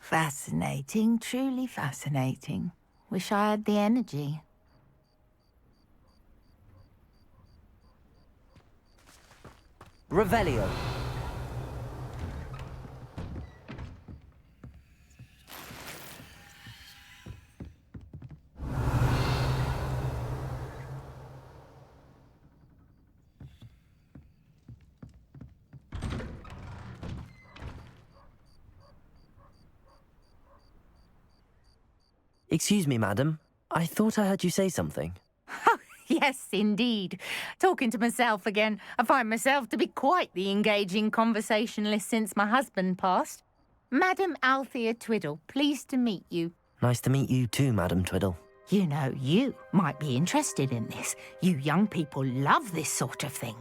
Fascinating, truly fascinating. Wish I had the energy. Revelio. Excuse me, madam. I thought I heard you say something. Yes, indeed. Talking to myself again. I find myself to be quite the engaging conversationalist since my husband passed. Madam Althea Twiddle, pleased to meet you. Nice to meet you too, Madam Twiddle. You know, you might be interested in this. You young people love this sort of thing.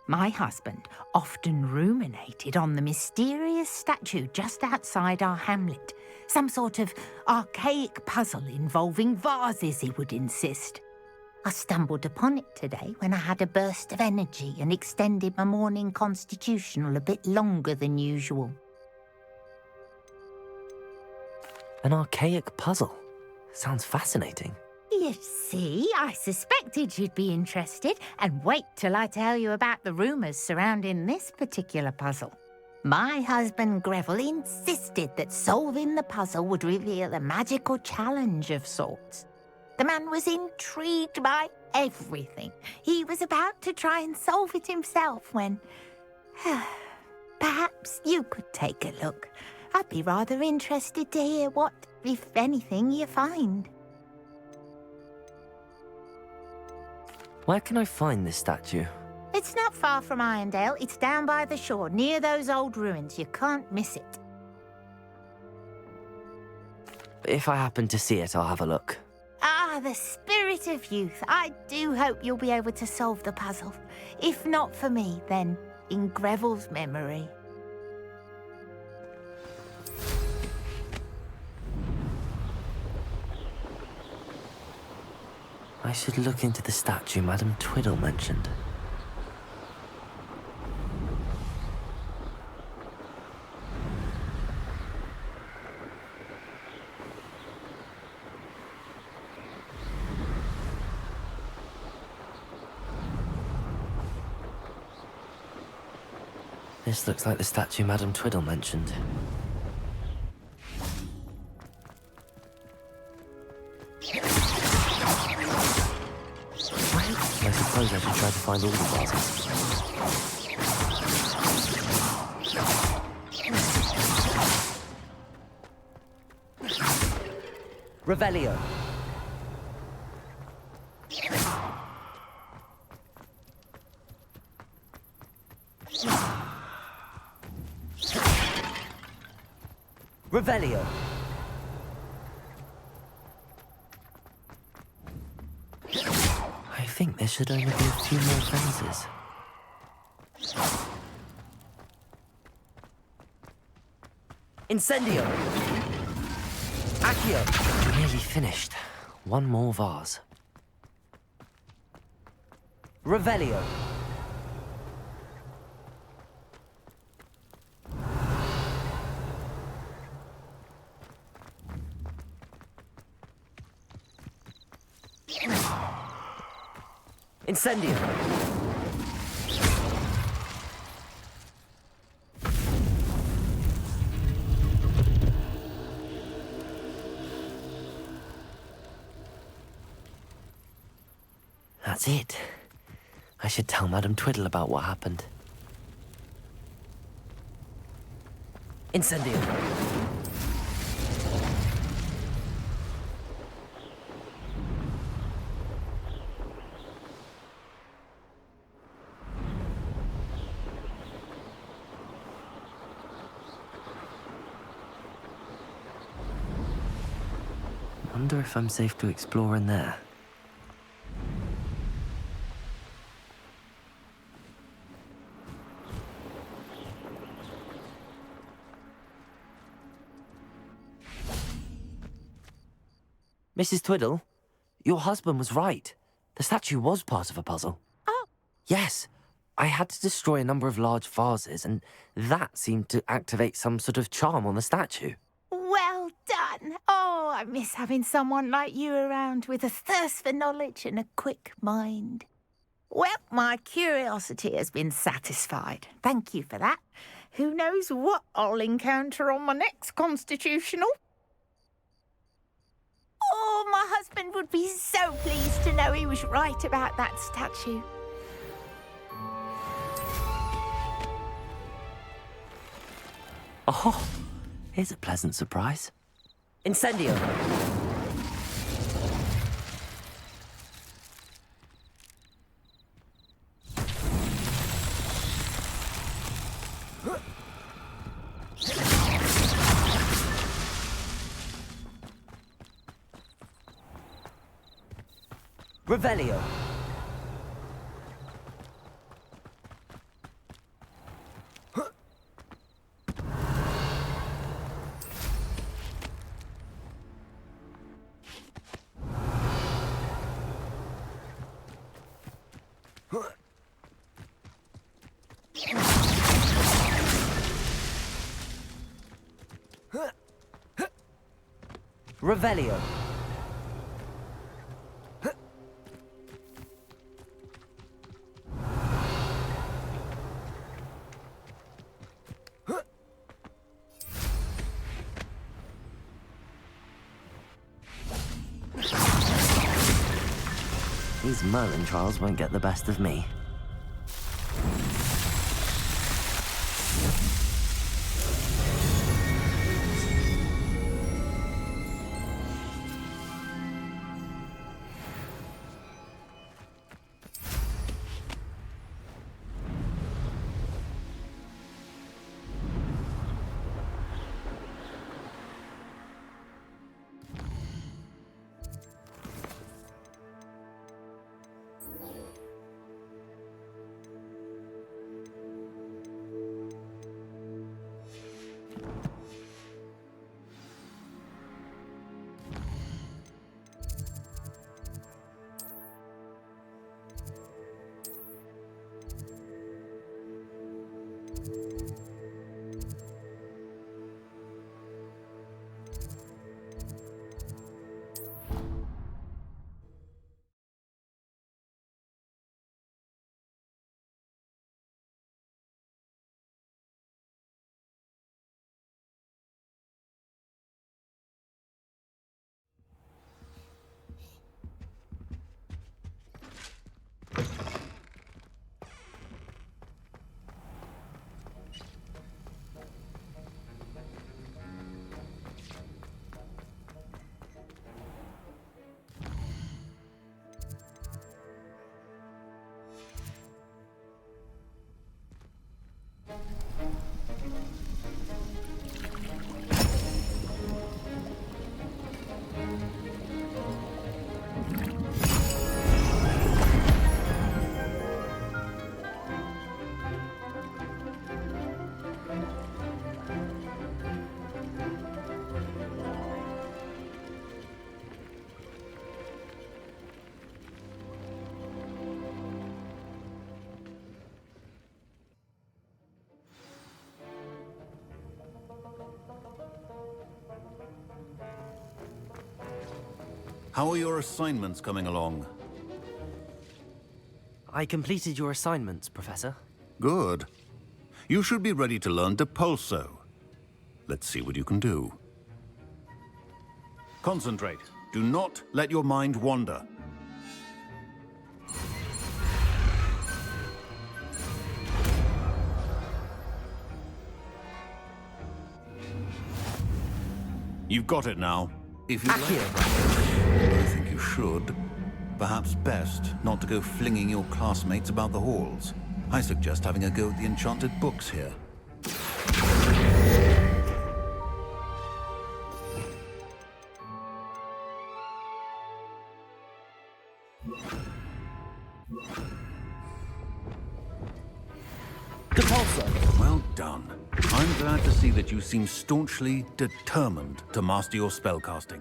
My husband often ruminated on the mysterious statue just outside our hamlet. Some sort of archaic puzzle involving vases, he would insist. I stumbled upon it today when I had a burst of energy and extended my morning constitutional a bit longer than usual. An archaic puzzle. Sounds fascinating. You see, I suspected you'd be interested, and wait till I tell you about the rumours surrounding this particular puzzle. My husband Greville insisted that solving the puzzle would reveal a magical challenge of sorts. The man was intrigued by everything. He was about to try and solve it himself when... Perhaps you could take a look. I'd be rather interested to hear what, if anything, you find. Where can I find this statue? It's not far from Irondale. It's down by the shore, near those old ruins. You can't miss it. If I happen to see it, I'll have a look. Ah, the spirit of youth. I do hope you'll be able to solve the puzzle. If not for me, then in Greville's memory. I should look into the statue Madam Twiddle mentioned. This looks like the statue Madam Twiddle mentioned. I suppose I should try to find all the vases. Revelio. Revelio. I think there should only be a few more vases. Incendio! Accio! Nearly finished. One more vase. Revelio. Incendio. That's it. I should tell Madam Twiddle about what happened. Incendio. Wonder if I'm safe to explore in there. Mrs. Twiddle, your husband was right. The statue was part of a puzzle. Oh. Yes. I had to destroy a number of large vases, and that seemed to activate some sort of charm on the statue. Well, again. Oh, I miss having someone like you around with a thirst for knowledge and a quick mind. Well, my curiosity has been satisfied. Thank you for that. Who knows what I'll encounter on my next constitutional? Oh, my husband would be so pleased to know he was right about that statue. Oh, here's a pleasant surprise. Incendio! Revelio! Revelio. These Merlin trials won't get the best of me. How are your assignments coming along? I completed your assignments, Professor. Good. You should be ready to learn Depulso. Let's see what you can do. Concentrate. Do not let your mind wander. You've got it now. If you like, I think you should. Perhaps best not to go flinging your classmates about the halls. I suggest having a go at the enchanted books here. Depulso! Well done. I'm glad to see that you seem staunchly determined to master your spellcasting.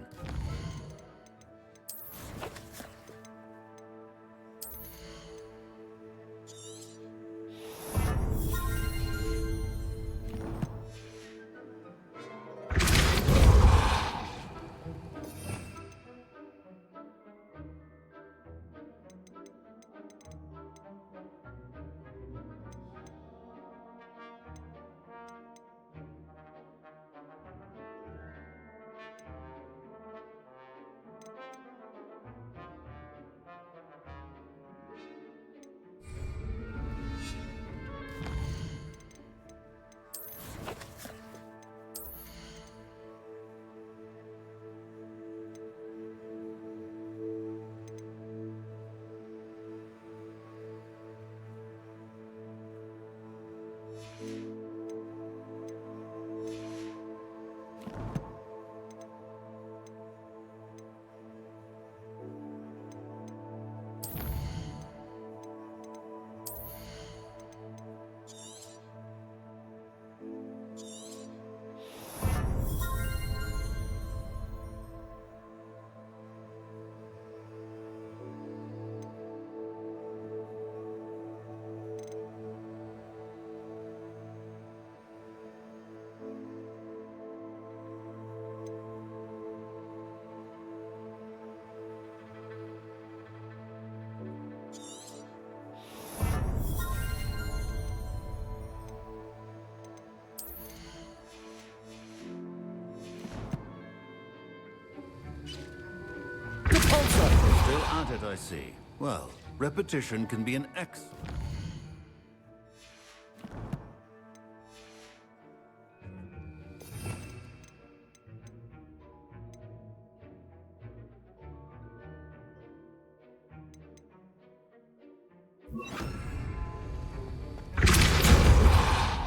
Still at it, I see. Well, repetition can be an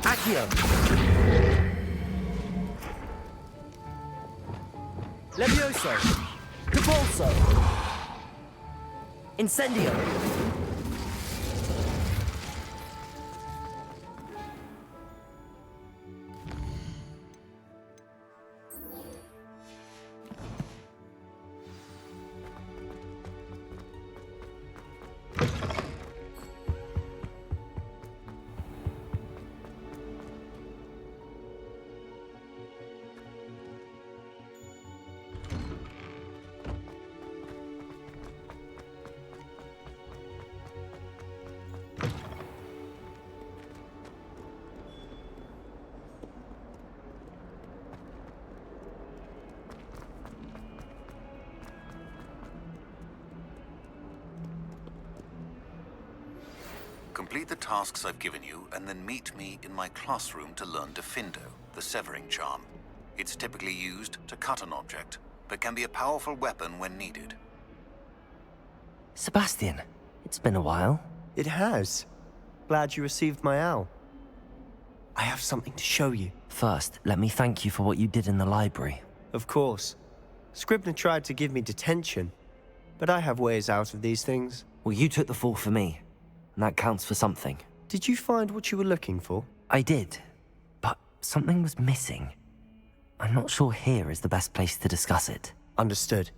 Accio! Levioso! Capulso! Incendio! Complete the tasks I've given you, and then meet me in my classroom to learn Defindo, the severing charm. It's typically used to cut an object, but can be a powerful weapon when needed. Sebastian, it's been a while. It has. Glad you received my owl. I have something to show you. First, let me thank you for what you did in the library. Of course. Scribner tried to give me detention, but I have ways out of these things. Well, you took the fall for me, and that counts for something. Did you find what you were looking for? I did, but something was missing. I'm not sure here is the best place to discuss it. Understood.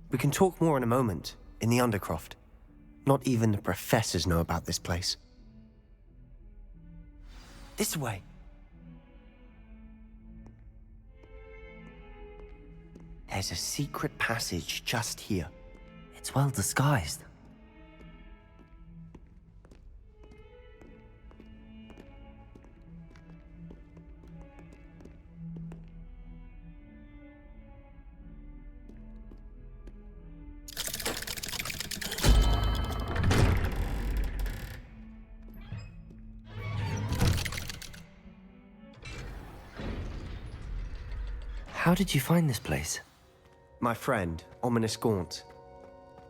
We can talk more in a moment, in the Undercroft. Not even the professors know about this place. This way. There's a secret passage just here. It's well disguised. How did you find this place? My friend, Ominous Gaunt.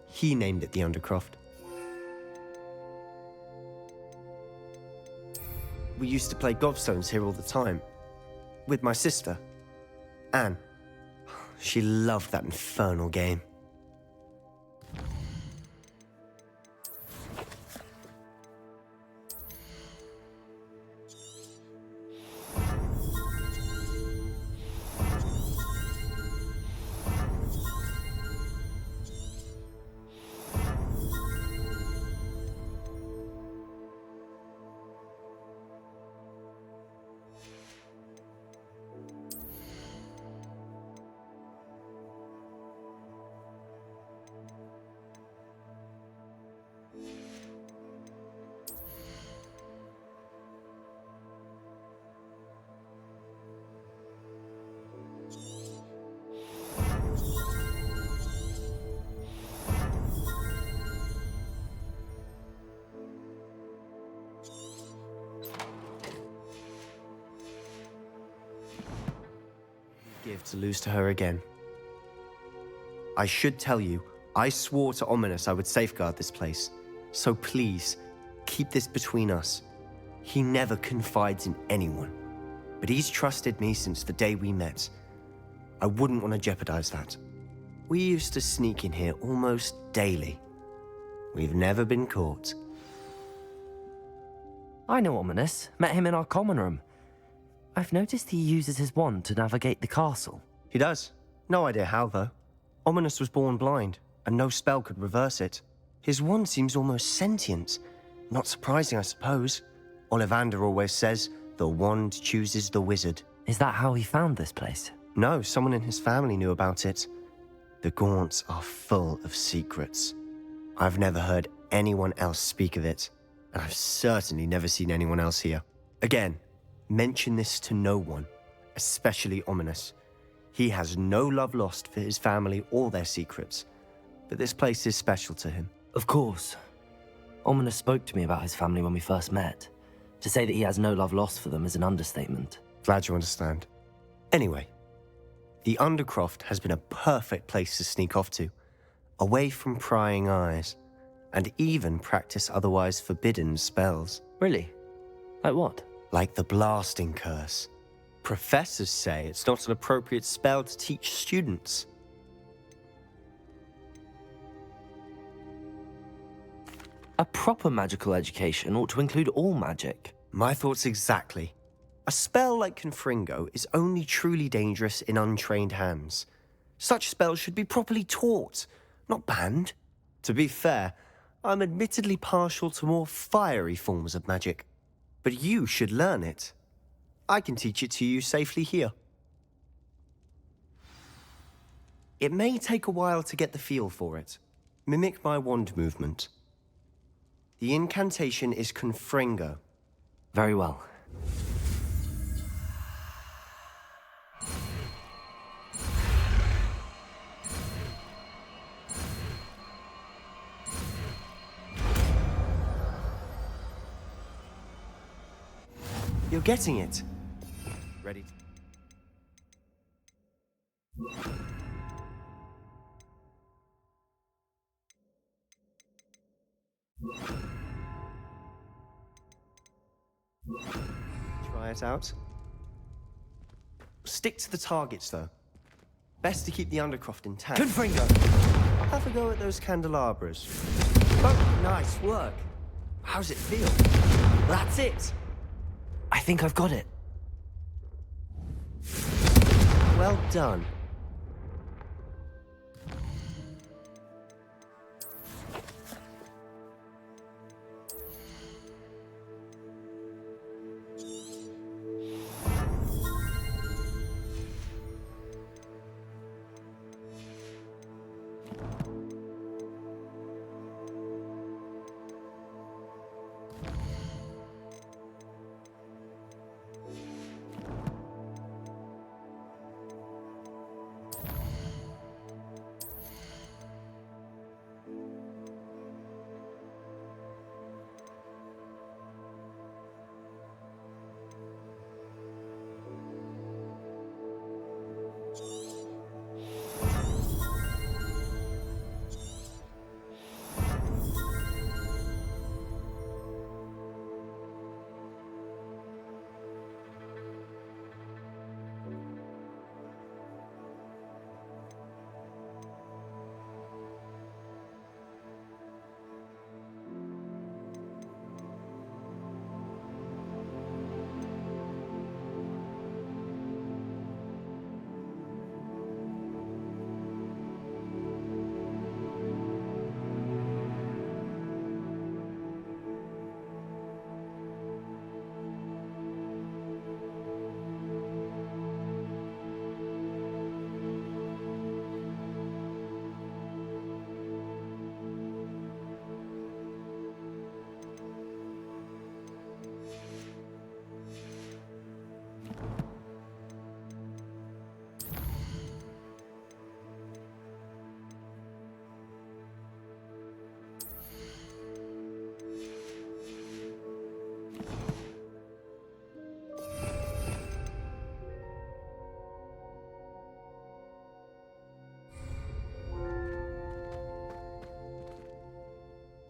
He named it the Undercroft. We used to play gobstones here all the time. With my sister, Anne. She loved that infernal game. Give to lose to her again. I should tell you, I swore to Ominous I would safeguard this place. So please, keep this between us. He never confides in anyone, but he's trusted me since the day we met. I wouldn't want to jeopardize that. We used to sneak in here almost daily. We've never been caught. I know Ominous. Met him in our common room. I've noticed he uses his wand to navigate the castle. He does. No idea how, though. Ominous was born blind, and no spell could reverse it. His wand seems almost sentient. Not surprising, I suppose. Ollivander always says, the wand chooses the wizard. Is that how he found this place? No, someone in his family knew about it. The Gaunts are full of secrets. I've never heard anyone else speak of it, and I've certainly never seen anyone else here. Again, mention this to no one, especially Ominous. He has no love lost for his family or their secrets. but this place is special to him. Of course. Ominous spoke to me about his family when we first met. To say that he has no love lost for them is an understatement. Glad you understand. Anyway, the Undercroft has been a perfect place to sneak off to, away from prying eyes, and even practice otherwise forbidden spells. Really? Like what? Like the blasting curse. Professors say it's not an appropriate spell to teach students. A proper magical education ought to include all magic. My thoughts exactly. A spell like Confringo is only truly dangerous in untrained hands. Such spells should be properly taught, not banned. To be fair, I'm admittedly partial to more fiery forms of magic. But you should learn it. I can teach it to you safely here. It may take a while to get the feel for it. Mimic my wand movement. The incantation is Confringo. Very well. You're getting it. Ready? Try it out. Stick to the targets, though. Best to keep the Undercroft intact. Confringo! Have a go at those candelabras. Oh, nice work. How's it feel? That's it. I think I've got it. Well done.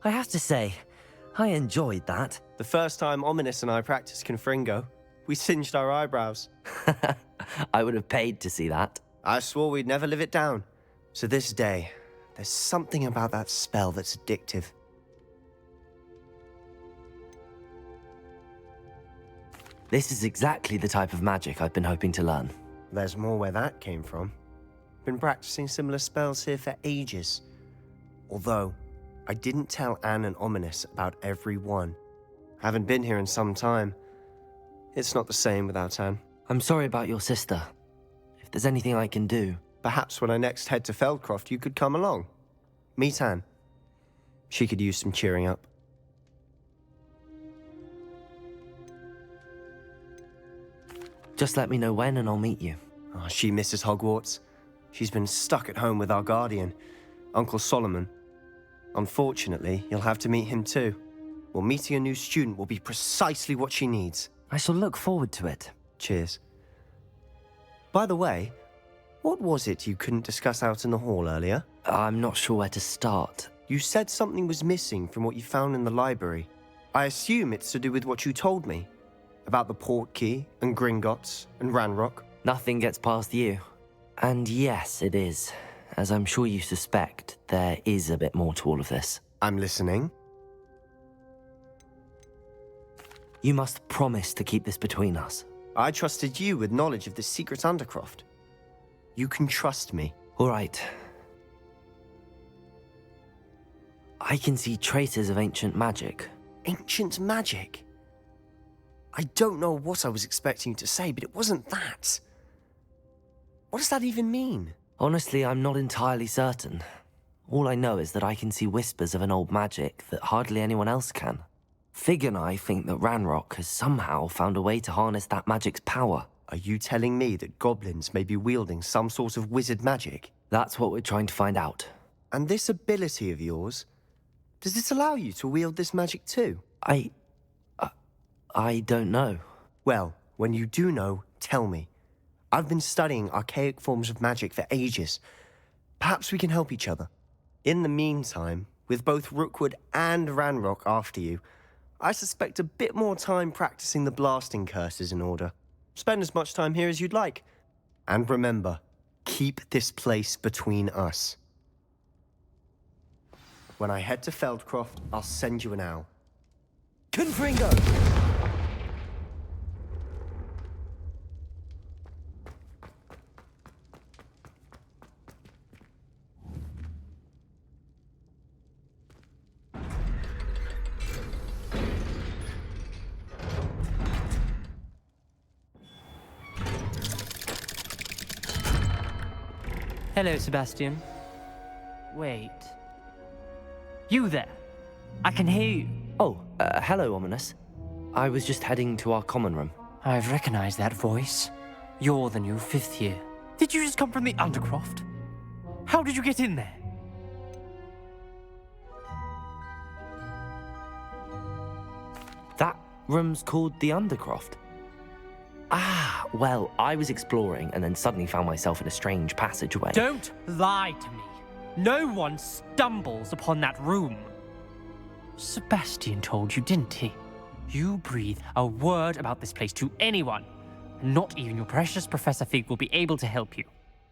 I have to say, I enjoyed that. The first time Ominous and I practiced Confringo, we singed our eyebrows. I would have paid to see that. I swore we'd never live it down. To this day, there's something about that spell that's addictive. This is exactly the type of magic I've been hoping to learn. There's more where that came from. Been practicing similar spells here for ages. Although, I didn't tell Anne and Ominous about every one. Haven't been here in some time. It's not the same without Anne. I'm sorry about your sister. If there's anything I can do... Perhaps when I next head to Feldcroft, you could come along. Meet Anne. She could use some cheering up. Just let me know when and I'll meet you. Oh, she misses Hogwarts. She's been stuck at home with our guardian. Uncle Solomon. Unfortunately, you'll have to meet him too. Well, meeting a new student will be precisely what she needs. I shall look forward to it. Cheers. By the way, what was it you couldn't discuss out in the hall earlier? I'm not sure where to start. You said something was missing from what you found in the library. I assume it's to do with what you told me. About the Portkey, and Gringotts, and Ranrock. Nothing gets past you. And yes, it is. As I'm sure you suspect, there is a bit more to all of this. I'm listening. You must promise to keep this between us. I trusted you with knowledge of the secret Undercroft. You can trust me. All right. I can see traces of ancient magic. Ancient magic? I don't know what I was expecting you to say, but it wasn't that. What does that even mean? Honestly, I'm not entirely certain. All I know is that I can see whispers of an old magic that hardly anyone else can. Fig and I think that Ranrock has somehow found a way to harness that magic's power. Are you telling me that goblins may be wielding some sort of wizard magic? That's what we're trying to find out. And this ability of yours, does it allow you to wield this magic too? I don't know. Well, when you do know, tell me. I've been studying archaic forms of magic for ages. Perhaps we can help each other. In the meantime, with both Rookwood and Ranrock after you, I suspect a bit more time practicing the blasting curse is in order. Spend as much time here as you'd like. And remember, keep this place between us. When I head to Feldcroft, I'll send you an owl. Confringo! Hello, Sebastian. Wait. You there? I can hear you. Oh, hello, Ominous. I was just heading to our common room. I've recognized that voice. You're the new fifth year. Did you just come from the Undercroft? How did you get in there? That room's called the Undercroft. Ah, well, I was exploring and then suddenly found myself in a strange passageway. Don't lie to me. No one stumbles upon that room. Sebastian told you, didn't he? You breathe a word about this place to anyone, and not even your precious Professor Fig will be able to help you.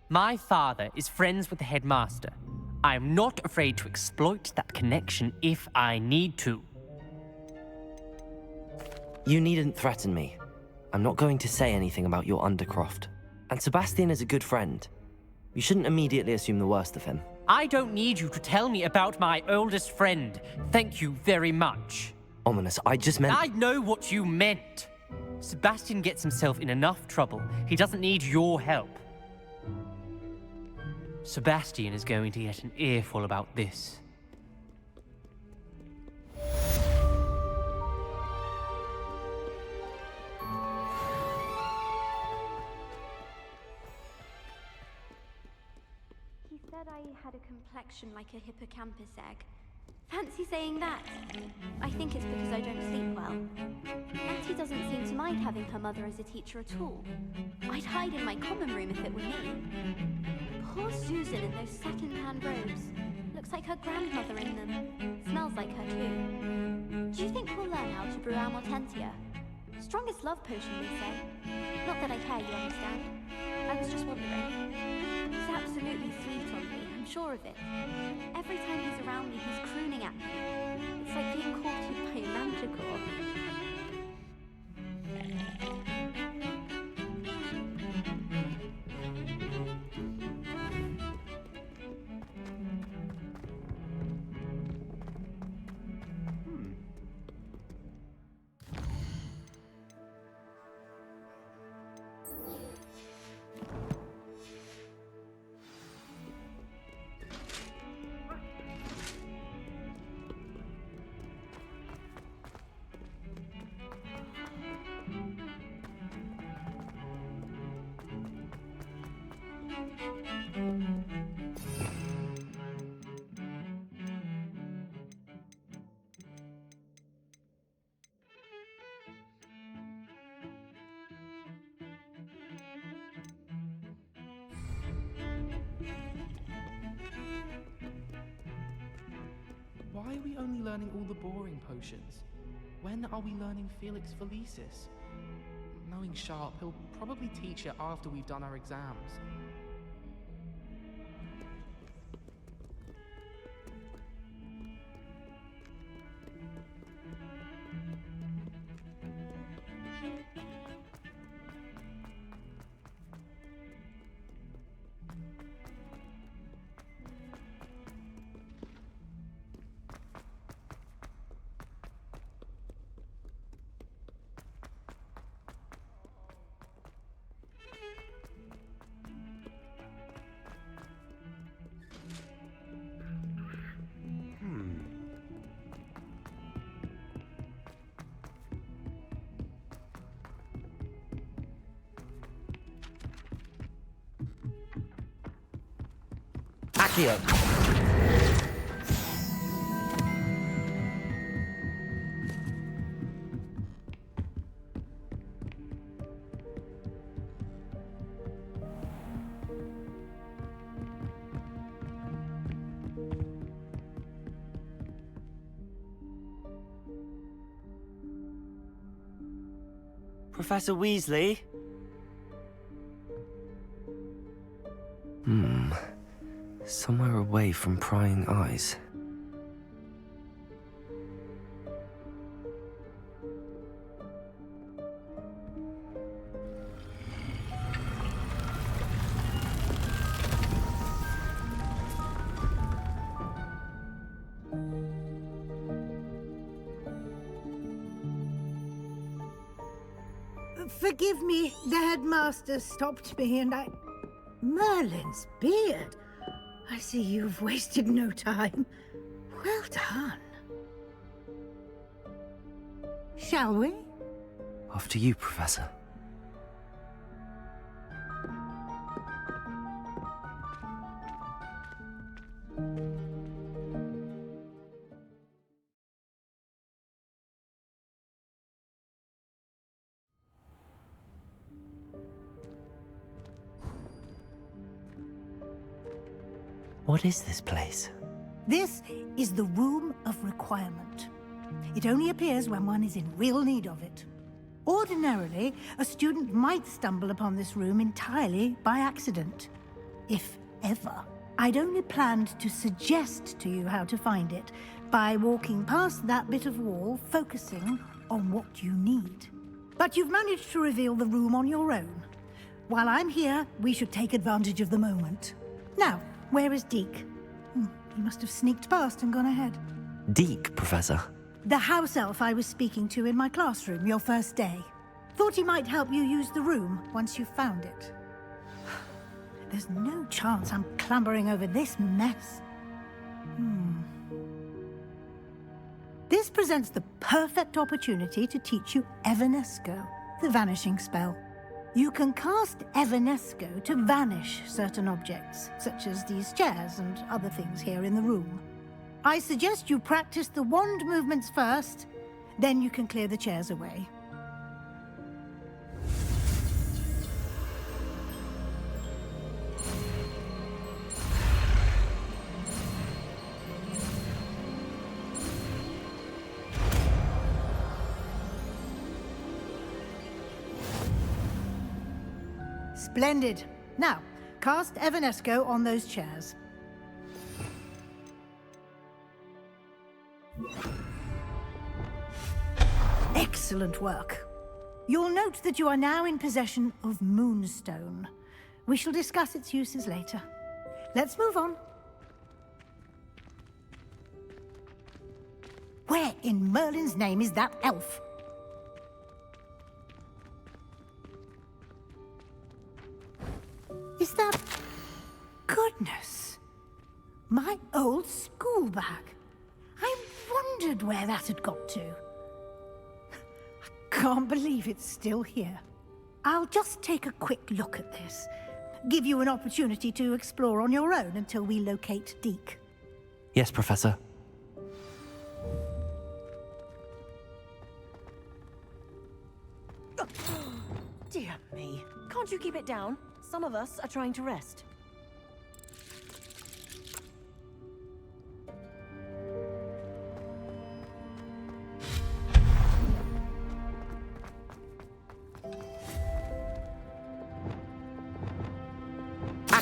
My father is friends with the headmaster. I am not afraid to exploit that connection if I need to. You needn't threaten me. I'm not going to say anything about your Undercroft. And Sebastian is a good friend. You shouldn't immediately assume the worst of him. I don't need you to tell me about my oldest friend. Thank you very much. Ominous, I just meant... I know what you meant. Sebastian gets himself in enough trouble. He doesn't need your help. Sebastian is going to get an earful about this. He said I had a complexion like a hippocampus egg. Fancy saying that? I think it's because I don't sleep well. Natty doesn't seem to mind having her mother as a teacher at all. I'd hide in my common room if it were me. Poor Susan in those second-hand robes. Looks like her grandmother in them. Smells like her too. Do you think we'll learn how to brew our Mortentia? Strongest love potion, they say. Not that I care, you understand. I was just wondering. He's absolutely sweet on me, I'm sure of it. Every time he's around me, he's crooning at me. It's like being courted by a manticore. Why are we only learning all the boring potions? When are we learning Felix Felicis? Knowing Sharp, he'll probably teach it after we've done our exams. Accio! Professor Weasley? Somewhere away from prying eyes. Forgive me, the headmaster stopped me and I... Merlin's beard! I see you've wasted no time. Well done. Shall we? After you, Professor. What is this place? This is the Room of Requirement. It only appears when one is in real need of it. Ordinarily, a student might stumble upon this room entirely by accident. If ever. I'd only planned to suggest to you how to find it by walking past that bit of wall, focusing on what you need. But you've managed to reveal the room on your own. While I'm here, we should take advantage of the moment. Now, where is Deke? He must have sneaked past and gone ahead. Deke, Professor. The house elf I was speaking to in my classroom your first day. Thought he might help you use the room once you found it. There's no chance I'm clambering over this mess. This presents the perfect opportunity to teach you Evanesco, the vanishing spell. You can cast Evanesco to vanish certain objects, such as these chairs and other things here in the room. I suggest you practice the wand movements first, then you can clear the chairs away. Splendid. Now, cast Evanesco on those chairs. Excellent work. You'll note that you are now in possession of Moonstone. We shall discuss its uses later. Let's move on. Where in Merlin's name is that elf? Is that... Goodness! My old school bag. I wondered where that had got to. I can't believe it's still here. I'll just take a quick look at this. Give you an opportunity to explore on your own until we locate Deke. Yes, Professor. Dear me. Can't you keep it down? Some of us are trying to rest.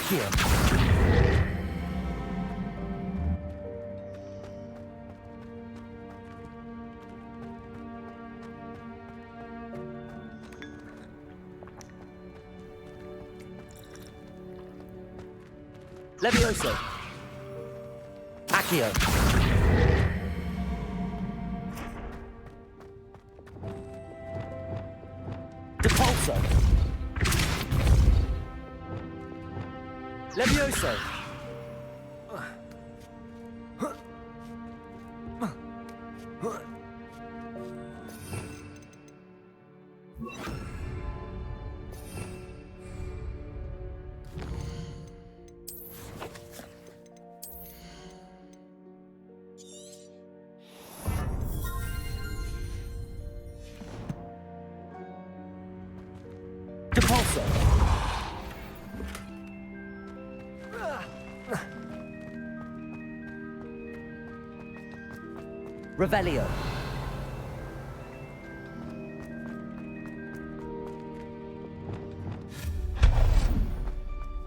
Accio! Levioso! Accio! Depulso! Levioso! Depulso! Revelio!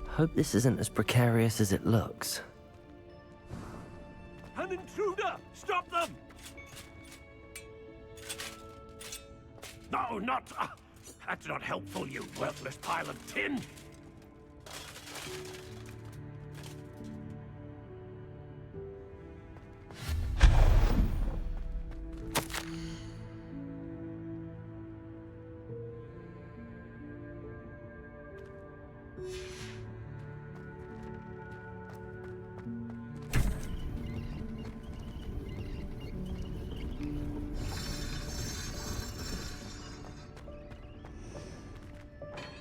Hope this isn't as precarious as it looks. An intruder! Stop them! No, not... that's not helpful, you worthless pile of tin!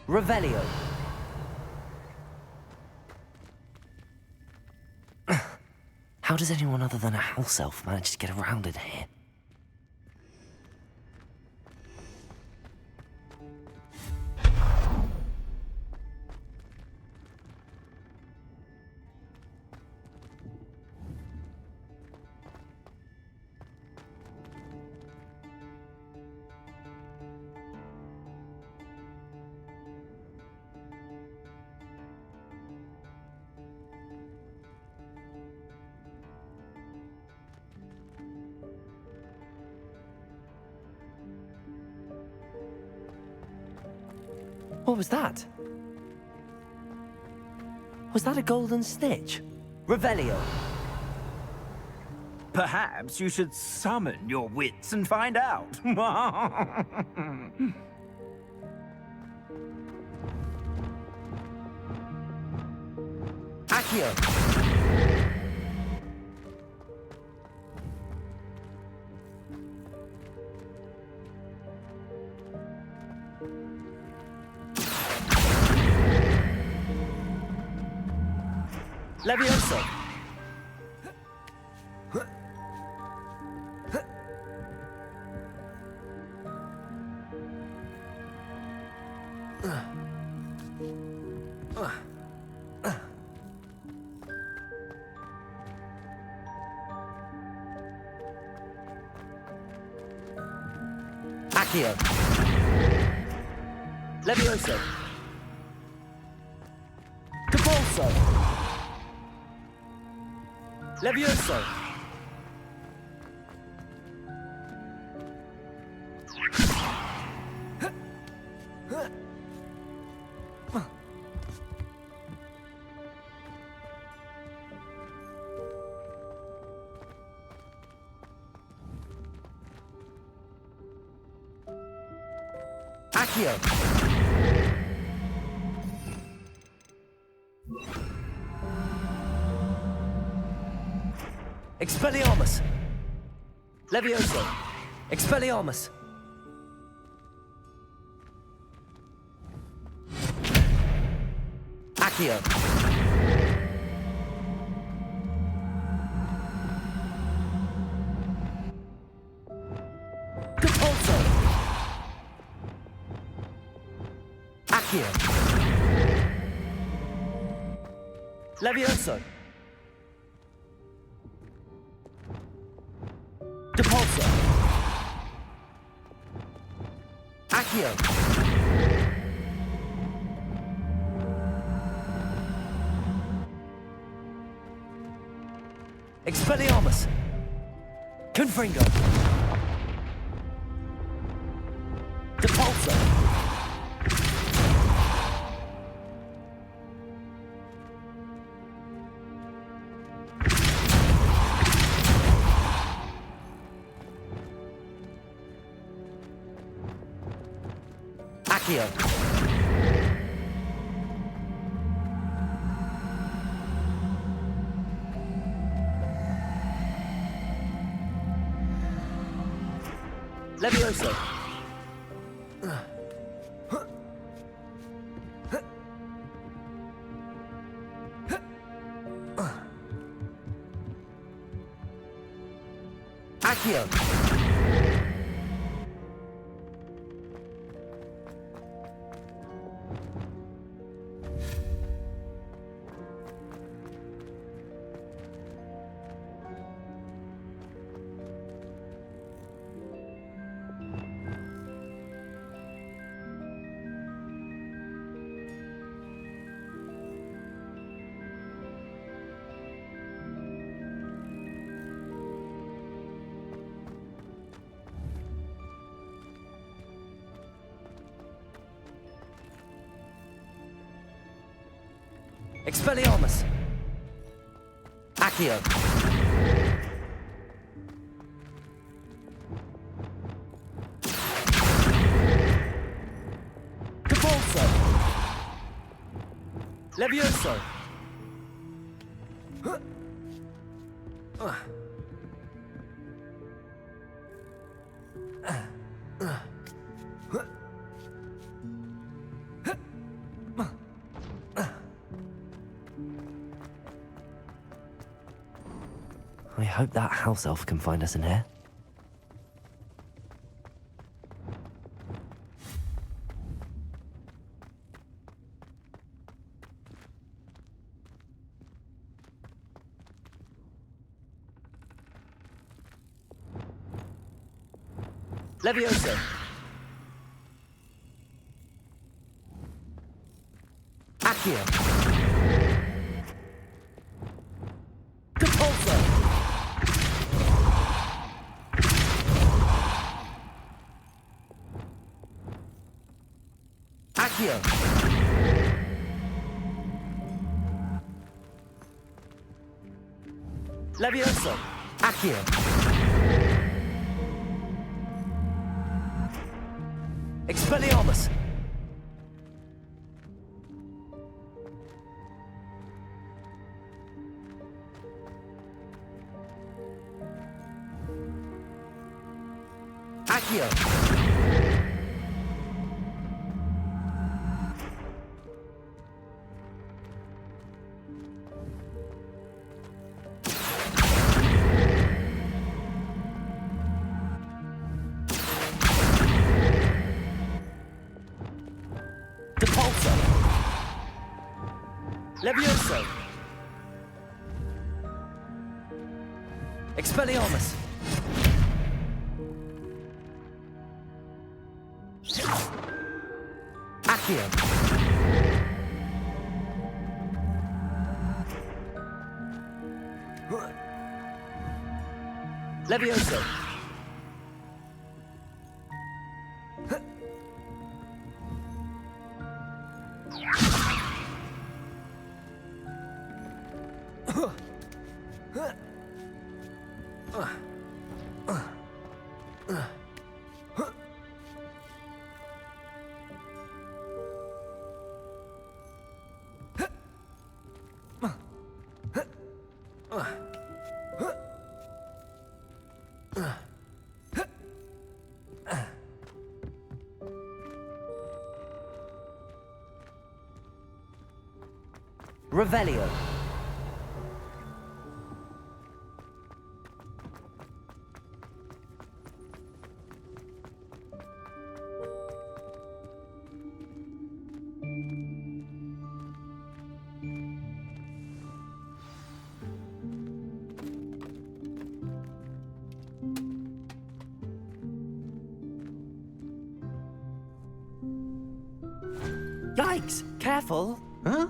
Revelio. How does anyone other than a house elf manage to get around in here? What was that? Was that a golden snitch? Revelio. Perhaps you should summon your wits and find out. Accio. Levioso! Accio! Levioso! Depulso! Levioso! Accio! Expelliarmus! Levioso! Expelliarmus! Accio! Depulso! Accio! Levioso! Depulso! Accio! Expelliarmus! Confringo! Depulso! Accio! Levioso! Accio! Expelliarmus! Accio! Depulso! Levioso! I hope that house elf can find us in here. Levioso! Accio! Depulso! Accio! Levioso! Accio! Expelliarmus! Accio! Depulso! Levioso! Expelliarmus! Accio! Levioso! Revelio. Yikes! Careful! Huh?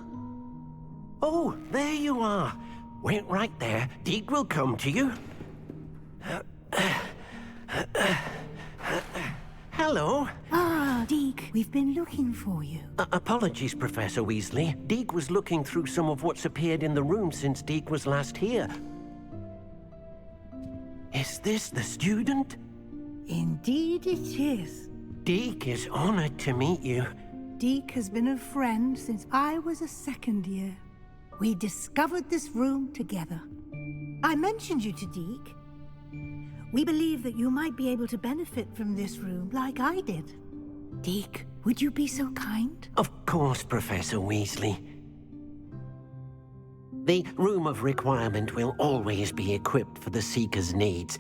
Oh, there you are. Wait right there. Deke will come to you. Hello. Ah, Deke, we've been looking for you. Apologies, Professor Weasley. Deke was looking through some of what's appeared in the room since Deke was last here. Is this the student? Indeed it is. Deke is honored to meet you. Deke has been a friend since I was a second year. We discovered this room together. I mentioned you to Deke. We believe that you might be able to benefit from this room like I did. Deke, would you be so kind? Of course, Professor Weasley. The Room of Requirement will always be equipped for the Seeker's needs.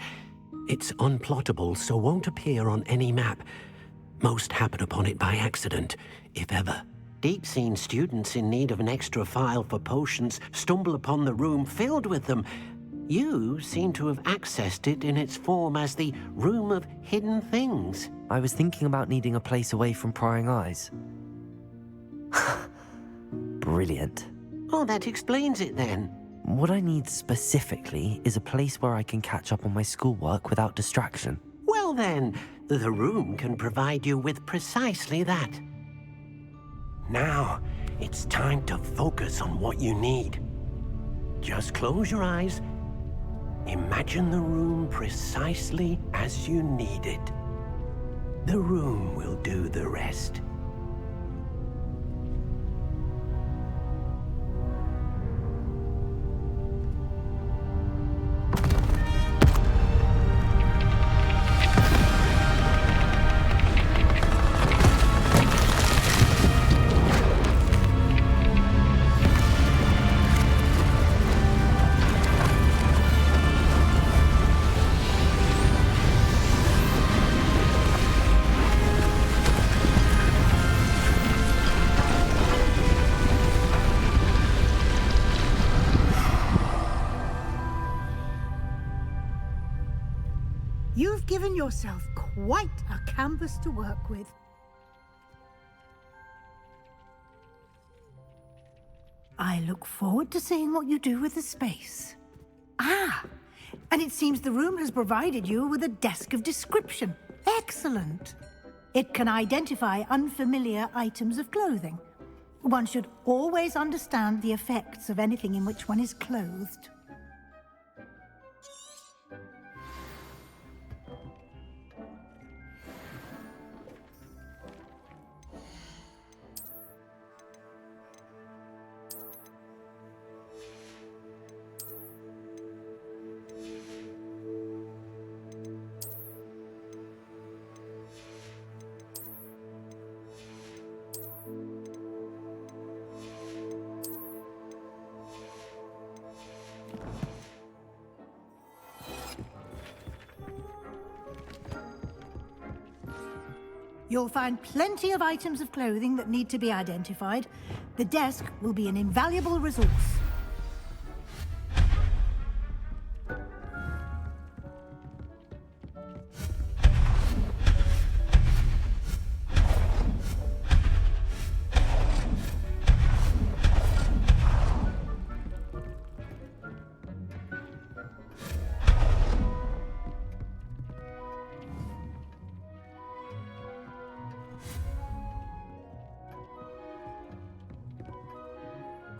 It's unplottable, so won't appear on any map. Most happen upon it by accident, if ever. Deke's seen students in need of an extra file for potions stumble upon the room filled with them. You seem to have accessed it in its form as the Room of Hidden Things. I was thinking about needing a place away from prying eyes. Brilliant. Oh, that explains it then. What I need specifically is a place where I can catch up on my schoolwork without distraction. Well then, the room can provide you with precisely that. Now, it's time to focus on what you need. Just close your eyes. Imagine the room precisely as you need it. The room will do the rest. You've given yourself quite a canvas to work with. I look forward to seeing what you do with the space. Ah, and it seems the room has provided you with a desk of description. Excellent. It can identify unfamiliar items of clothing. One should always understand the effects of anything in which one is clothed. You'll find plenty of items of clothing that need to be identified. The desk will be an invaluable resource.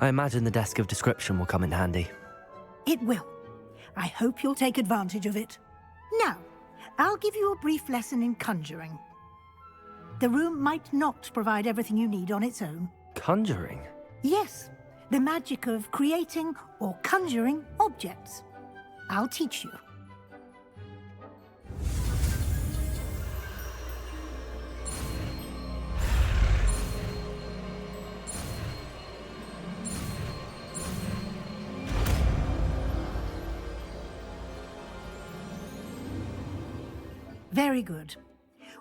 I imagine the desk of description will come in handy. It will. I hope you'll take advantage of it. Now, I'll give you a brief lesson in conjuring. The room might not provide everything you need on its own. Conjuring? Yes, the magic of creating or conjuring objects. I'll teach you. Very good.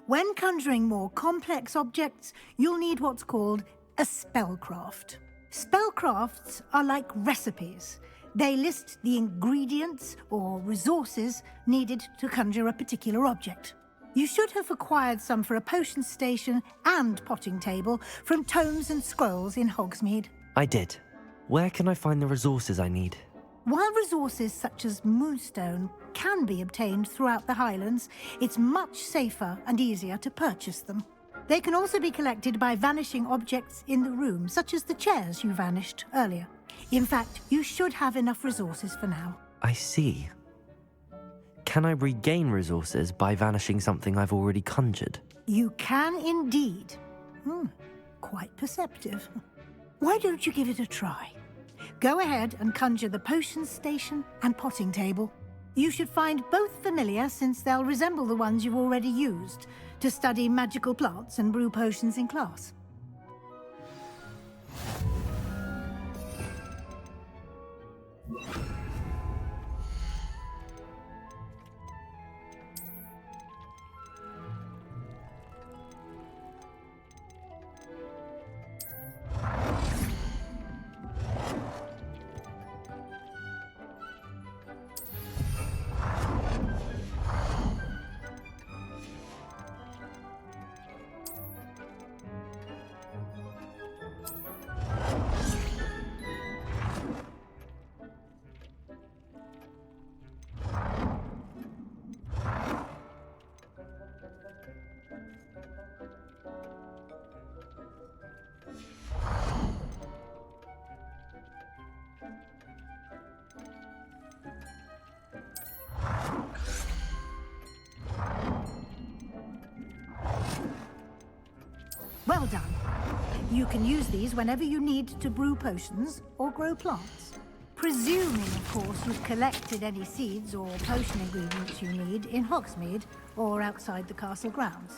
When conjuring more complex objects, you'll need what's called a spellcraft. Spellcrafts are like recipes. They list the ingredients or resources needed to conjure a particular object. You should have acquired some for a potion station and potting table from tomes and scrolls in Hogsmeade. I did. Where can I find the resources I need? While resources such as moonstone can be obtained throughout the Highlands, it's much safer and easier to purchase them. They can also be collected by vanishing objects in the room, such as the chairs you vanished earlier. In fact, you should have enough resources for now. I see. Can I regain resources by vanishing something I've already conjured? You can indeed. Quite perceptive. Why don't you give it a try? Go ahead and conjure the potions station and potting table. You should find both familiar, since they'll resemble the ones you've already used to study magical plants and brew potions in class. Well done. You can use these whenever you need to brew potions or grow plants. Presuming, of course, you've collected any seeds or potion ingredients you need in Hogsmeade or outside the castle grounds.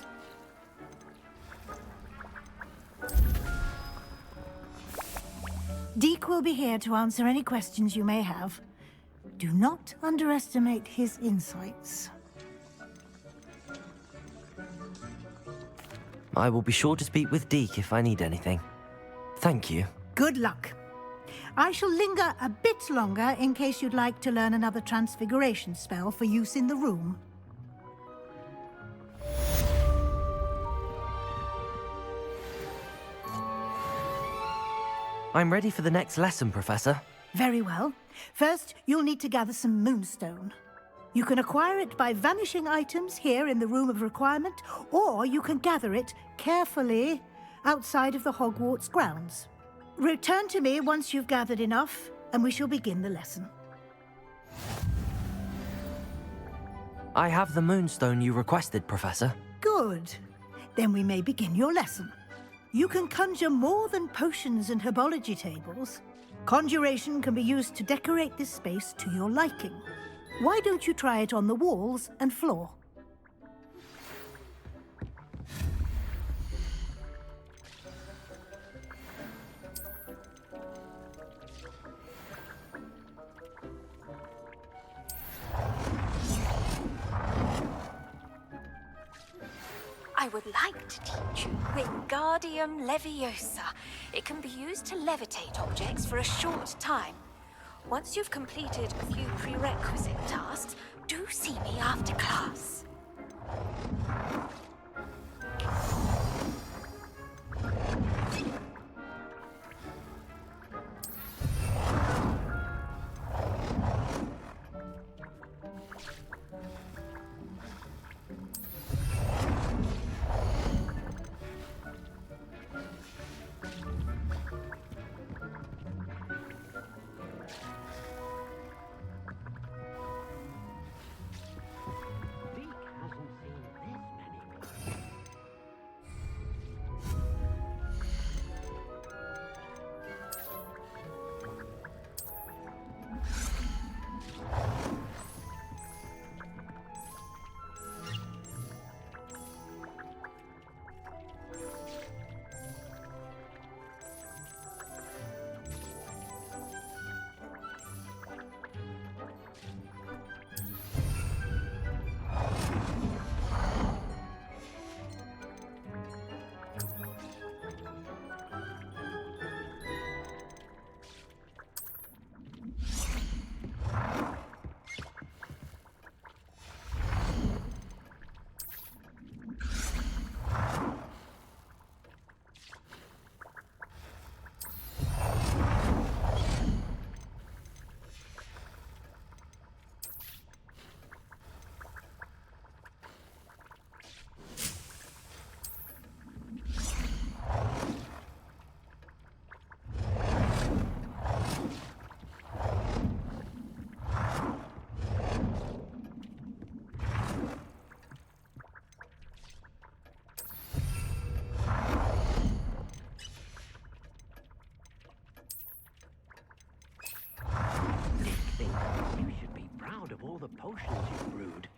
Deke will be here to answer any questions you may have. Do not underestimate his insights. I will be sure to speak with Deke if I need anything. Thank you. Good luck. I shall linger a bit longer in case you'd like to learn another transfiguration spell for use in the room. I'm ready for the next lesson, Professor. Very well. First, you'll need to gather some moonstone. You can acquire it by vanishing items here in the Room of Requirement, or you can gather it carefully outside of the Hogwarts grounds. Return to me once you've gathered enough, and we shall begin the lesson. I have the moonstone you requested, Professor. Good. Then we may begin your lesson. You can conjure more than potions and herbology tables. Conjuration can be used to decorate this space to your liking. Why don't you try it on the walls and floor? I would like to teach you Wingardium Leviosa. It can be used to levitate objects for a short time. Once you've completed a few prerequisite tasks, do see me after class. proud of all the potions you've brewed.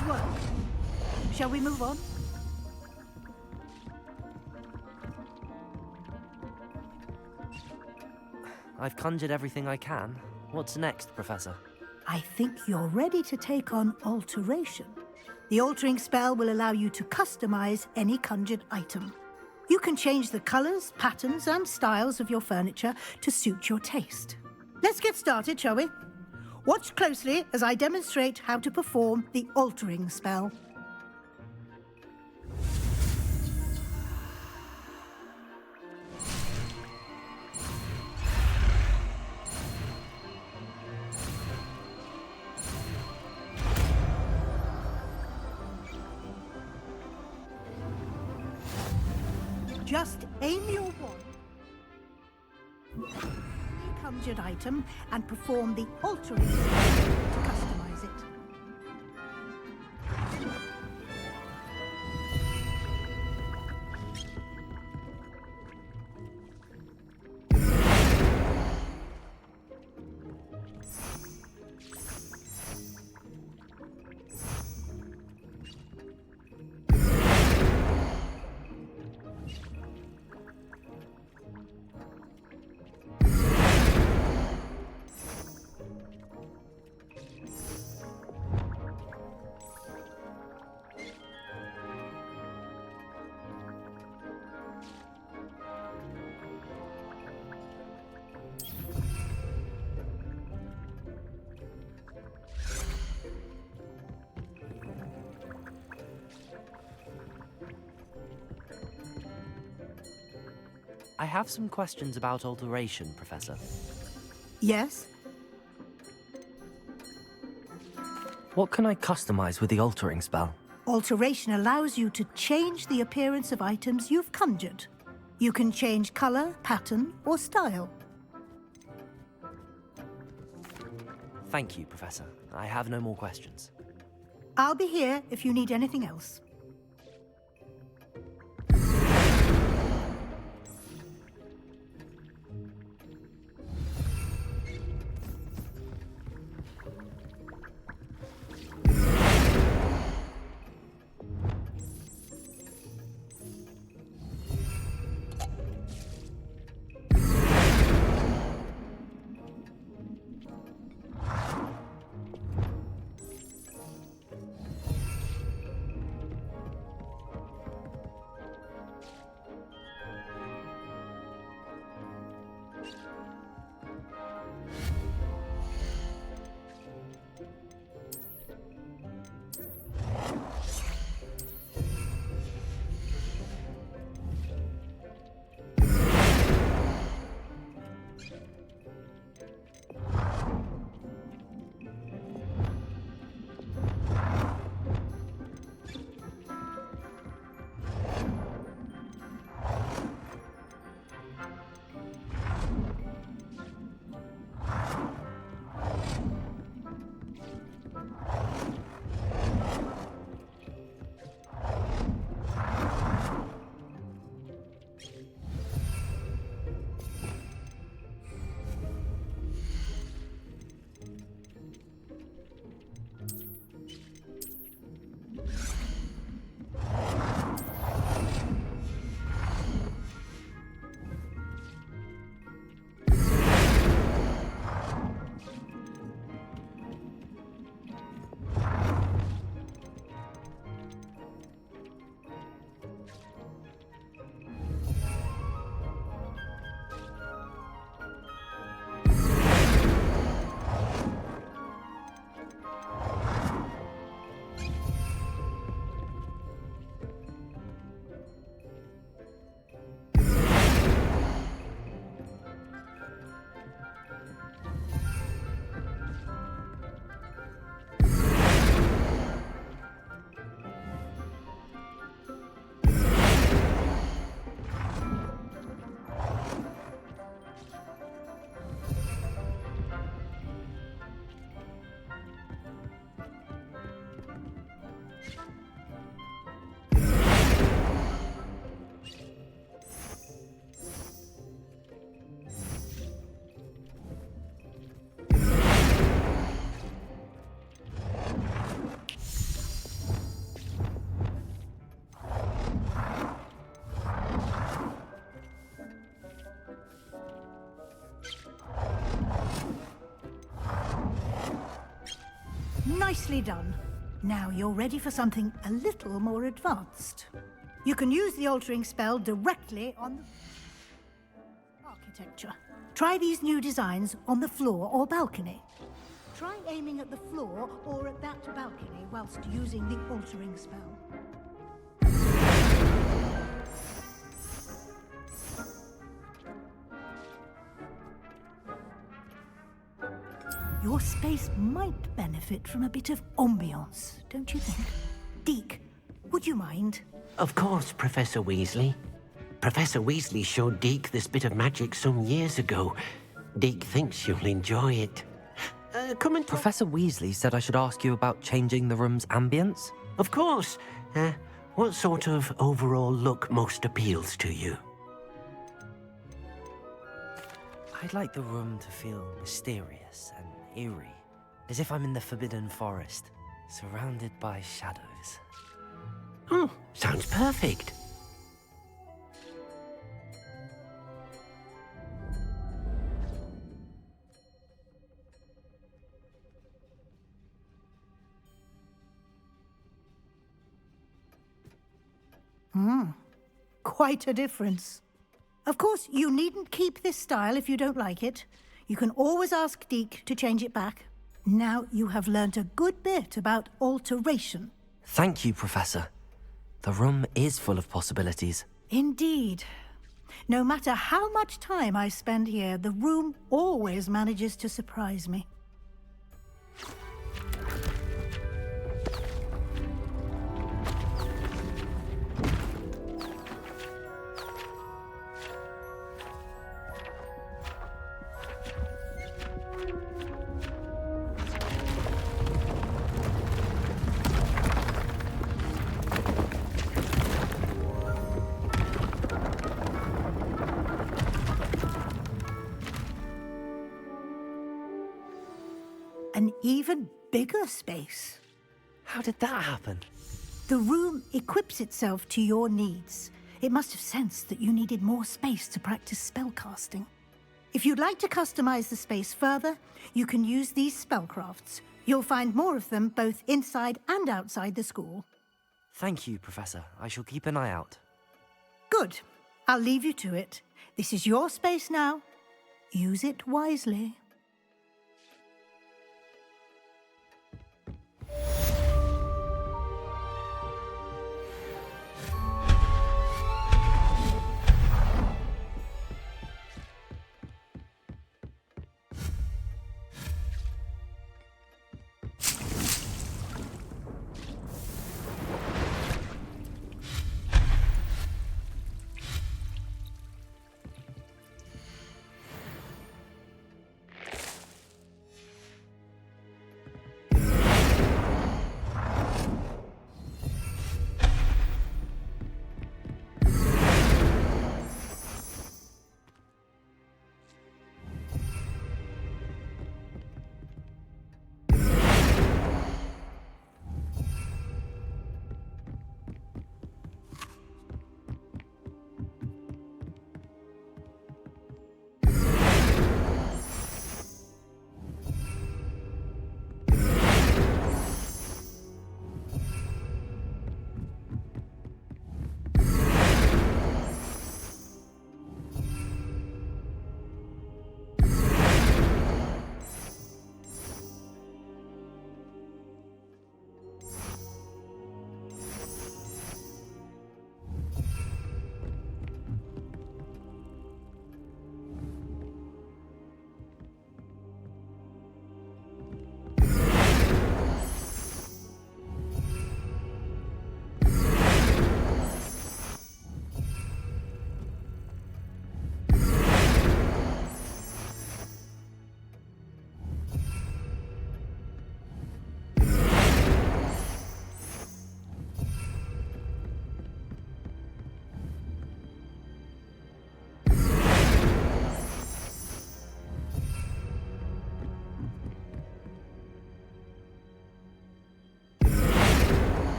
Good work. Shall we move on? I've conjured everything I can. What's next, Professor? I think you're ready to take on alteration. The altering spell will allow you to customize any conjured item. You can change the colors, patterns, and styles of your furniture to suit your taste. Let's get started, shall we? Watch closely as I demonstrate how to perform the altering spell. Just aim your wand, a conjured item, and perform the altering spell to customize it. I have some questions about alteration, Professor. Yes? What can I customize with the altering spell? Alteration allows you to change the appearance of items you've conjured. You can change color, pattern, or style. Thank you, Professor. I have no more questions. I'll be here if you need anything else. Nicely done. Now you're ready for something a little more advanced. You can use the altering spell directly on the architecture. Try these new designs on the floor or balcony. Try aiming at the floor or at that balcony whilst using the altering spell. Your space might benefit from a bit of ambiance, don't you think? Deke, would you mind? Of course, Professor Weasley. Professor Weasley showed Deke this bit of magic some years ago. Deke thinks you'll enjoy it. Come and talk. Professor Weasley said I should ask you about changing the room's ambience. Of course. What sort of overall look most appeals to you? I'd like the room to feel mysterious and eerie, as if I'm in the Forbidden Forest, surrounded by shadows. Oh, sounds perfect. Quite a difference. Of course, you needn't keep this style if you don't like it. You can always ask Deke to change it back. Now you have learnt a good bit about alteration. Thank you, Professor. The room is full of possibilities. Indeed. No matter how much time I spend here, the room always manages to surprise me. An even bigger space. How did that happen? The room equips itself to your needs. It must have sensed that you needed more space to practice spellcasting. If you'd like to customize the space further, you can use these spellcrafts. You'll find more of them both inside and outside the school. Thank you, Professor. I shall keep an eye out. Good. I'll leave you to it. This is your space now. Use it wisely.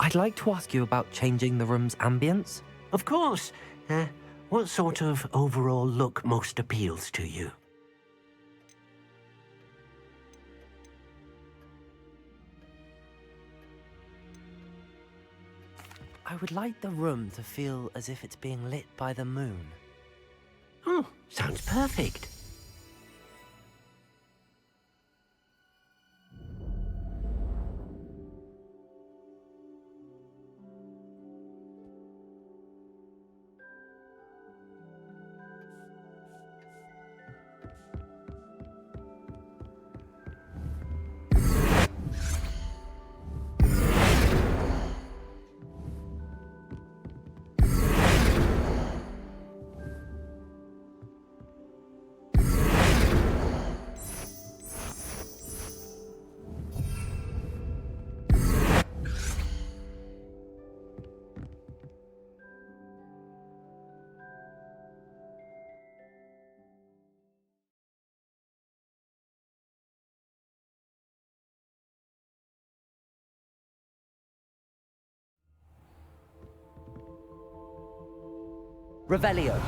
I'd like to ask you about changing the room's ambience. Of course. What sort of overall look most appeals to you? I would like the room to feel as if it's being lit by the moon. Oh, sounds perfect. Revelio.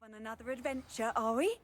On another adventure, are we?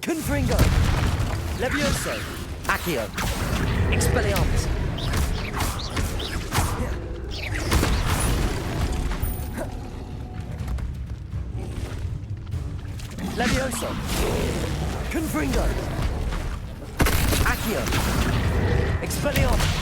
Confringo! Levioso! Accio! Expelliarmus! Levioso! Confringo! Accio! Expelliarmus!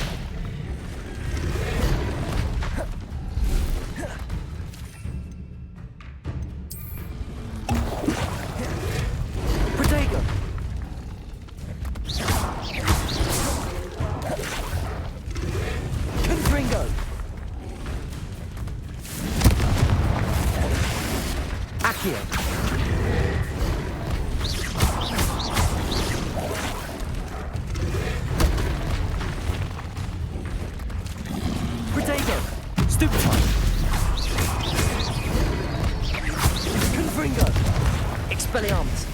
Expelliarmus!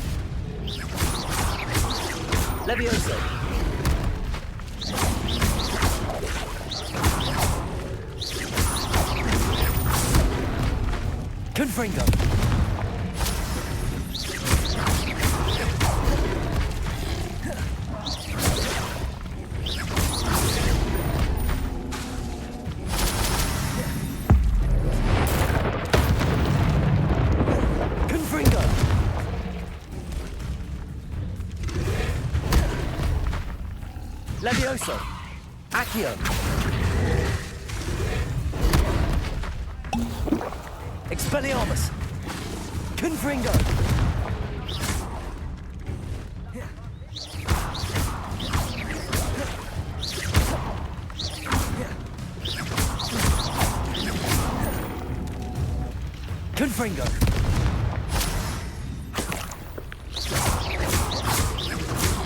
Levioso! Confringo! Levioso! Accio! Expelliarmus! Confringo! Confringo!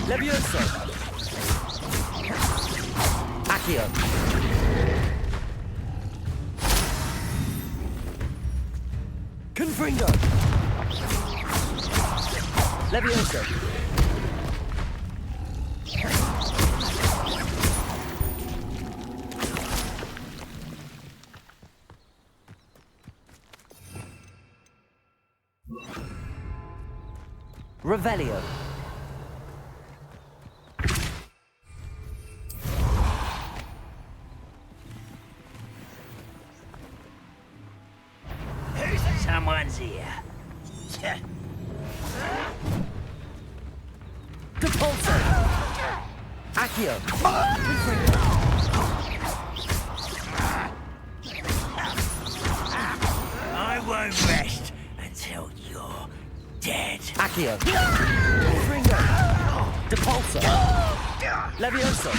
Levioso! Accio! Confringo! Levioso! Revelio! Someone's here. Depulso! Accio! I won't rest until you're dead. Accio! Confringo! Depulso! Levioso!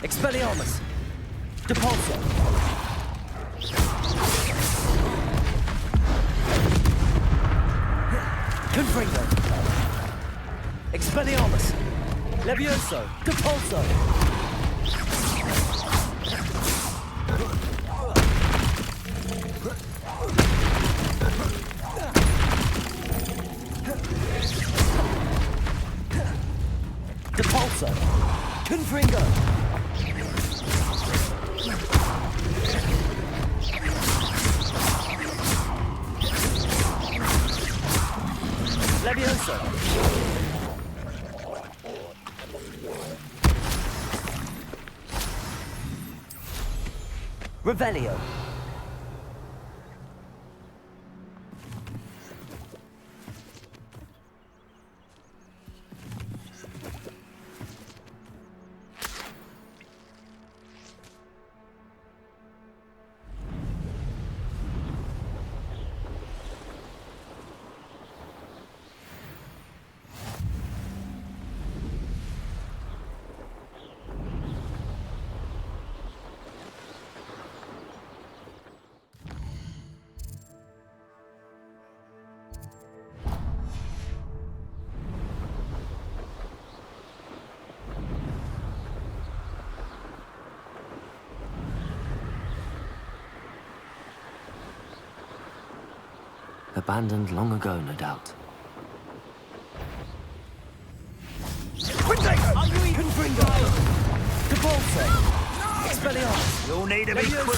Expelliarmus! Depulso! Confringo! Expelliarmus! Levioso! Depulso! Depulso! Confringo! Levioso! Revelio! Abandoned long ago, no doubt. Confringo! Depulso! Expelliarmus! You'll need a big quiver.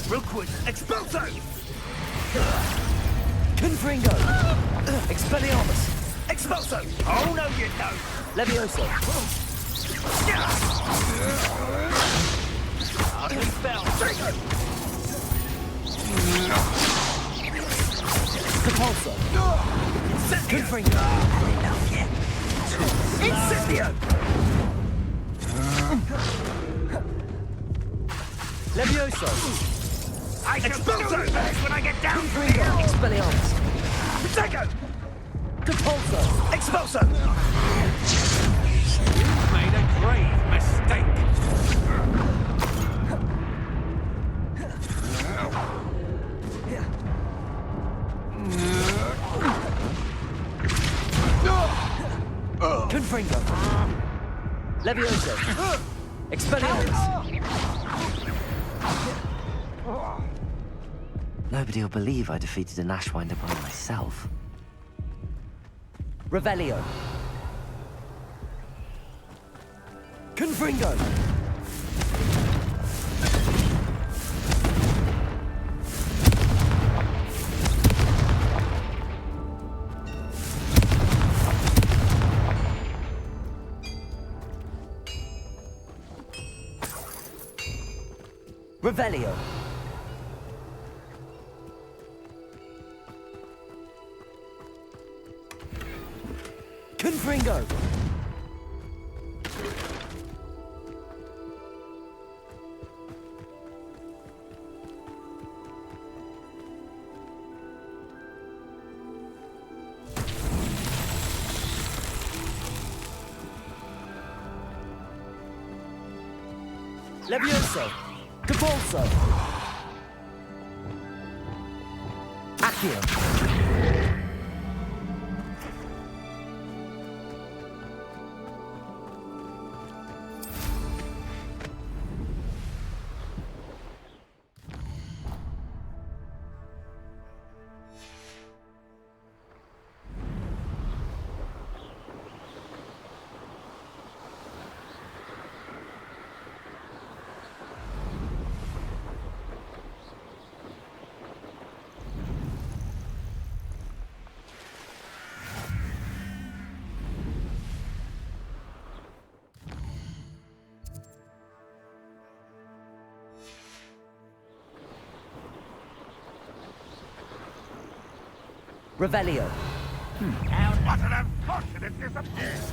Real quick. Expulso! Confringo! Expelliarmus! Expulso! Oh, no, you don't. Levioso! Ugly spell. Depulso! Confringo! Enough yet. Incendio! Levioso! I shall do this when I get down to Confringo! you! Expelliarmus! Protego! Depulso! Expulso! You've made a grave mistake! Confringo! Levioso! Expelliarmus! Nobody will believe I defeated an Ashwinder by myself. Revelio! Confringo! Revelio! Confringo! Levioso! Depulso! Accio! Revelio. What an unfortunate disappearance!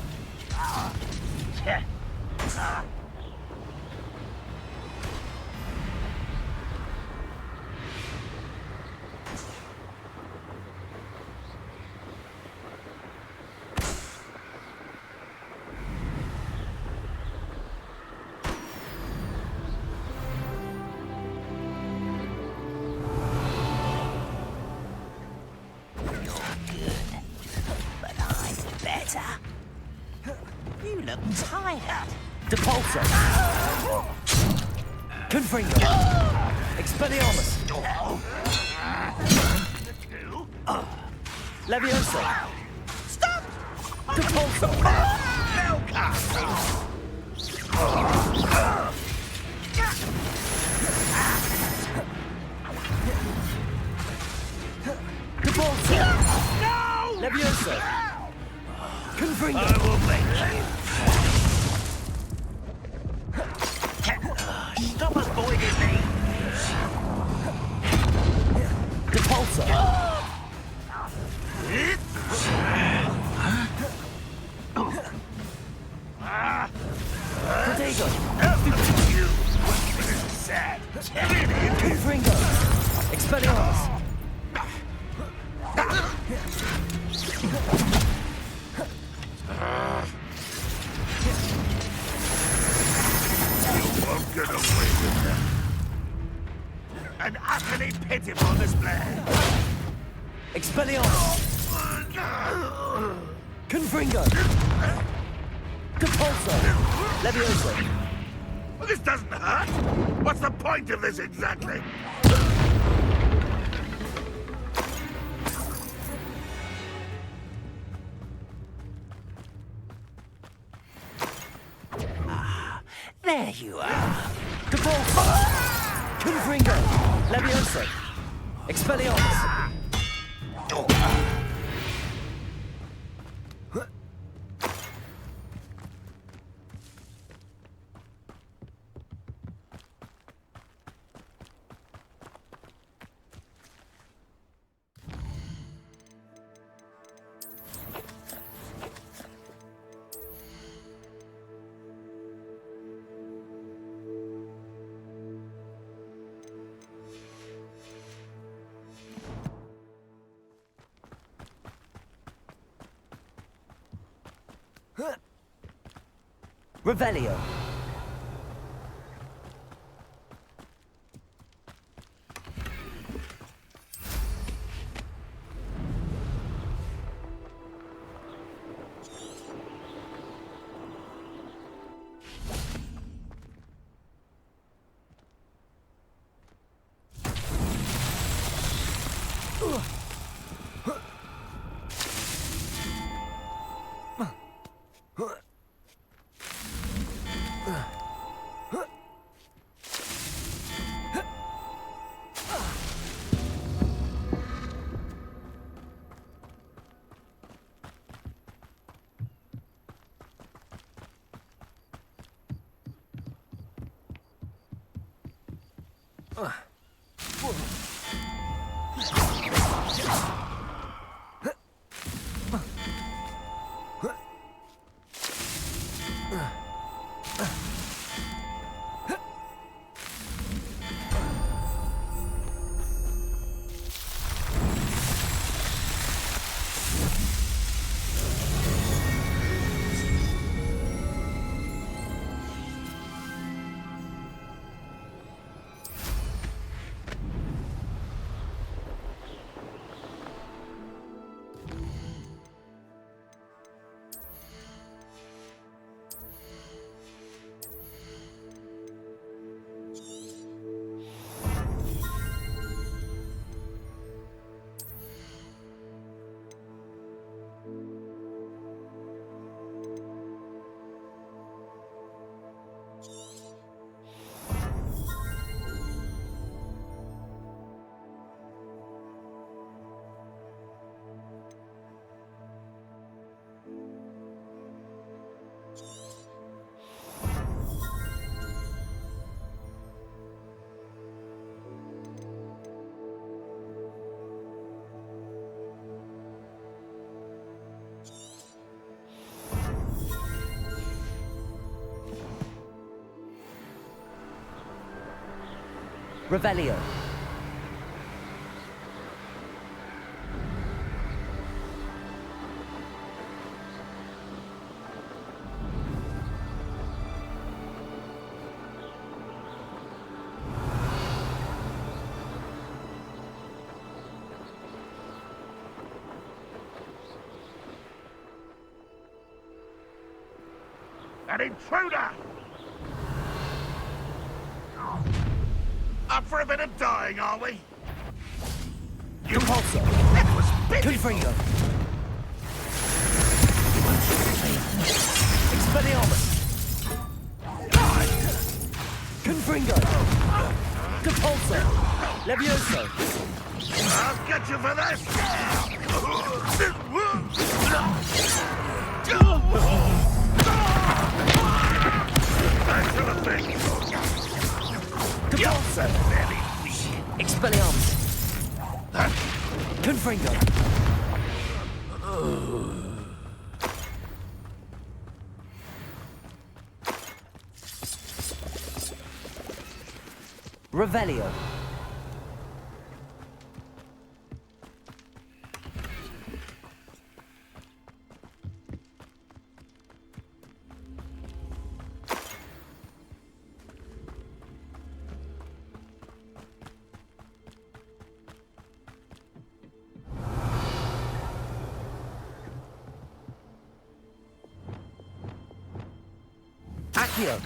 You look tired. Depulso! Confringo! Expelliarmus! Levioso! Stop! Depulso! Depulso! No! Levioso! Confringo! I will make you. Stop avoiding me! Depulso! Protego! You! This is sad. Confringo! Expelliarmus! You won't get away with that. An utterly pitiful display. Expelliarmus! Confringo! Depulso! Levioso! Well, this doesn't hurt. What's the point of this exactly? There you are! Depulso! Confringo! Levioso! Expelliarmus! Revelio. Revelio. An intruder! Up for a bit of dying, are we? You Compulso. That was pitiful! Confringo. Expelliarmus. Confringo. Compulso. Levioso. I'll get you for this! Back to the thing! Compulso. Expelliarmus. Confringo. Revelio. Accio.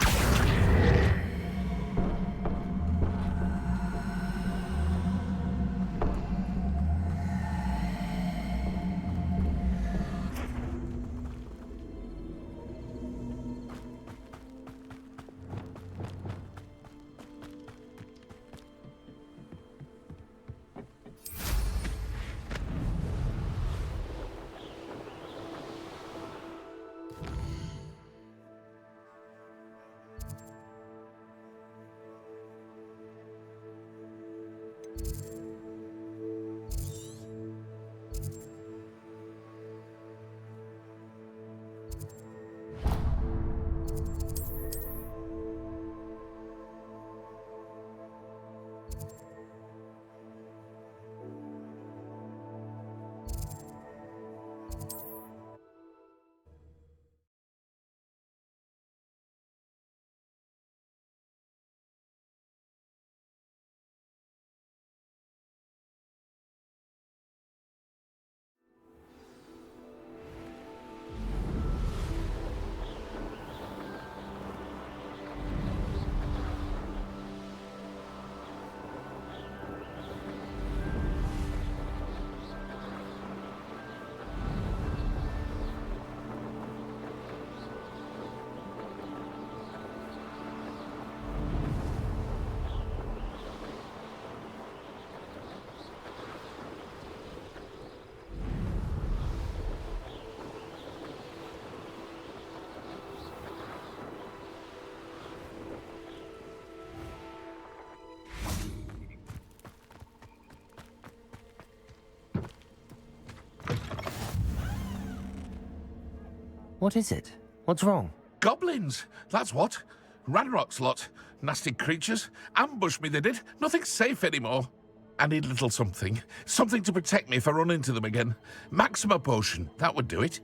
What is it? What's wrong? Goblins, that's what. Ranrock's lot. Nasty creatures. Ambushed me, they did. Nothing's safe anymore. I need a little something. Something to protect me if I run into them again. Maxima potion, that would do it.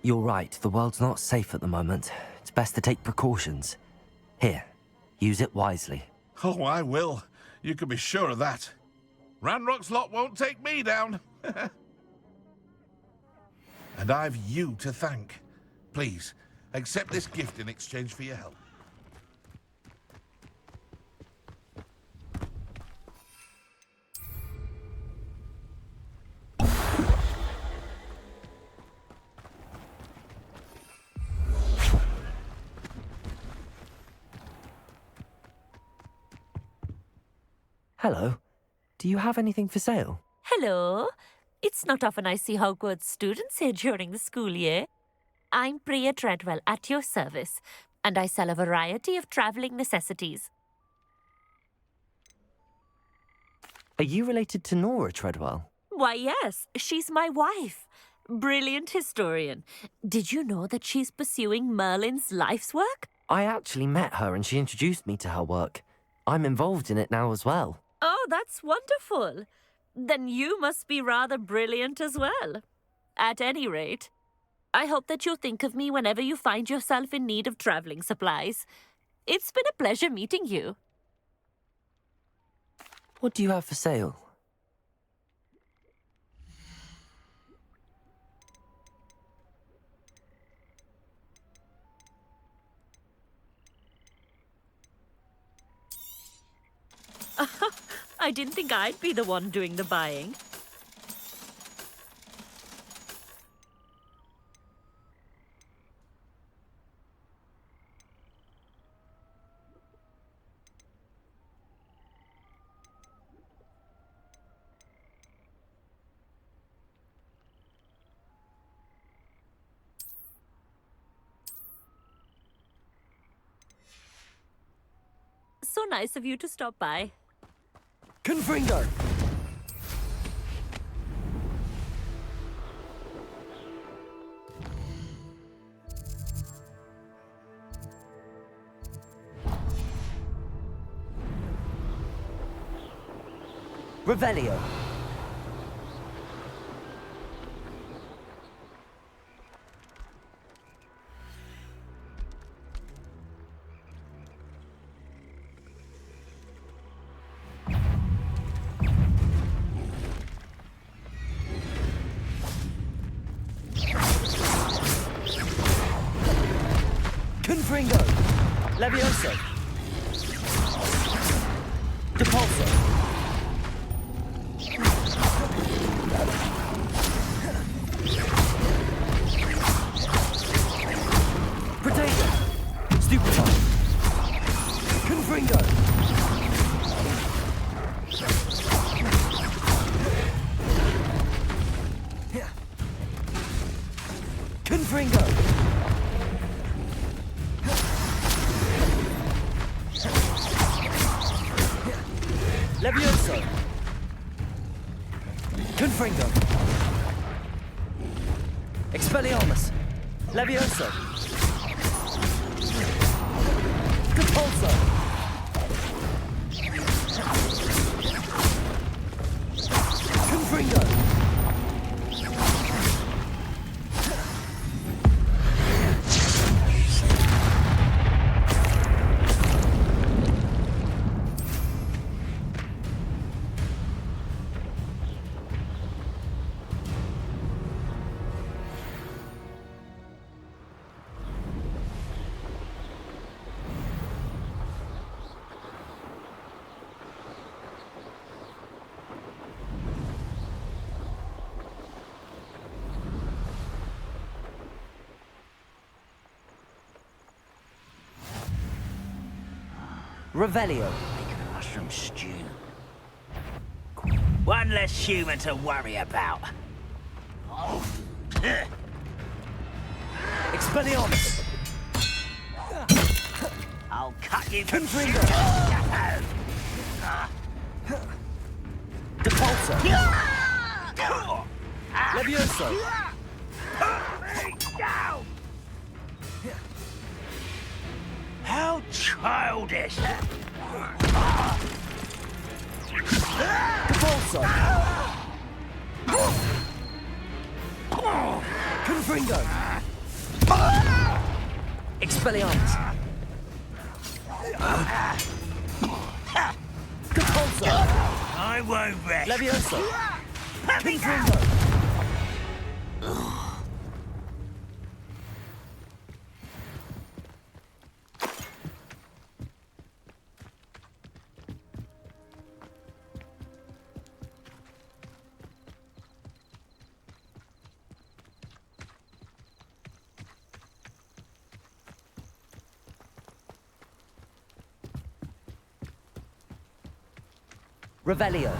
You're right, the world's not safe at the moment. It's best to take precautions. Here, use it wisely. Oh, I will. You can be sure of that. Ranrock's lot won't take me down. And I've you to thank. Please, accept this gift in exchange for your help. Hello. Do you have anything for sale? Hello. It's not often I see Hogwarts students here during the school year. I'm Priya Treadwell, at your service, and I sell a variety of travelling necessities. Are you related to Nora Treadwell? Why, yes, she's my wife. Brilliant historian. Did you know that she's pursuing Merlin's life's work? I actually met her and she introduced me to her work. I'm involved in it now as well. Oh, that's wonderful. Then you must be rather brilliant as well. At any rate, I hope that you'll think of me whenever you find yourself in need of travelling supplies. It's been a pleasure meeting you. What do you have for sale? I didn't think I'd be the one doing the buying. So nice of you to stop by. Confringo! Revelio. Confringo. Levioso. Depulso. Potato. Stupefy. Confringo. Confringo. Levioso. Confringo. Expelliarmus. Levioso. Depulso. Confringo. Revelio. Making a mushroom stew. One less human to worry about. Expelliarmus. I'll cut you to Confringo. Depulso. Levioso. childish! Convulso! Confringo! Expelliarmus! Compulso! I won't rest! Levioso! Confringo! Revelio.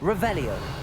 Revelio.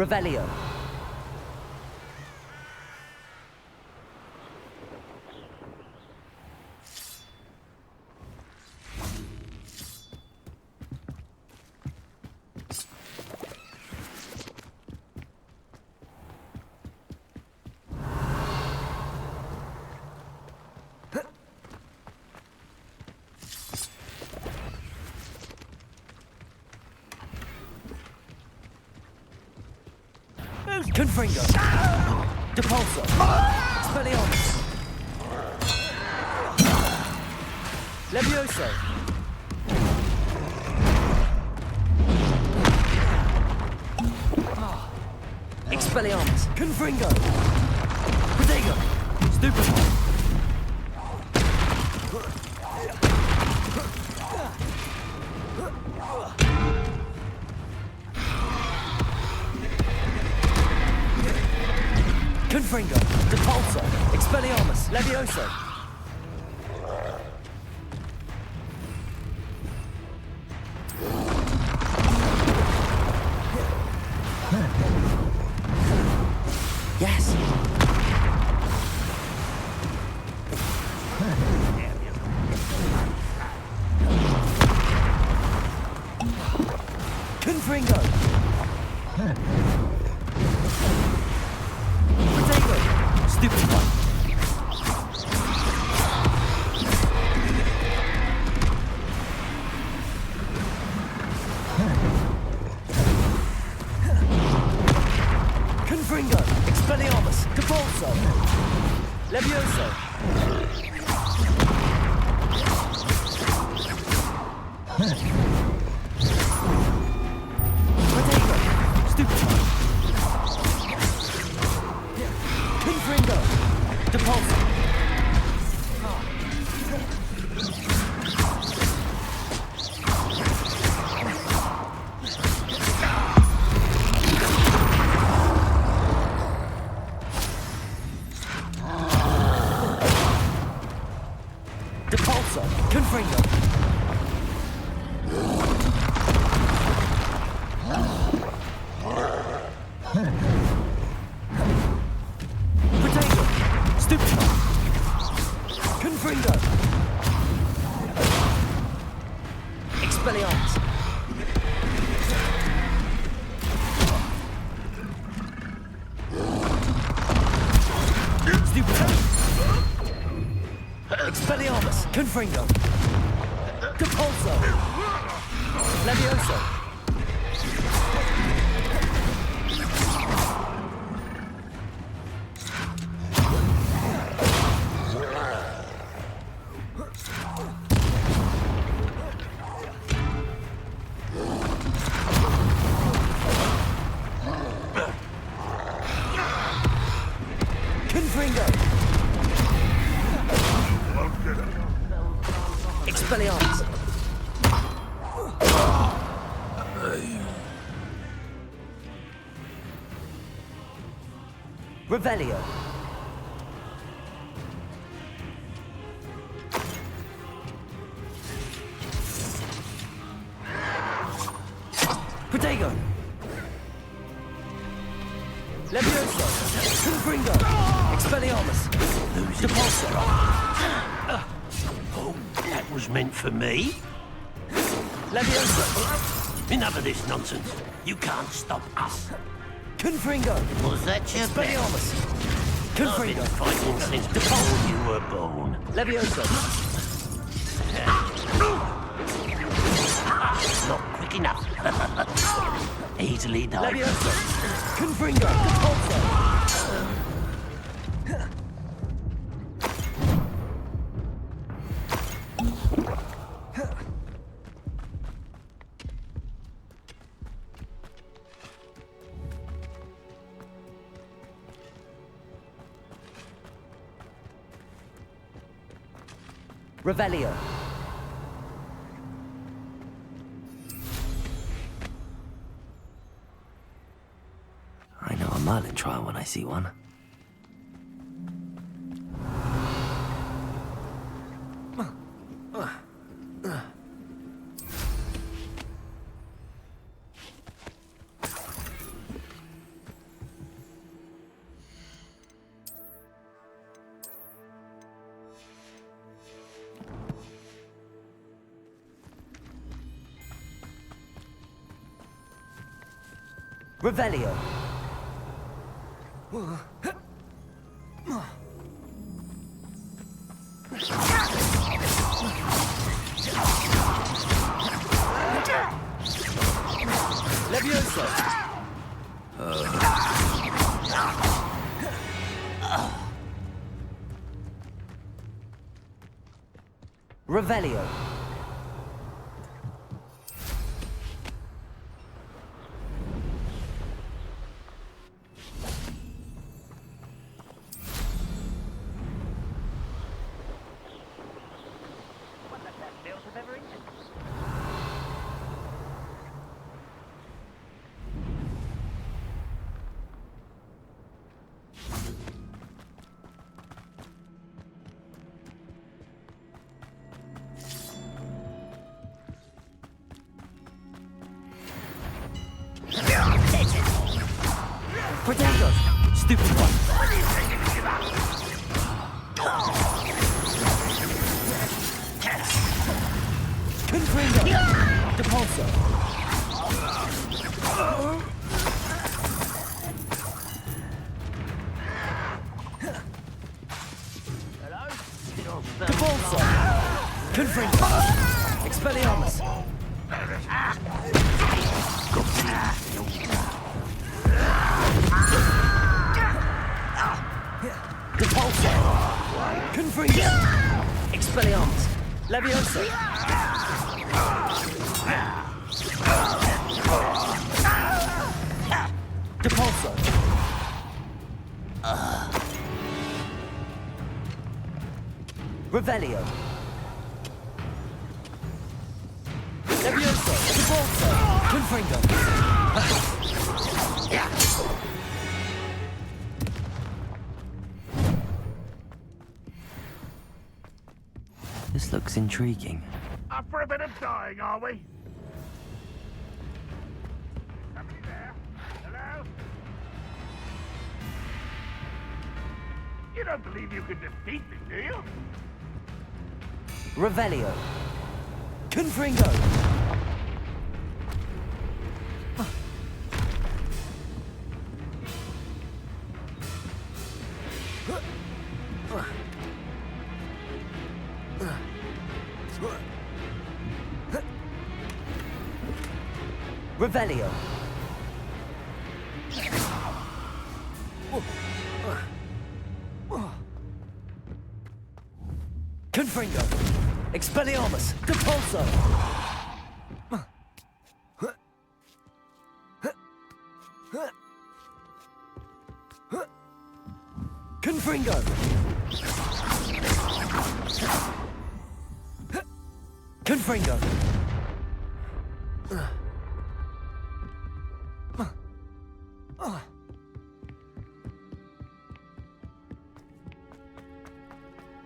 Revelio. Confringo. Depulso. Expelliarmus. Levioso. Expelliarmus. Confringo. Protego. Stupefy. Confringo, Depulso, Expelliarmus, Levioso. Yes. Confringo. Stupid one. Confringo! Expelliarmus! Depulso! Levioso! Protego! Stupefy! Confringo! Depulso! Depulso! Confringo! Protego! Stupefy! Confringo! Expelliarmus! Stupefy! Expelliarmus! Confringo! Depulso! Levioso! Confringo! Expelliarmus! Revelio! Protego! Levioso! Confringo! Expelliarmus! Depulso! Oh, that was meant for me? Levioso! Enough of this nonsense. You can't stop us. Confringo! Was that your bet? Expelliarmus! I've Confringo! been fighting since before you were born. Levioso! Not quick enough. Easily done. Levioso! Confringo! Depulso! Revelio. I know a Merlin trial when I see one. Revelio. Levioso. Revelio. Protego! Stupid one! Confringo! Depulso! Depulso! Confringo! Expelliarmus! Leviosa! Depulso! Revelio! Leviosa! Depulso! Confringo! This looks intriguing. Up for a bit of dying, are we? Somebody there? Hello? You don't believe you can defeat me, do you? Revelio! Confringo! Revelio! Confringo! Expelliarmus! Depulso! Confringo! Confringo!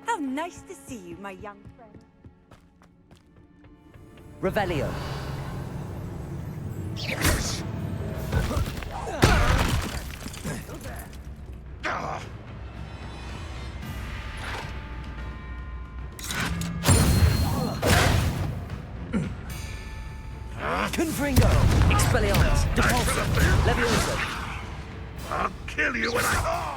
How nice to see you, my young friend. Revelio! Confringo! Expelliarmus! Depulso! Leviosa! I'll kill you when I...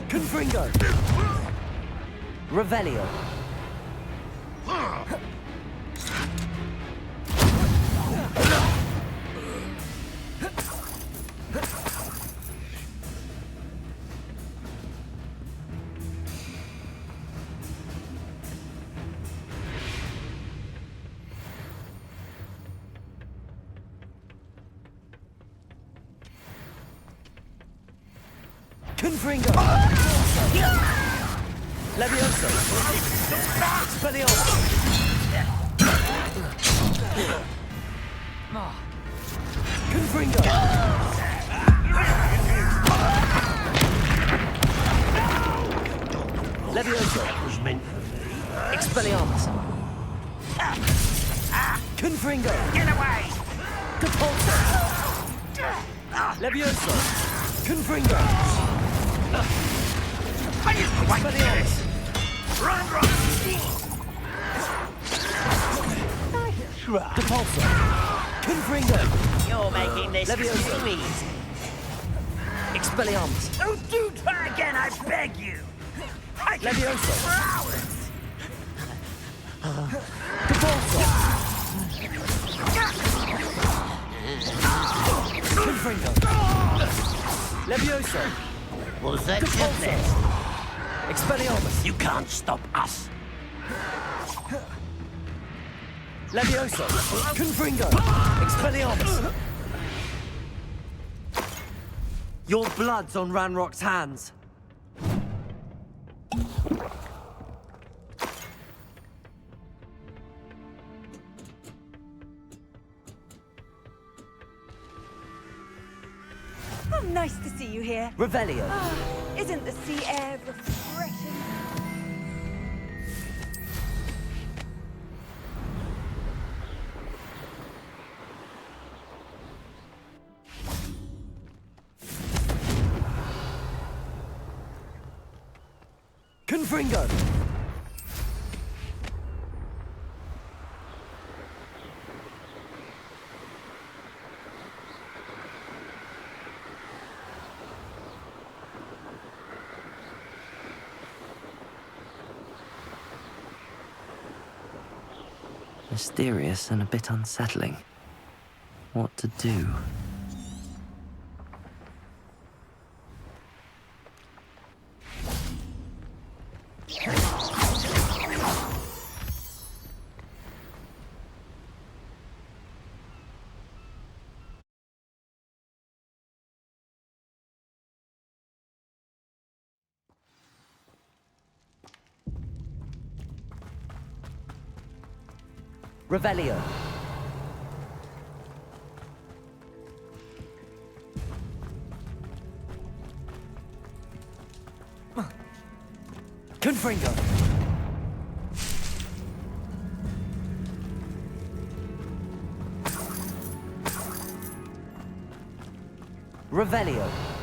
Confringo! Revelio! Confringo! Leviosa! Expelliarmus! Confringo! Leviosa! Was meant for me. Expelliarmus! Confringo! Get away! Depulso! Leviosa! Confringo! Are you quite Expelliarmus! Run! Depulso! Confringo! You're making this Leviosa! too easy. Expelliarmus! Oh, do try again, I beg you. I can Leviosa! for hours. Depulso! Confringo! Leviosa! Was that Depulso! it? Expelliarmus! You can't stop us. Leviosa! Confringo! Expelliarmus! Your blood's on Ranrock's hands. How nice to see you here. Revelio! Ah, isn't the sea air refreshing? Confringo! Mysterious and a bit unsettling. What to do? Revelio. Confringo. Revelio.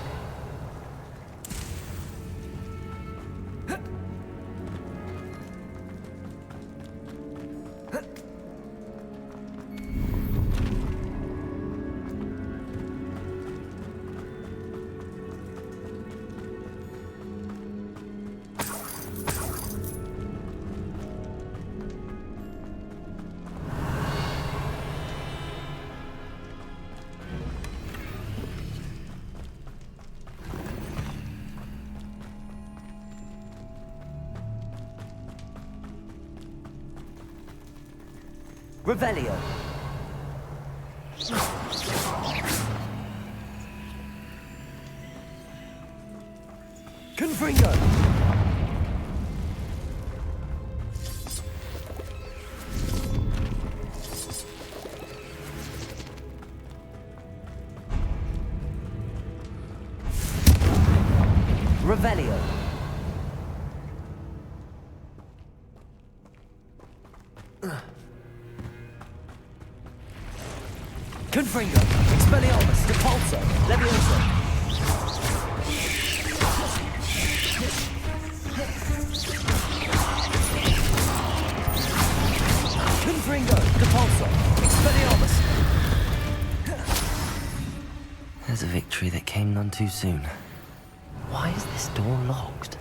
Revelio. Confringo. Revelio. Confringo, Expelliarmus, Depulso, Levioso. Confringo, Depulso, Expelliarmus. There's a victory that came none too soon. Why is this door locked?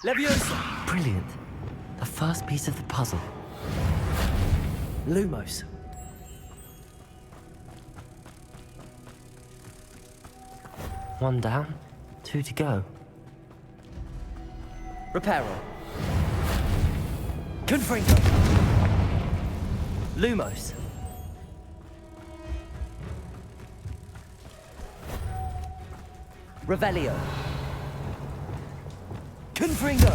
Levioso! Brilliant. The first piece of the puzzle. Lumos. One down, 2 to go. Reparo. Confringo. Lumos. Revelio. Confringo.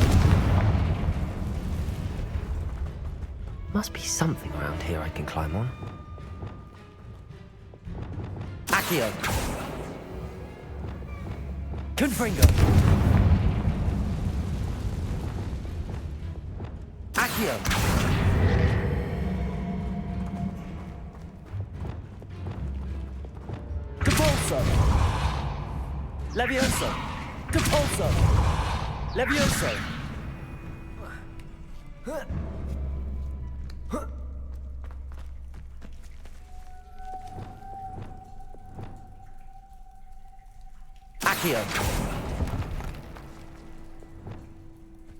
Must be something around here I can climb on. Accio. Confringo. Accio. Depulso. Levioso. Depulso. Levioso. Accio.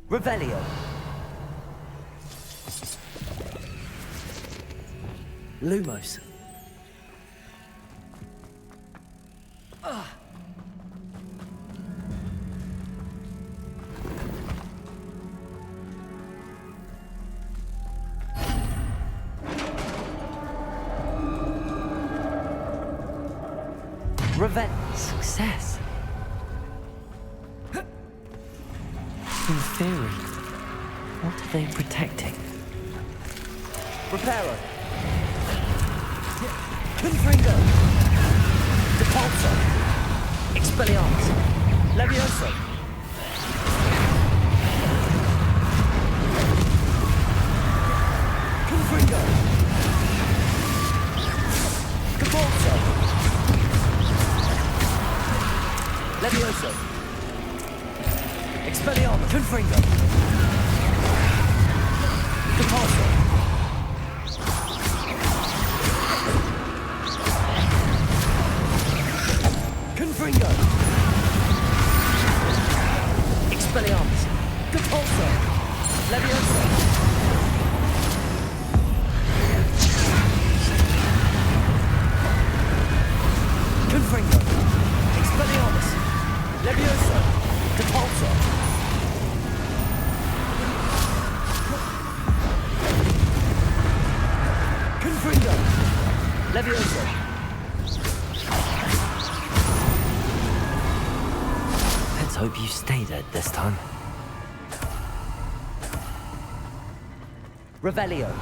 Revelio. Lumos. Revenge. Success. In theory, what are they protecting? Reparo. Confringo. Depulso. Expelliarmus. Levioso. Confringo. Depulso. Levioso. Expelliarmus. Confringo. Depulso. Confringo. Confringo! Levioso! Let's hope you stay dead this time. Revelio.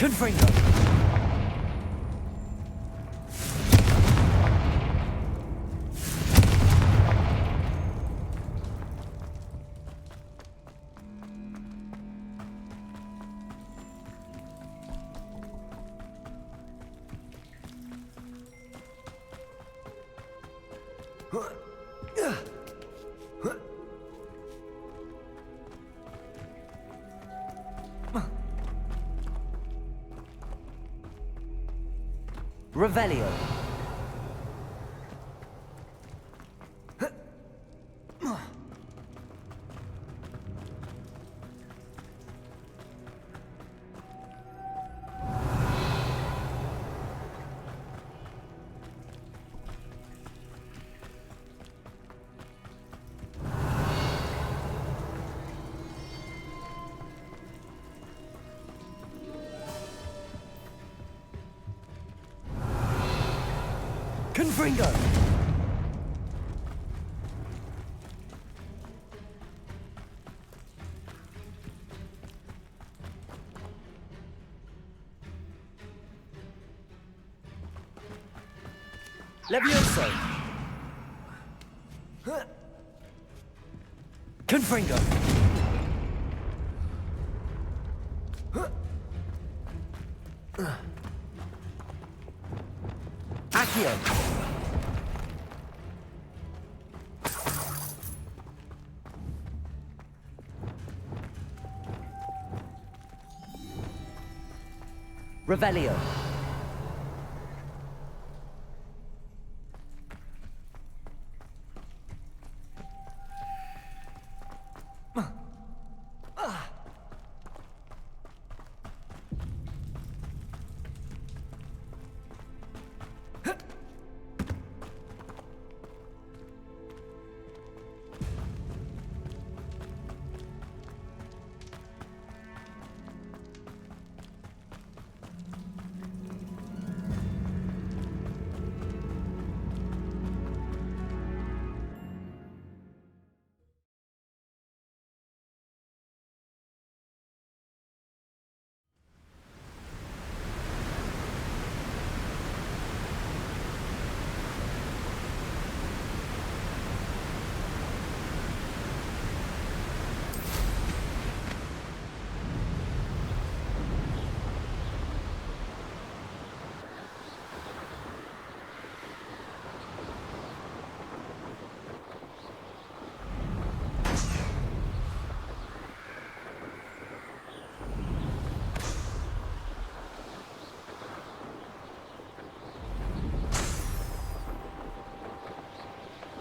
Confringo. Revelio. Confringo! Levioso! Confringo! Accio! Revelio.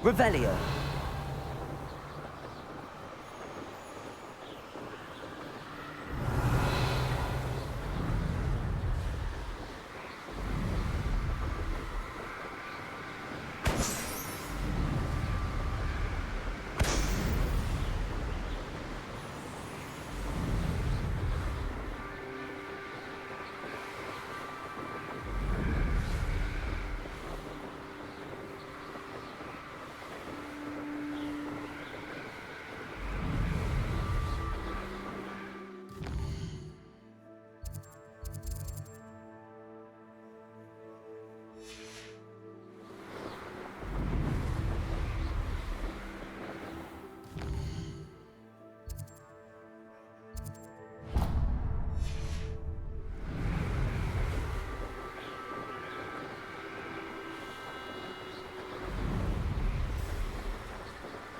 Revelio.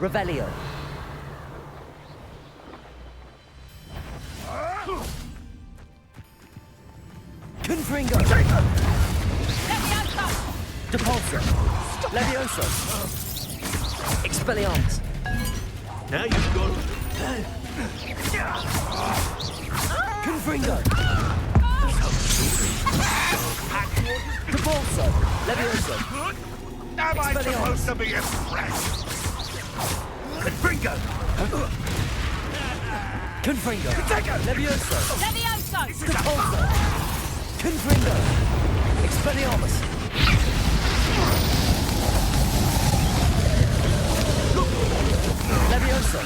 Revelio. Confringo. Depulso. Levioso. Expelliarmus. Now you've got Confringo. So Repulso! Levioso! Am I supposed to be impressed? Confringo! Confringo! Protego! Levioso! Levioso! Repulso! Confringo! Expelliarmus! Levioso!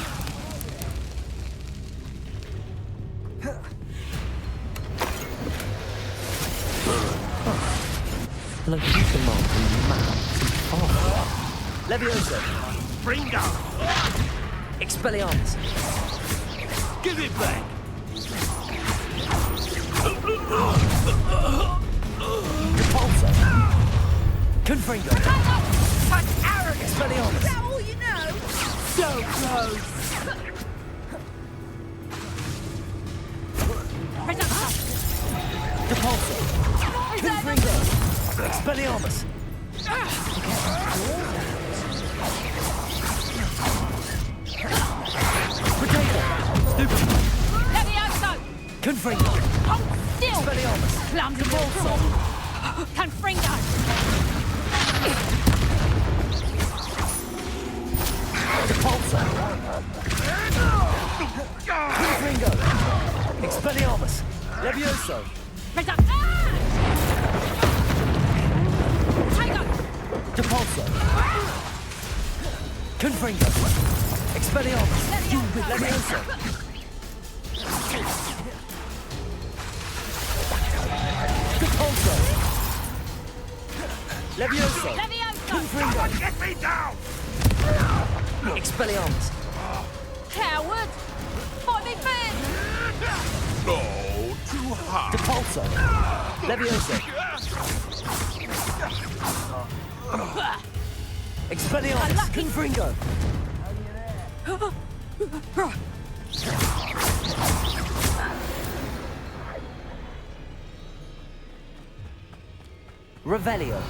Location mark on the map seems far. Levioso! Fringo! Expelliarmus! Give it back! Repulso! Confringo! Such arrogance! Expelliarmus! Is that all you know? So close. Repulso! Confringo! Expelliarmus! Potato! Stupid! Levioso! Confringo! Hold still! Expelliarmus! Clumsy Repulso! Confringo! Repulso! Confringo! Expelliarmus! Levioso! Repulso! Confringo! Expelliarmus! Levioso! Repulso! Levioso! Confringo! Someone get me down! Expelliarmus! Coward! Fight me fair! No, too hard. Repulso! Levioso! Expelliarmus! Confringo! Revelio!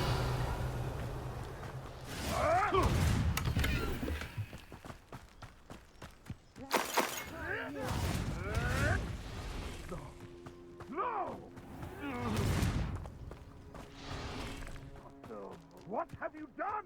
What have you done?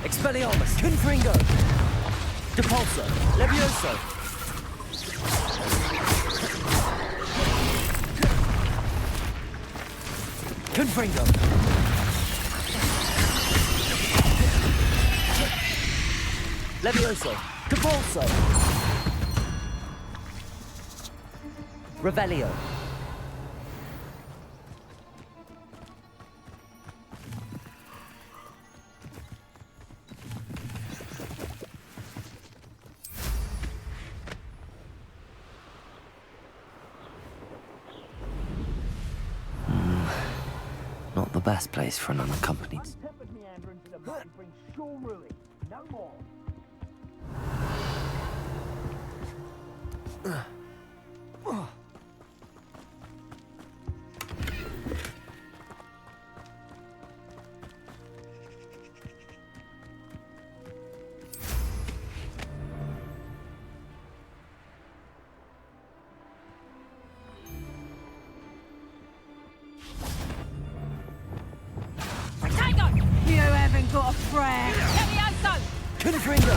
Expelliarmus! Confringo! Repulso! Levioso! Confringo! Levioso! Repulso! Revelio! Not the best place for an unaccompanied. Untempered meander into the mind brings sure ruin. No more. You haven't got a prayer. Levioso! Confringo!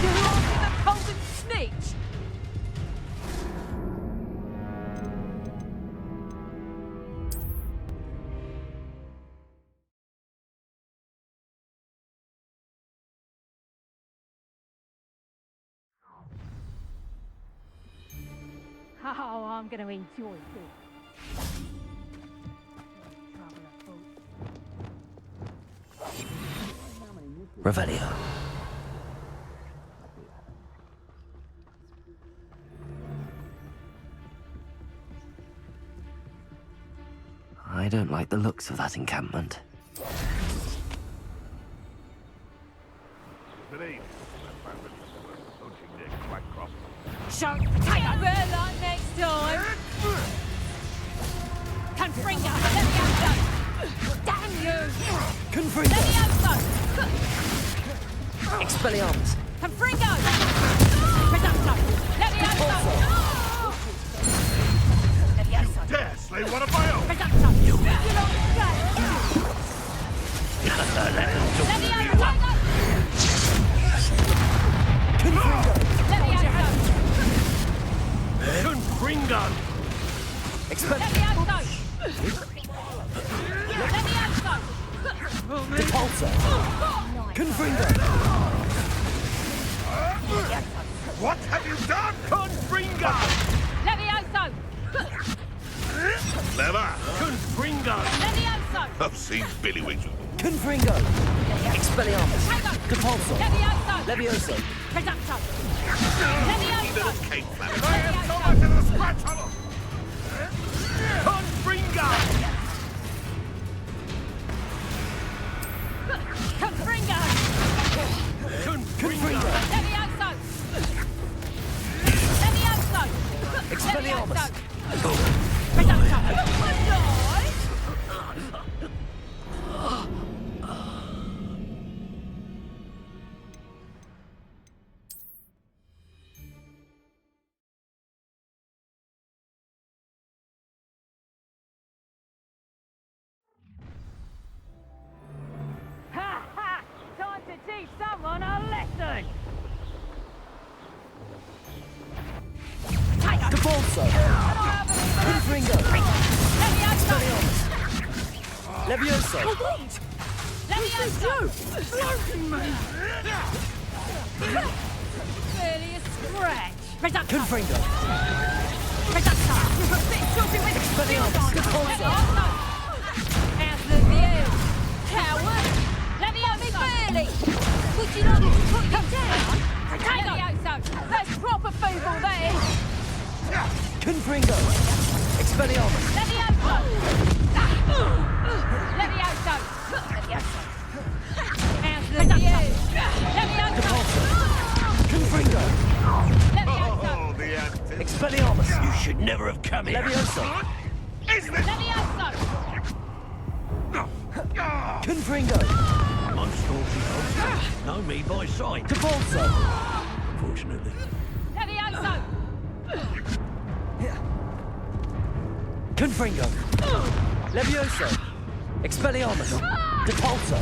You're asking the golden snitch! Oh, I'm going to enjoy this. Revelio. I don't like the looks of that encampment. believe. So, take a red line next time. Confringo, let me out. Damn you! Confringo! Let me out. Expelliarmus! Confringo! Presumpto, let me out. You dare slay one of my own! Presumpto, you don't play. Let me out. Confringo! Let me out. Confringo! Let me out. Let me out. Repulsor! Confringo! What have you done? Confringo! Let me out. Clever! Confringo! Let me out. I've seen Billywig. Confringo! Expelliarmus! Repulsor! Let me out. Levioso! Presumpto. Let me out. Little cake planet. I am so much of a scratch on them! Confringo! Confringo. Confringo! Let me out. Let me out. Expelliarmus! Ha ha! Time to teach someone a lesson! Repulsor! Confringo! Let me out. Expelliarmus! Levioso! Let me out. Floating me! Barely a scratch. Presumpto. Confringo! Presumpto. Expelliarmus! Repulsor! How's the view? Coward! Let me out, Barely! Would you like me to put you down? Let me out, that's proper feeble, that is! Confringo! Expelliarmus! Let me out, Let me out, how's the view? Let me out, Repulsor! Confringo! Let me out, Oh, the antics. Expelliarmus! You should never have come here. Levioso! Is this? Let me out, Confringo! I'm Stormy. Know me by sight. Repulsor! Unfortunately. Let me out, Confringo! Levioso! Expelliarmus! Repulsor!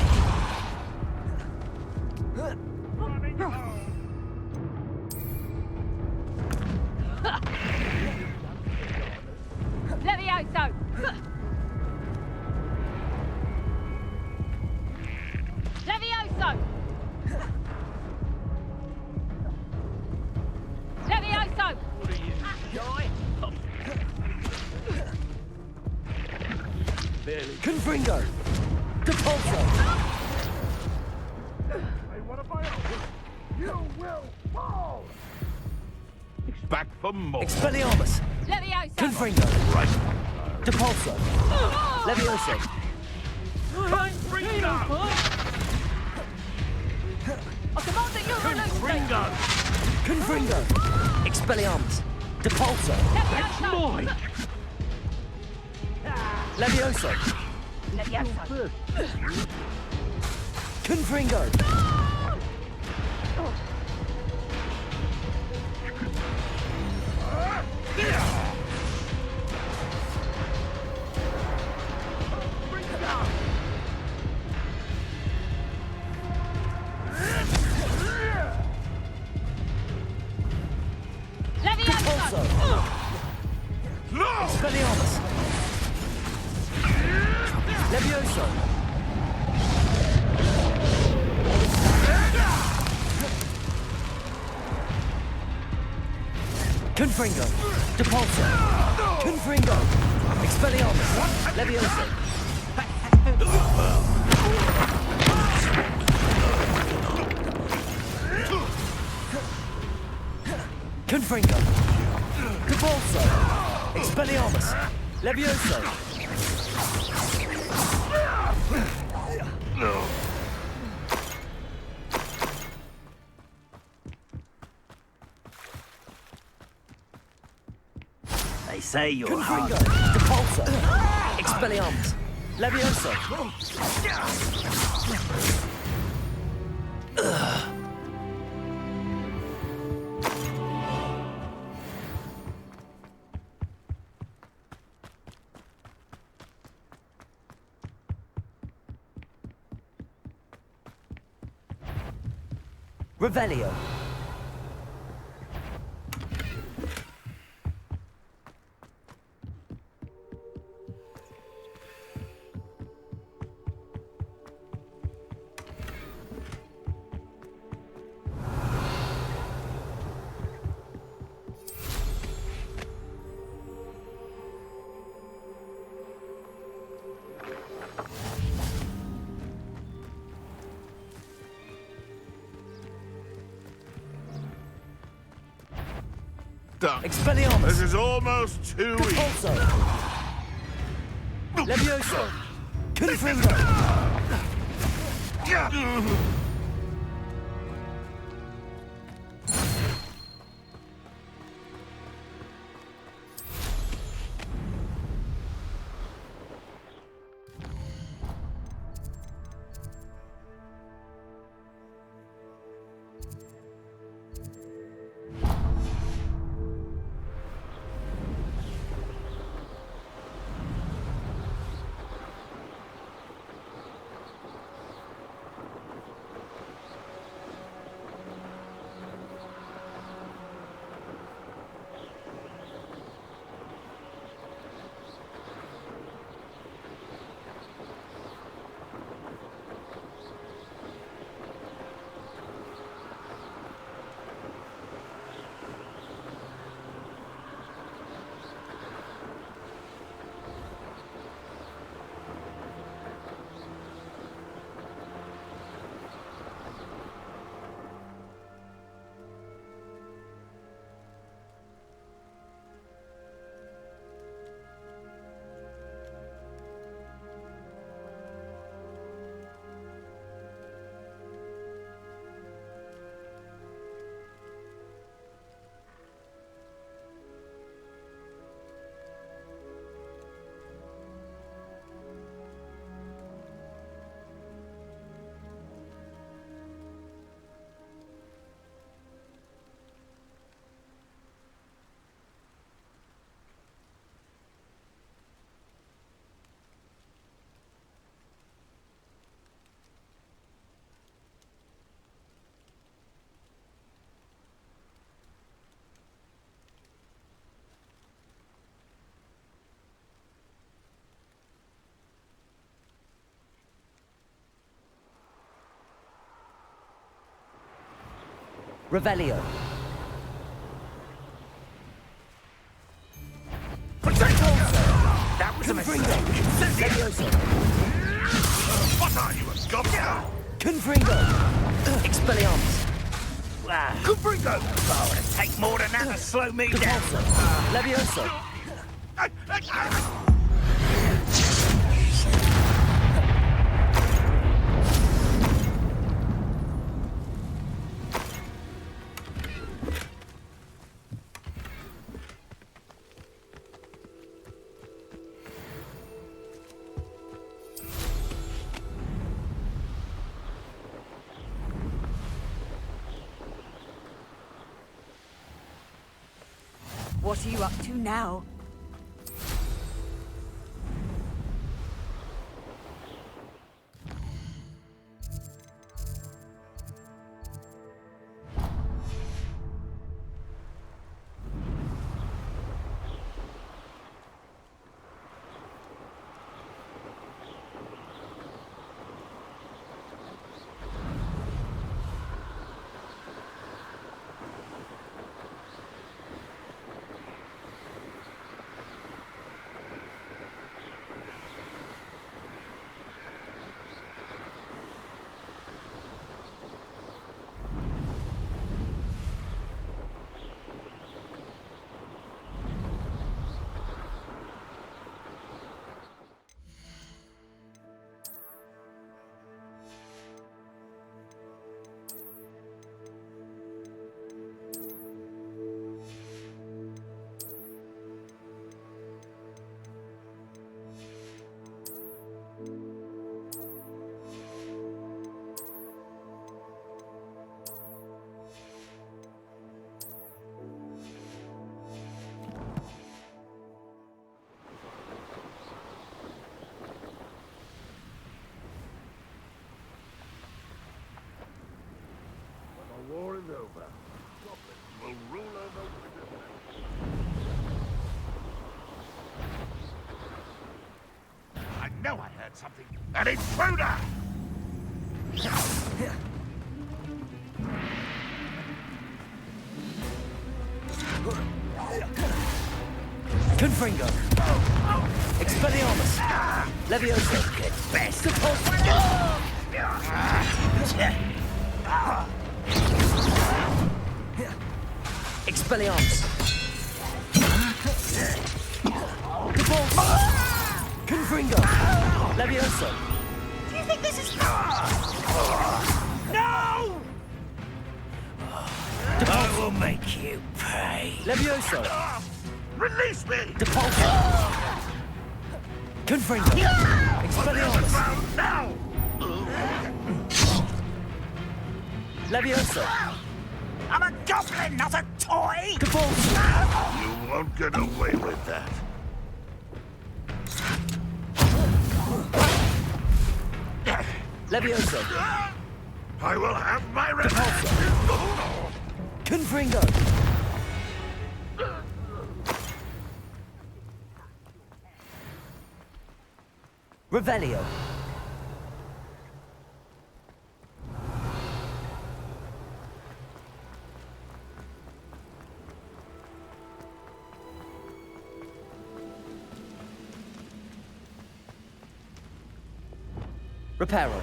Let me out, Let me out, Let me out, Barely. Confringo! Repulsor! Slay one of my own. You will fall! Back for more. Expelliarmus! Let me out, Confringo! Right. Repulsor! Levioso! Confringo! I command that you Confringo! Confringo! Expelliarmus! Repulsor! That's mine! Levioso! Let me out, Confringo! Let me out, Repulsor! No! Expelliarmus! Levioso! Confringo! Repulsor! Confringo! Expelliarmus! Levioso! Confringo! Repulsor! Expelliarmus! Levioso! say you're Confringo! hard. Depulso! Expelliarmus! Levioso! Revelio! Done. Expelliarmus! This is almost too easy. Depulso! Levioso! Confringo! Revelio! That was a mistake. Levioso! What are you, a gobster? Confringo! Expelliarmus! Confringo! Oh, it'll take more than that to slow me down. Levioso! What are you up to now? something. An intruder! Confringo! Expelliarmus! Leviosa! Get best! Expelliarmus! Confringo! Leviosa! Do you think this is... No! I will make you pay. Leviosa! Release me! Depulso! Confringo! Expelliarmus! Now! Leviosa! I'm a goblin, not a toy! Depulso! You won't get away with that. Leviosa! I will have my revenge! Depulso! Confringo! Revelio! Reparo.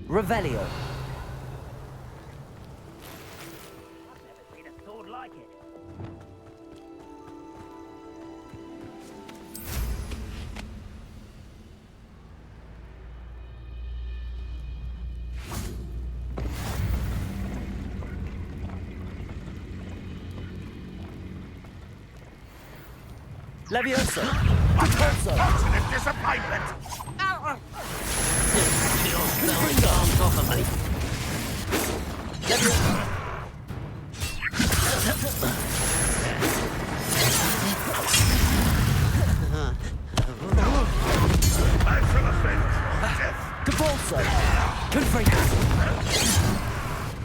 Revelio. I've never seen a sword like it. Leviosa! Depulso! Ultimate disappointment! Confringo! On top of me. Leviosa! I shall avenge death. Depulso! Confringo!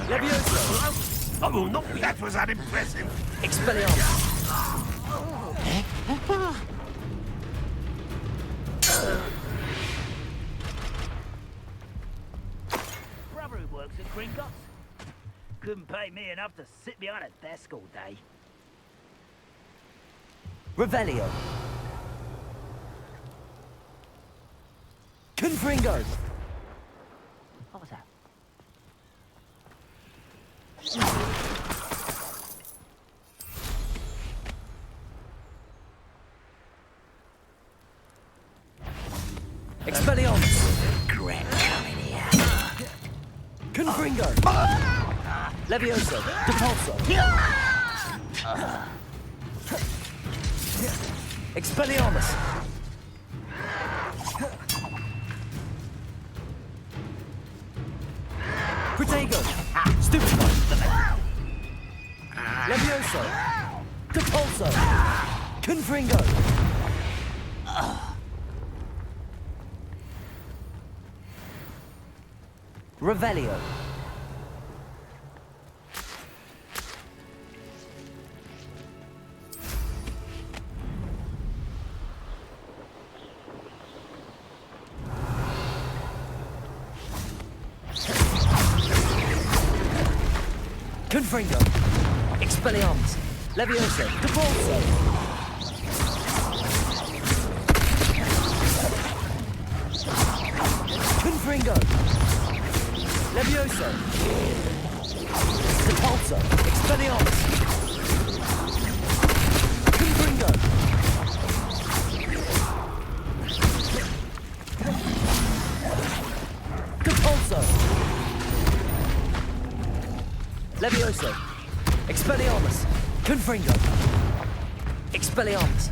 Leviosa! Oh, no, that was unimpressive. Expelliarmus! Brother who works at Gringotts. Couldn't pay me enough to sit behind a desk all day. Revelio! Confringo! What was that? Expelliarmus! Regret coming here. Confringo! Leviosa! Depulso! Expelliarmus! Protego! Stupefy! Leviosa! Depulso! Confringo! Revelio! Confringo! Expelliarmus! Leviosa! Depulso! Confringo! Leviosa! Depulso! Expelliarmus! Confringo! Depulso! Leviosa! Expelliarmus! Confringo! Expelliarmus!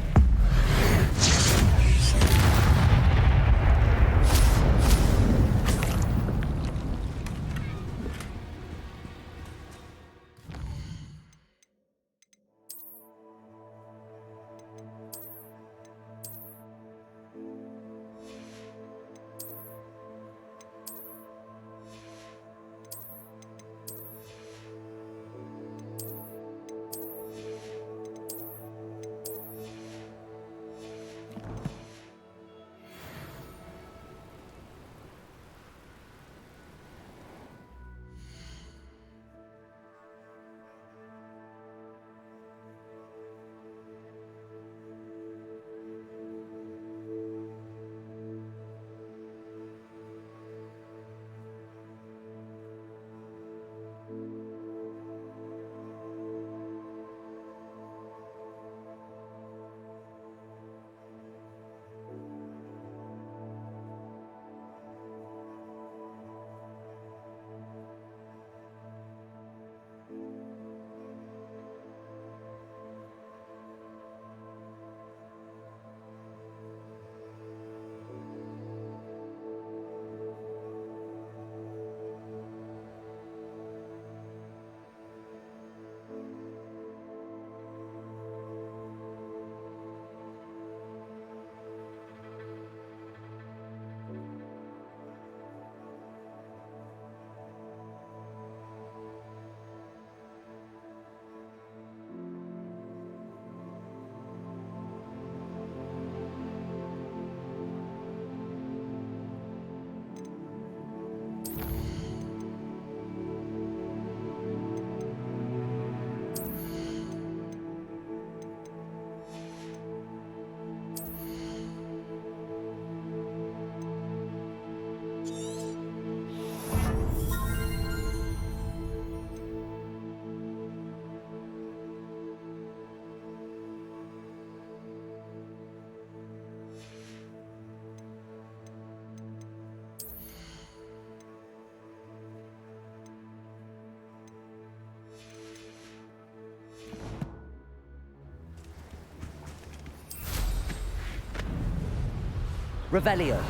Revelio.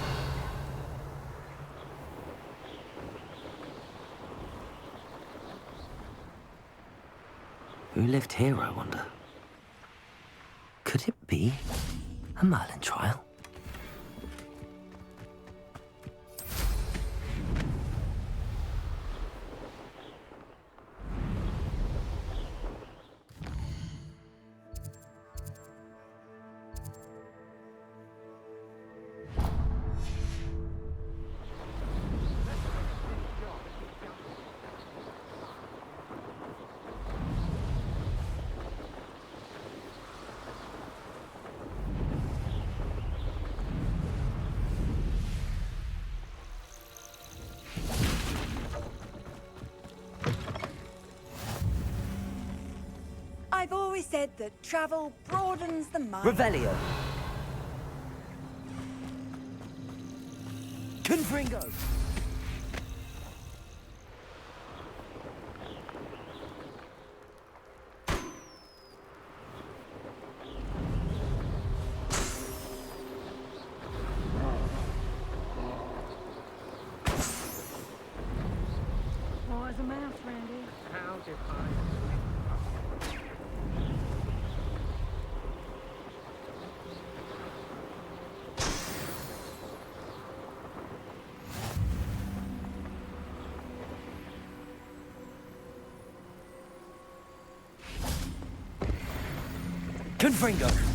Who lived here, I wonder? Could it be a Merlin trial? I've always said that travel broadens the mind. Revelio. Confringo. Wise a mouse, Randy. How did I? Confringo.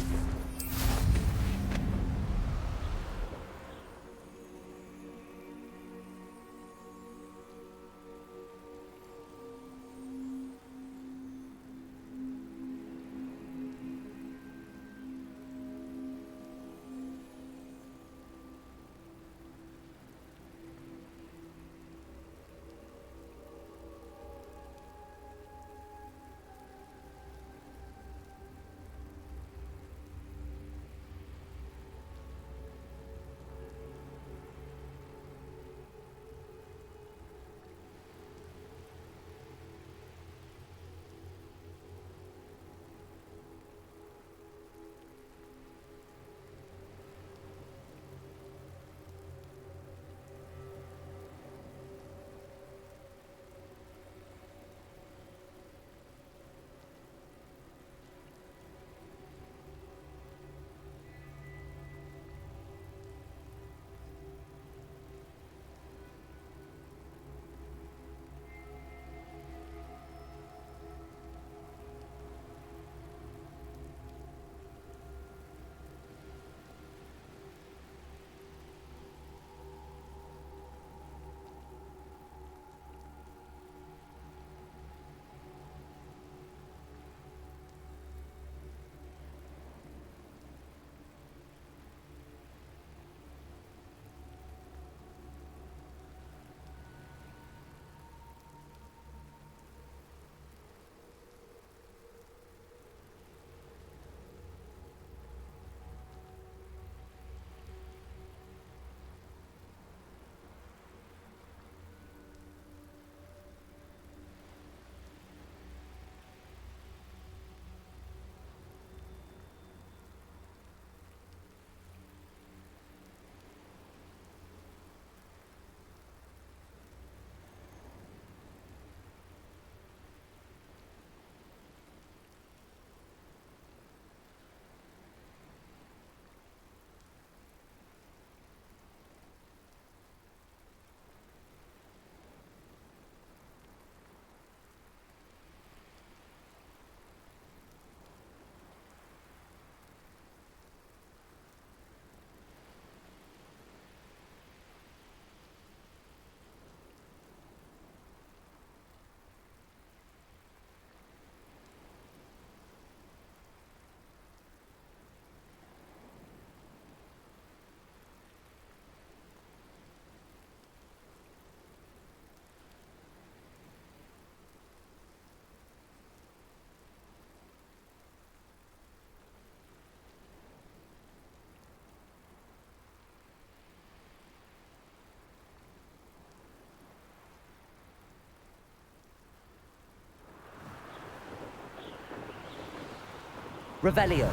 Revelio.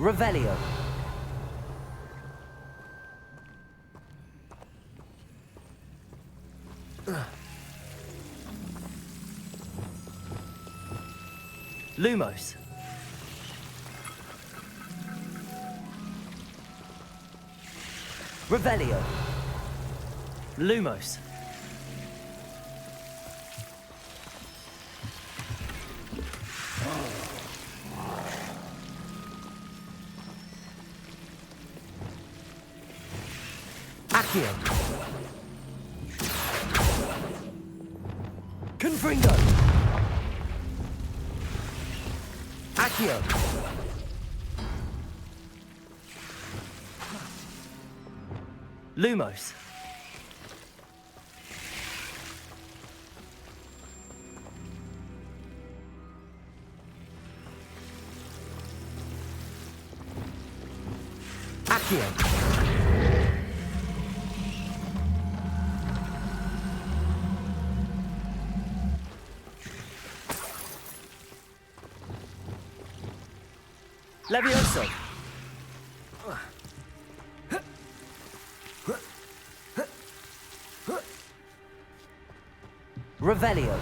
Revelio. Lumos. Revelio. Lumos. Accio. Confringo. Accio. Lumos. Accio. Levioso. Revelio.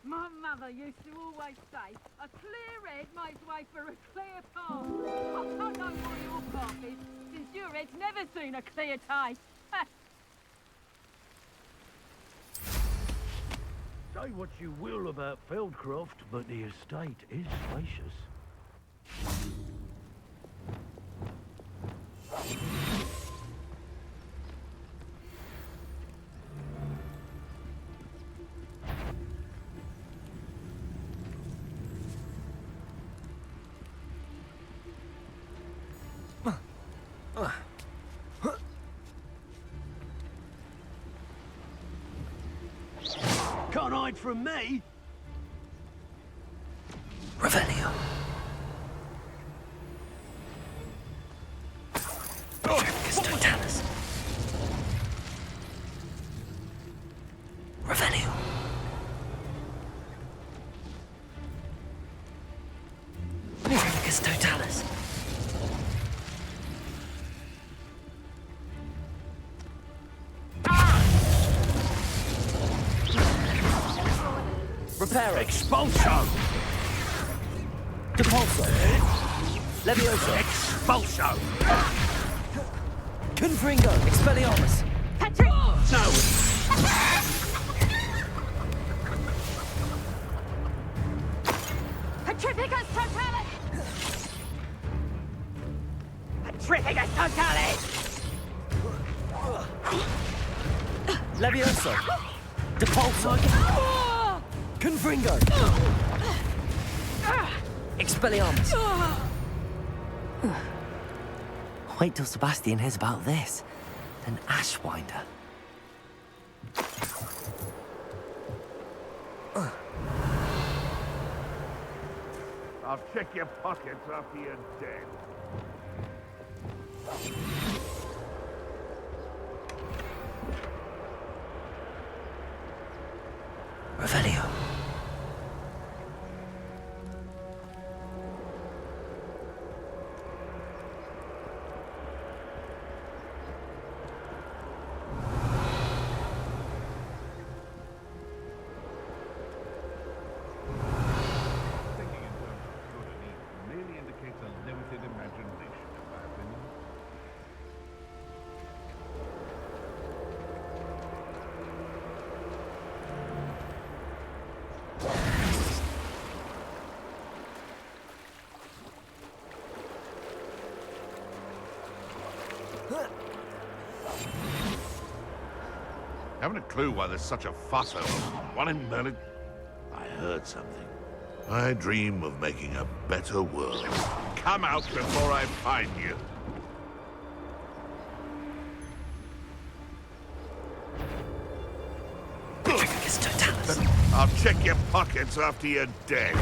My mother used to always say, a clear head makes way for a clear path. I don't know what your path is, since your head's never seen a clear day. Say what you will about Feldcroft, but the estate is spacious. Can't hide from me. Revelio. Totalus. Revelio. Totalus. Reparo. Expulso. Depulso. Levioso. Expulso. Confringo. Expelliarmus. Patrick! No. Petrificus Totalis! Petrificus Totalis! Levioso. Depulso. Confringo. Expelliarmus. Wait till Sebastian hears about this. An Ashwinder. I'll check your pockets after you're dead. Revelio. Thinking in terms of good and evil merely indicates a limited imagination, in my opinion. Haven't a clue why there's such a fuss over one in Merlin. I heard something. I dream of making a better world. Come out before I find you. I'll check your pockets after you're dead.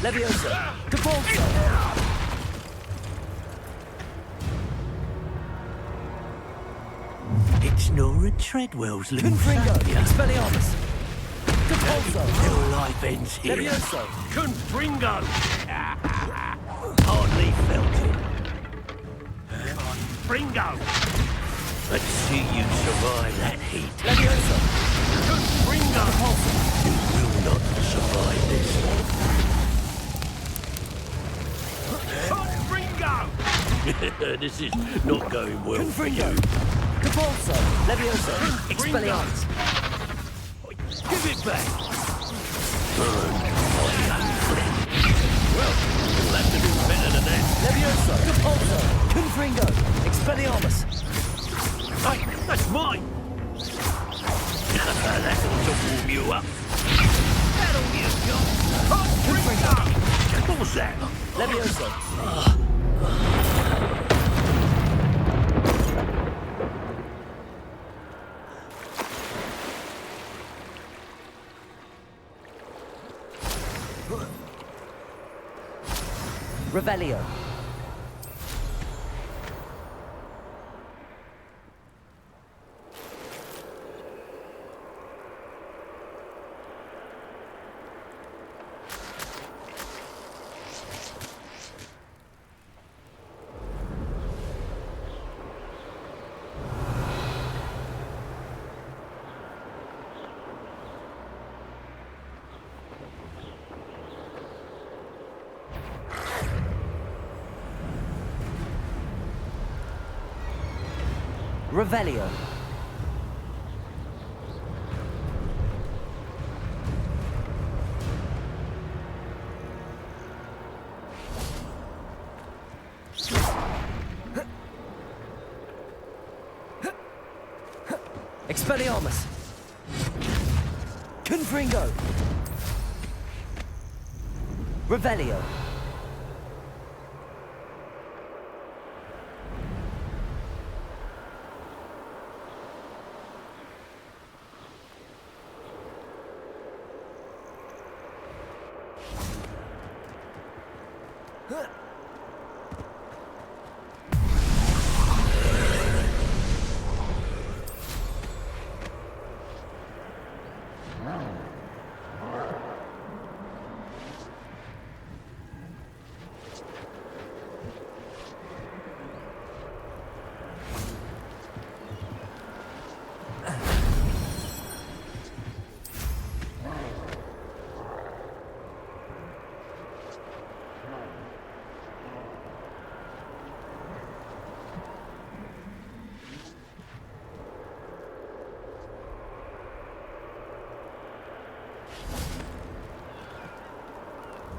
Leviosa! Capulso! It's Nora Treadwell's little Confringo! savior. Expelliarmus! Capulso! Your life ends here. Levioso! Confringo! Hardly felt it. Confringo! Let's see you survive that heat. Levioso! Confringo! You will not survive this. Confringo! This is not going well for you. Capulso! Levioso! Expelliarmus! Give it back! Burn, my young friend. Well, you'll have to do better than that. Levioso! Capulso! Confringo! Expelliarmus! That's mine! That ought to warm you up. That all you got? Confringo! What was that? Levioso! Revelio. Revelio. Expelliarmus. Confringo. Revelio.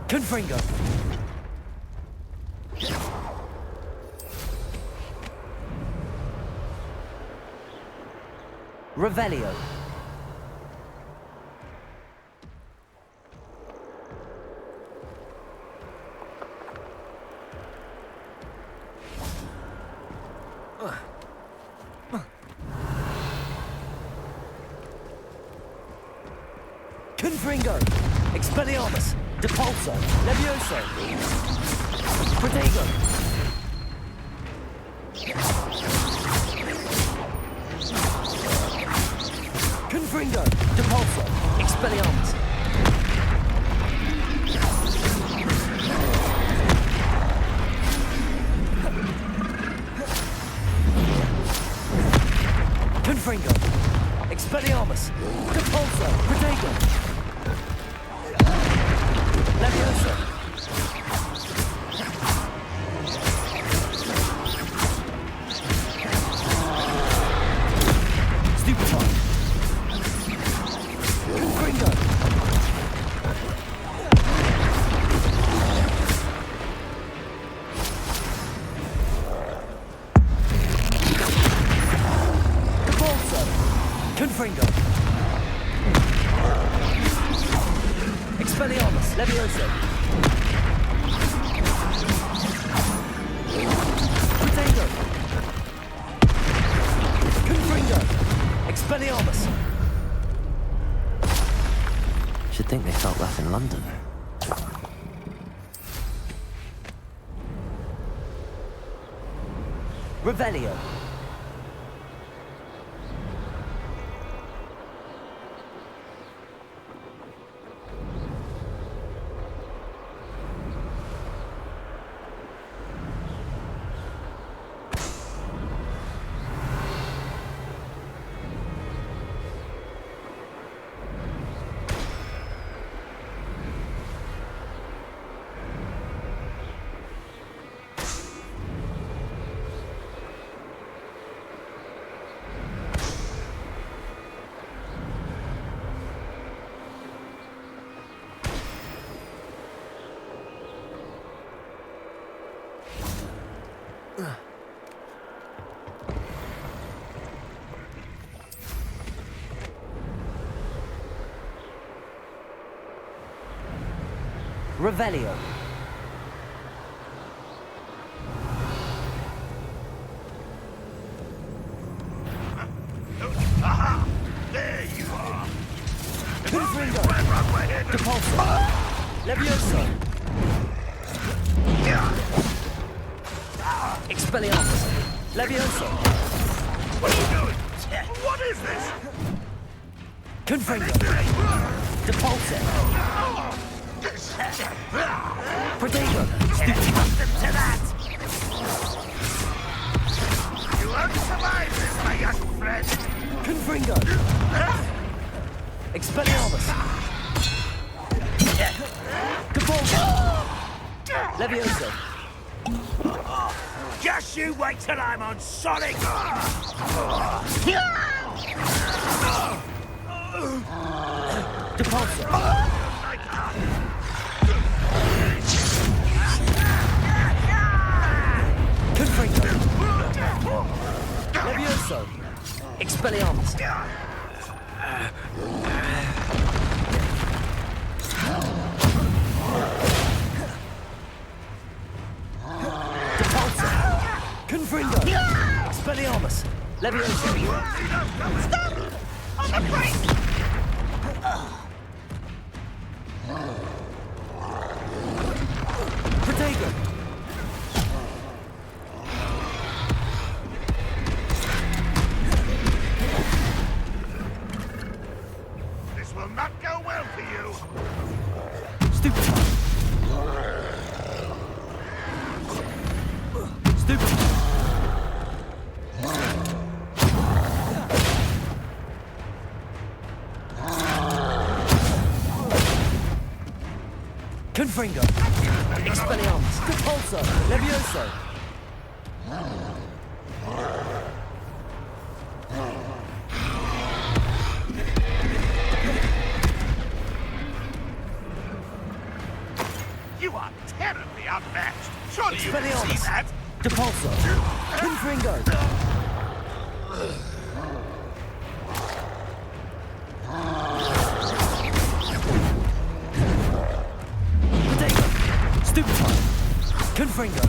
Confringo. Revelio. Confringo. Expelliarmus. Depulso. Levioso. Protego. Confringo! Depulso! Expelliarmus! Confringo! Expelliarmus! Depulso! Protego! Leviosa! Stupefy! Confringo! Depulso! Confringo! Expelliarmus! Leviosa! Protego! Confringo! Expelliarmus! Should think they felt that in London. Revelio. Revelio. Aha! There you are! Confringo. Depulso. Leviosa. Expelliarmus. Leviosa. What are you doing? What is this? Confringo. Depulso. Protego. Get accustomed to that! You won't survive this, my young friend! Confringo. Expelliarmus. Depulso. Leviosa. Just you wait till I'm on Sonic! Depulso. Confringo. Levioso. Expelliarmus. Depulso. Confringo. Expelliarmus. Levioso. Stop! On the brake! Protego. This will not go well for you! Stupefy. Stupefy. Confringo. Expelliarmus. Depulso. Levioso. You are terribly outmatched! Surely you can see Expelliarmus. that! Depulso. Confringo. Protego. Stupefy. Confringo.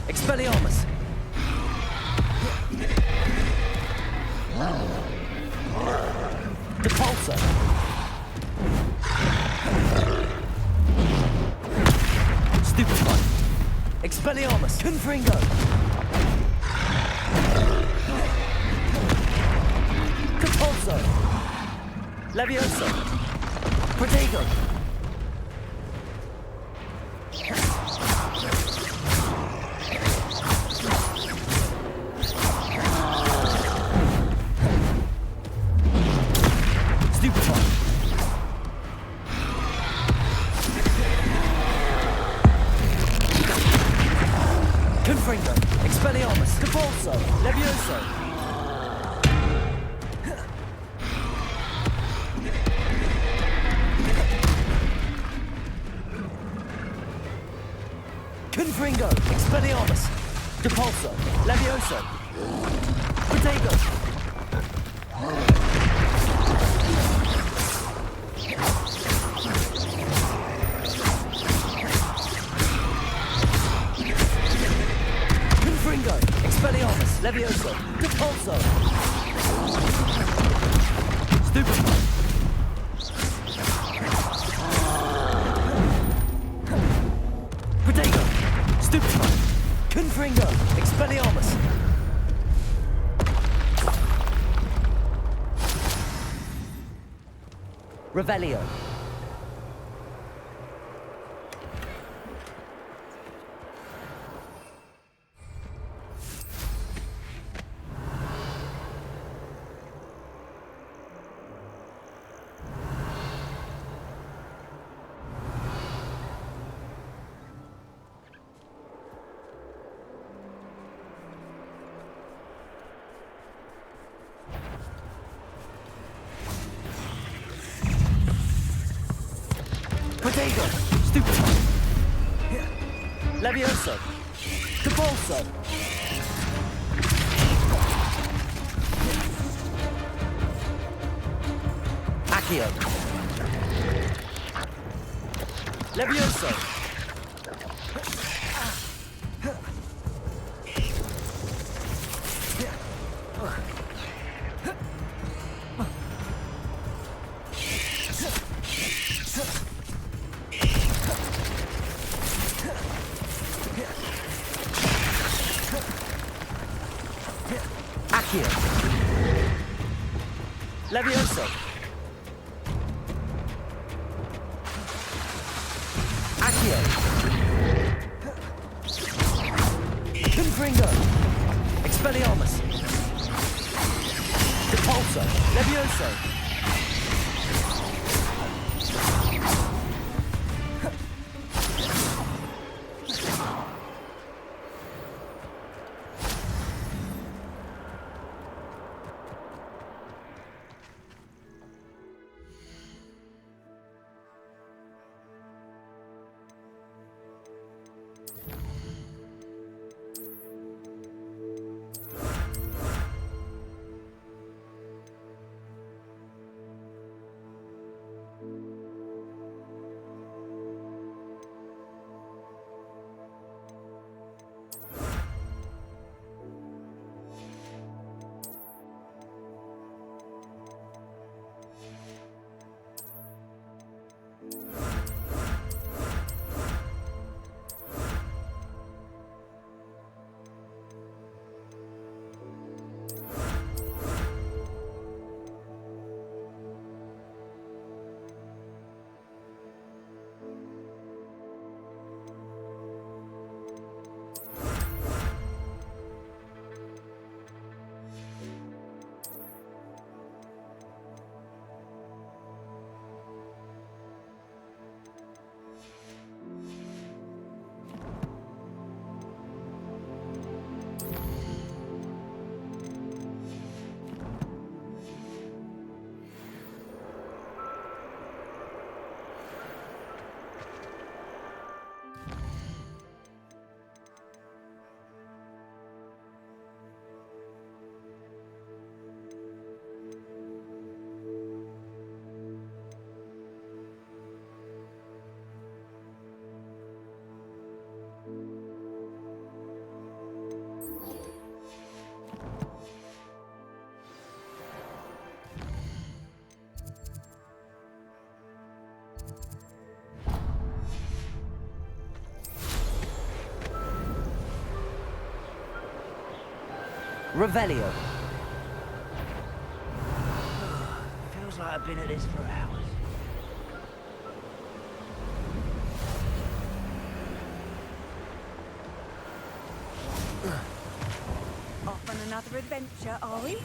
Expelliarmus. Depulso. Stupefy. Expelliarmus. Confringo. Compulso! Levioso! Protego! Stupefy! Confringo! Expelliarmus! Compulso! Levioso! Confringo! Expelliarmus! Depulso! Levioso! Protego! Confringo! Expelliarmus! Levioso! Depulso! Stupefy! Protego! Stupefy! Confringo! Expelliarmus! Revelio! Protego! Stupefy! Levioso! Depulso! Accio! Levioso! Accio! Levioso! Accio! Confringo! Expelliarmus! Depulso! Levioso! Revelio. Feels like I've been at this for hours. Off on another adventure, are we?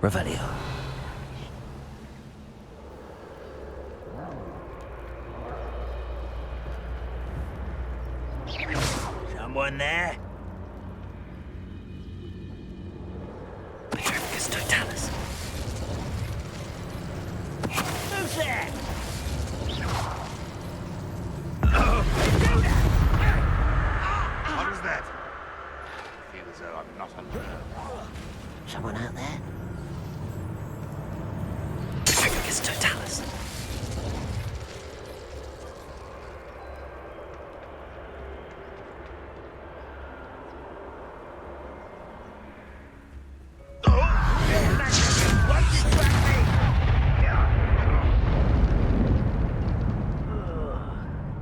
Revelio. Someone there? Petrificus totalis. Who's there? What is that? I feel as though I'm not unnerved. Someone out there? Petrificus totalis.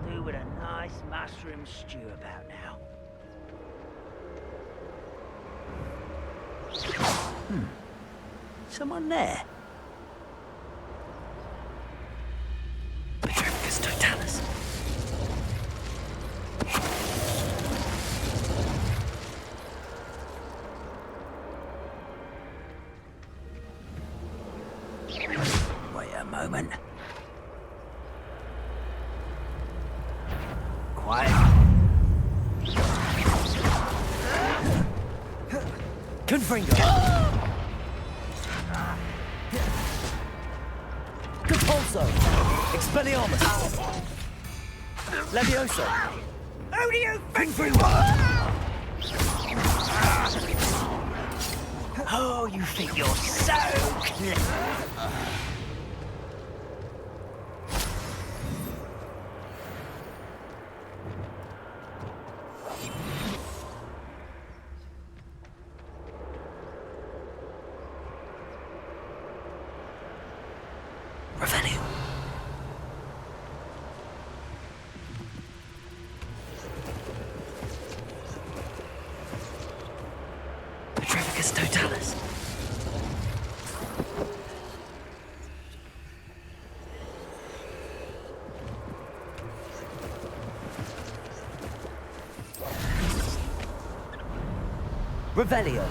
Do with a nice mushroom stew about now. Someone there? Petrificus totalis. Wait a moment. Quiet. Confringo. Compulso. Expelliarmus. Levioso. Who do you think you Oh, you think you're so clever. Revelio. Petrificus totalis. Revelio.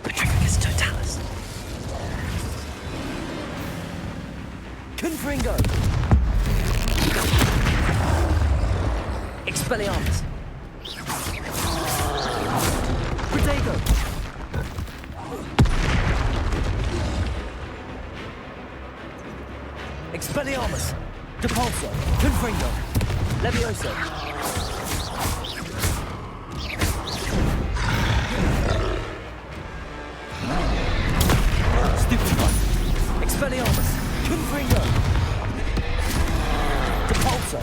Petrificus totalis. Confringo. Expelliarmus. Protego. Expelliarmus. Depulso. Confringo. Levioso. Stupefy. Expelliarmus. Confringo. Depulso.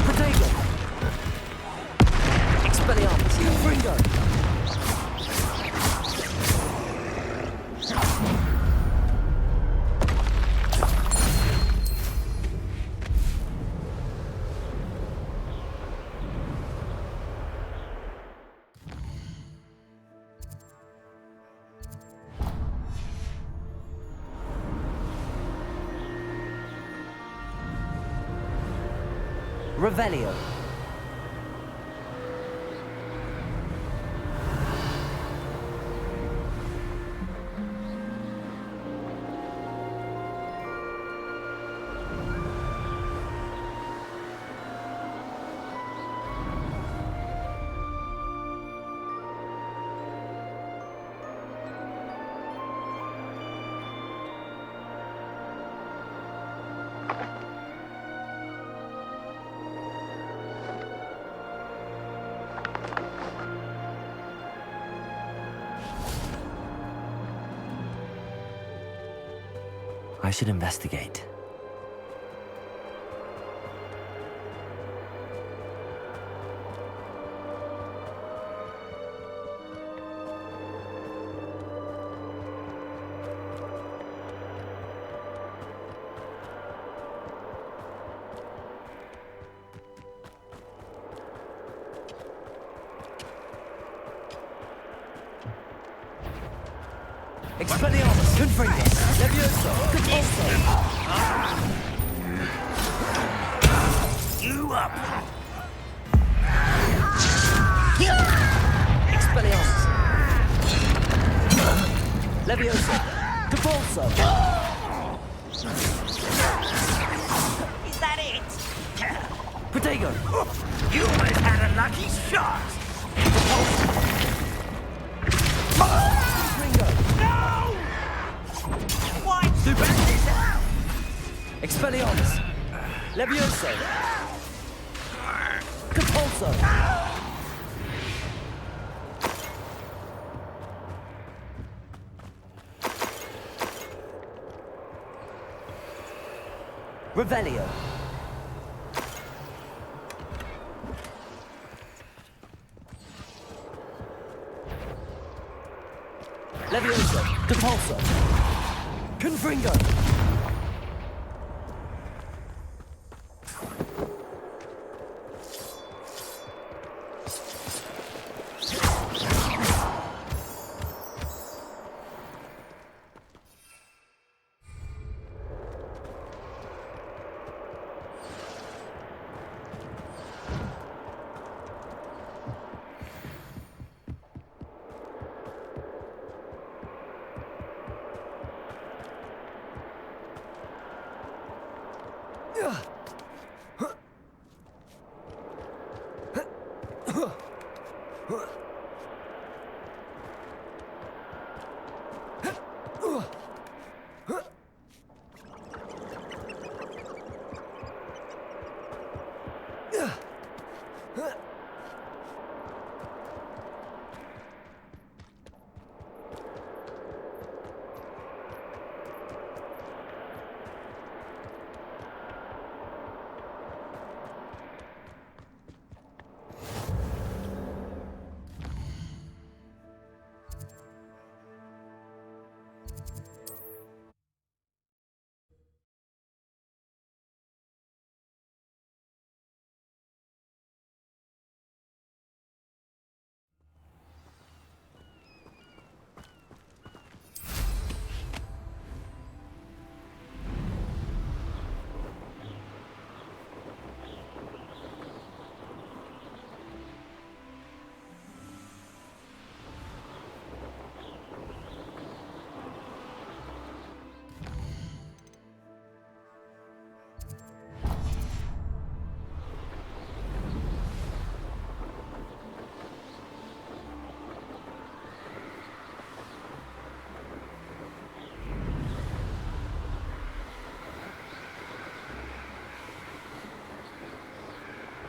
Protego. Expelliarmus. Confringo. Revelio. I should investigate. Expelliarmus! Confringus! Levioso! Compulso! You up! Expelliarmus! Levioso! Compulso! Is that it? Protego! You almost had a lucky shot! Expelliarmus! Levioso! Compulso! Revelio! Levioso! Compulso! Confringo!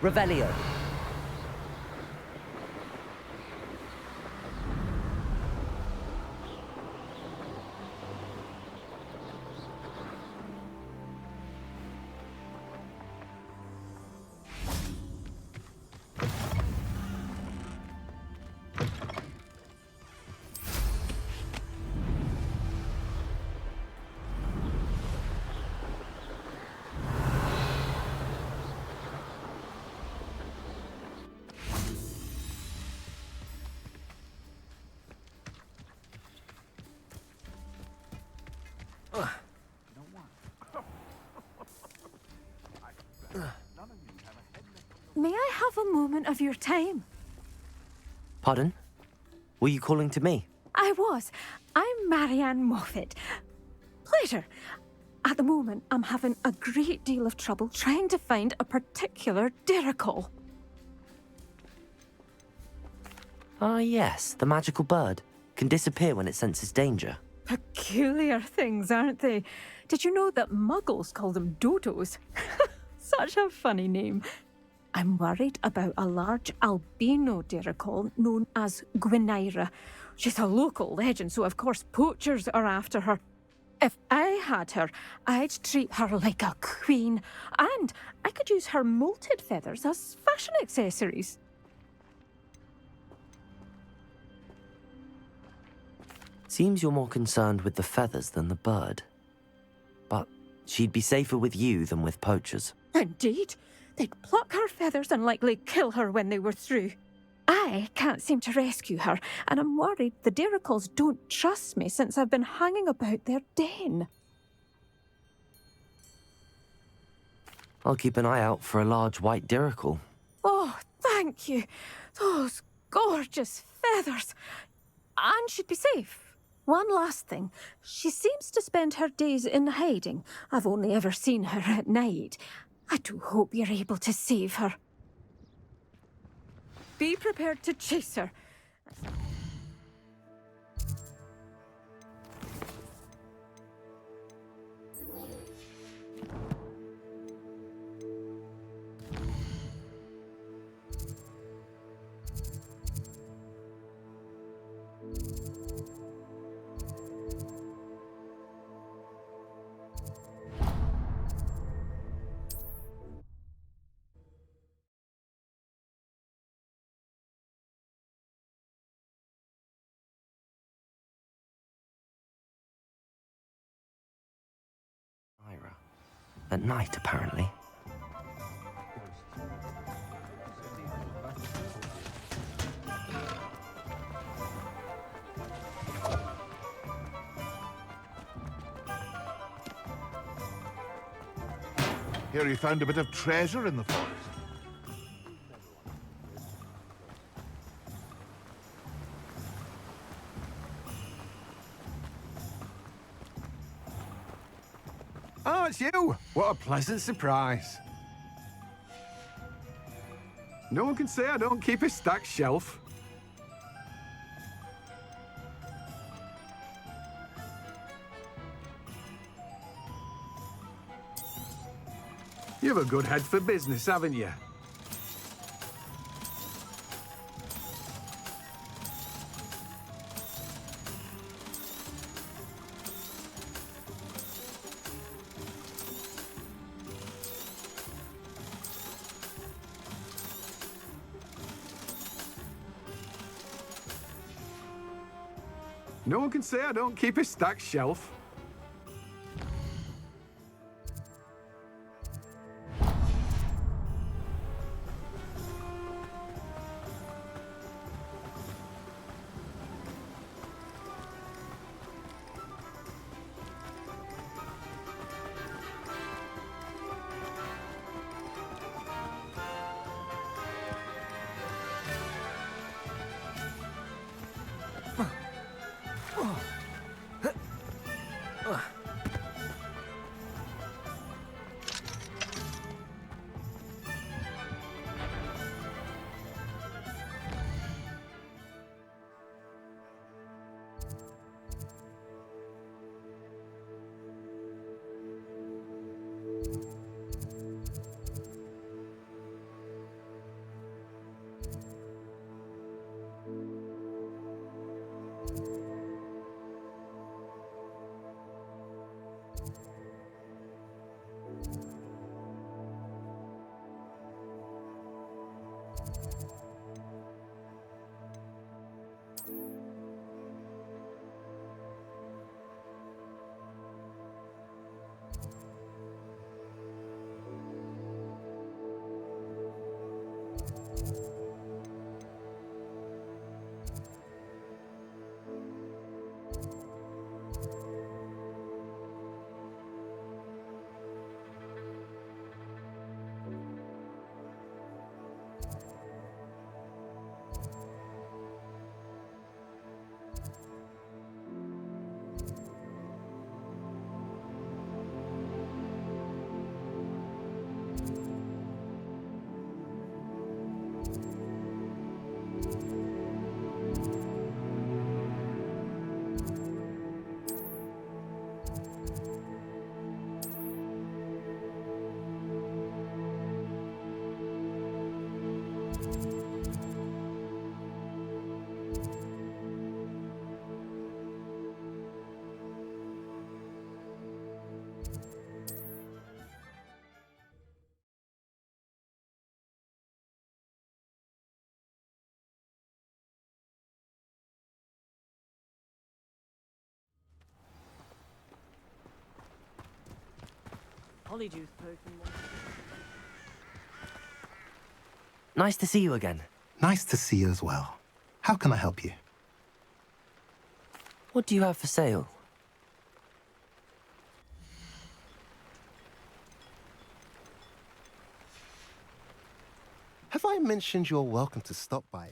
Revelio. May I have a moment of your time? Pardon? Were you calling to me? I was. I'm Marianne Moffat. Pleasure. At the moment, I'm having a great deal of trouble trying to find a particular Diricol. Ah, yes, the magical bird. Can disappear when it senses danger. Peculiar things, aren't they? Did you know that muggles call them dodos? Such a funny name. I'm worried about a large albino Diricol known as Gwynaira. She's a local legend, so of course poachers are after her. If I had her, I'd treat her like a queen. And I could use her molted feathers as fashion accessories. Seems you're more concerned with the feathers than the bird. But she'd be safer with you than with poachers. Indeed. They'd pluck her feathers and likely kill her when they were through. I can't seem to rescue her, and I'm worried the Diricles don't trust me since I've been hanging about their den. I'll keep an eye out for a large white diricle. Oh, thank you. Those gorgeous feathers. And she'd be safe. One last thing. She seems to spend her days in hiding. I've only ever seen her at night. I do hope you're able to save her. Be prepared to chase her. Ira. At night, apparently. Here he found a bit of treasure in the forest. Oh, it's you! What a pleasant surprise. No one can say I don't keep a stacked shelf. You have a good head for business, haven't you? No one can say I don't keep a stacked shelf. Polyjuice potion. Nice to see you again. Nice to see you as well. How can I help you? What do you have for sale? Have I mentioned you're welcome to stop by?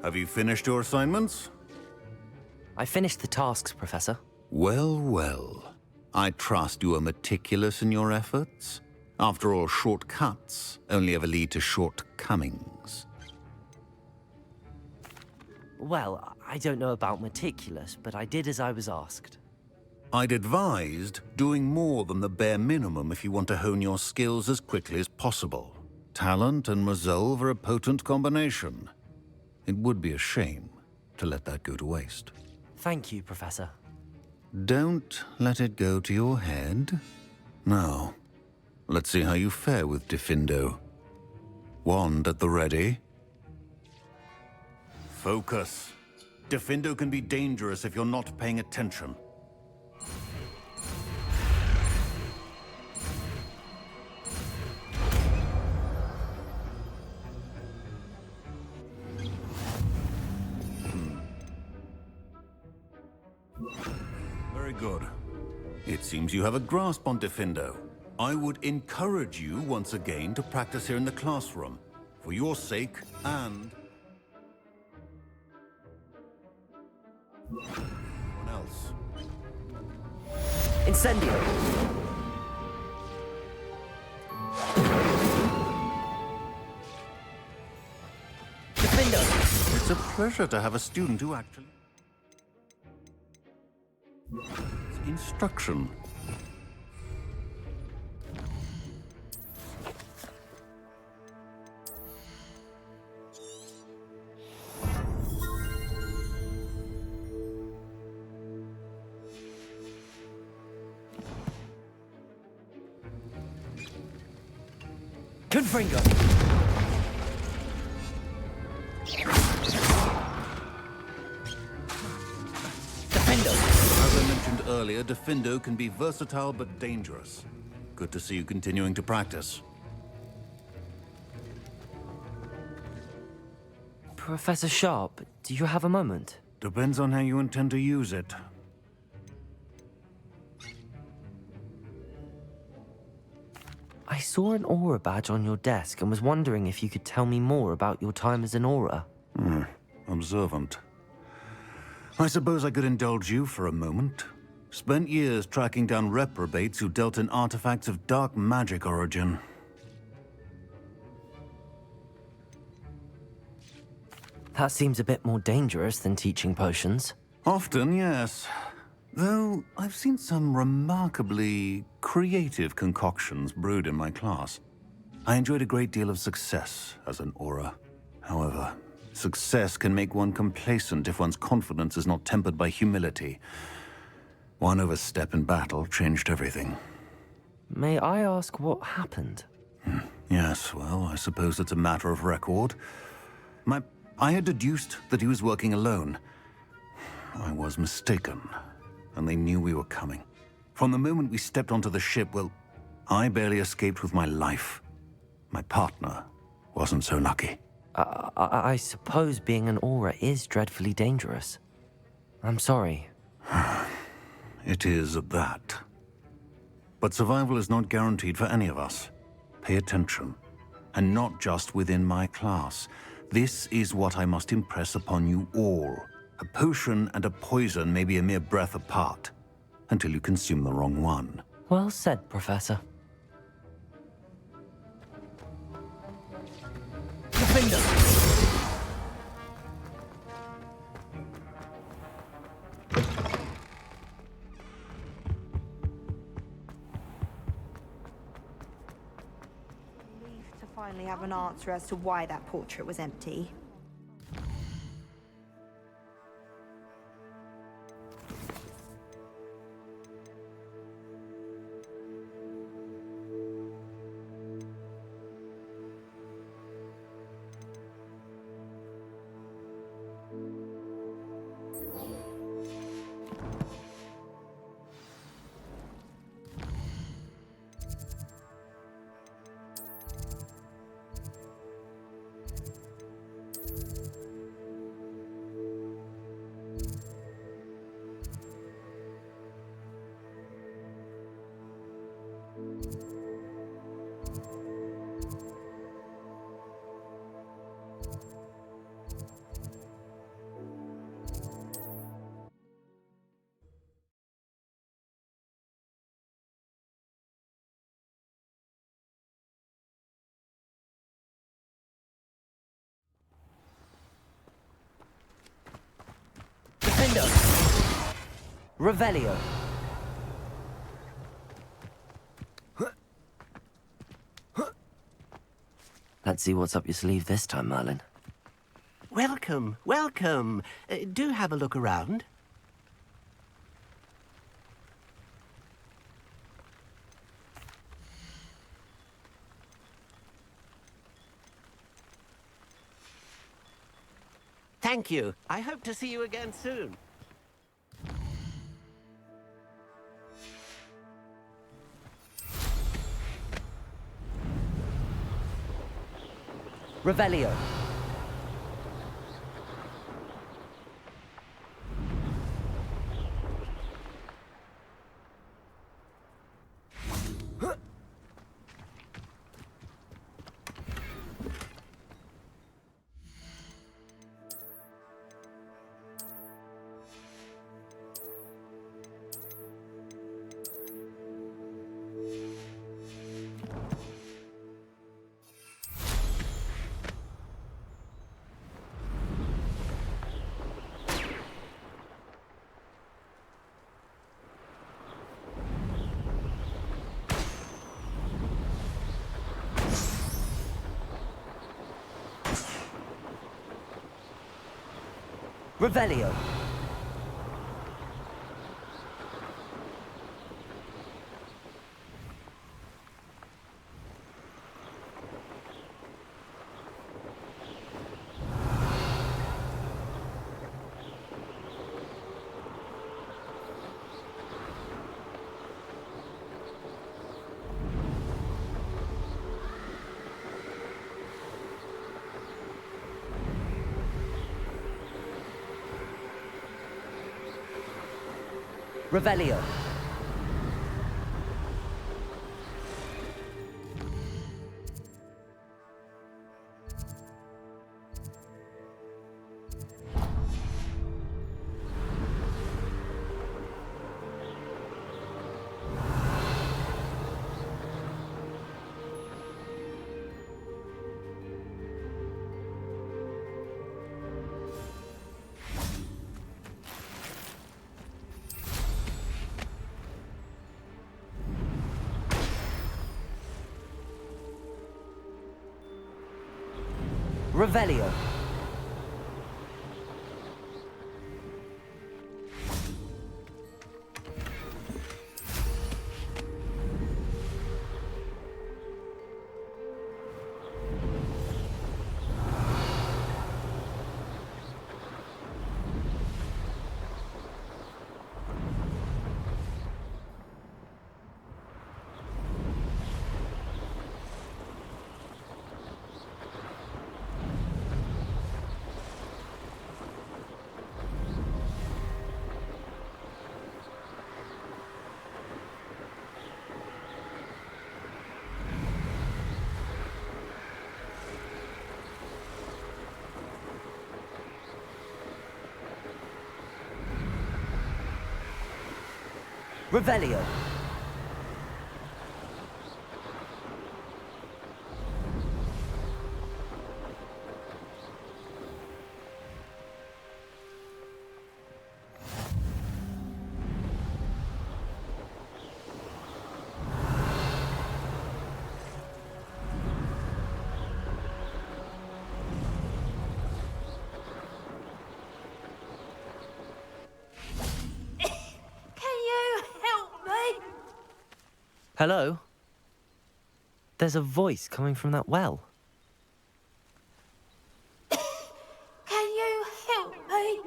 Have you finished your assignments? I finished the tasks, Professor. Well, well. I trust you are meticulous in your efforts. After all, shortcuts only ever lead to shortcomings. Well, I don't know about meticulous, but I did as I was asked. I'd advised doing more than the bare minimum if you want to hone your skills as quickly as possible. Talent and resolve are a potent combination. It would be a shame to let that go to waste. Thank you, Professor. Don't let it go to your head. Now, let's see how you fare with Diffindo. Wand at the ready. Focus. Diffindo can be dangerous if you're not paying attention. Very good. It seems you have a grasp on Diffindo. I would encourage you once again to practice here in the classroom, for your sake and anyone else. Incendio! Diffindo! It's a pleasure to have a student who actually... Instruction. Confringo! As I mentioned earlier, Diffindo can be versatile but dangerous. Good to see you continuing to practice. Professor Sharp, do you have a moment? Depends on how you intend to use it. I saw an aura badge on your desk and was wondering if you could tell me more about your time as an aura. Observant. I suppose I could indulge you for a moment. Spent years tracking down reprobates who dealt in artifacts of dark magic origin. That seems a bit more dangerous than teaching potions. Often, yes. Though I've seen some remarkably creative concoctions brewed in my class. I enjoyed a great deal of success as an aura. However, success can make one complacent if one's confidence is not tempered by humility. One overstep in battle changed everything. May I ask what happened? Yes, well, I suppose it's a matter of record. I had deduced that he was working alone. I was mistaken, and they knew we were coming. From the moment we stepped onto the ship, well, I barely escaped with my life. My partner wasn't so lucky. I suppose being an Aura is dreadfully dangerous. I'm sorry. It is at that. But survival is not guaranteed for any of us. Pay attention. And not just within my class. This is what I must impress upon you all. A potion and a poison may be a mere breath apart, until you consume the wrong one. Well said, Professor. Defender! Relieved to finally have an answer as to why that portrait was empty. Revelio. Let's see what's up your sleeve this time, Merlin. Welcome, welcome. Do have a look around. Thank you. I hope to see you again soon. Revelio. Revelio. Revelio. Revelio. Revelio. Hello? There's a voice coming from that well. Can you help me?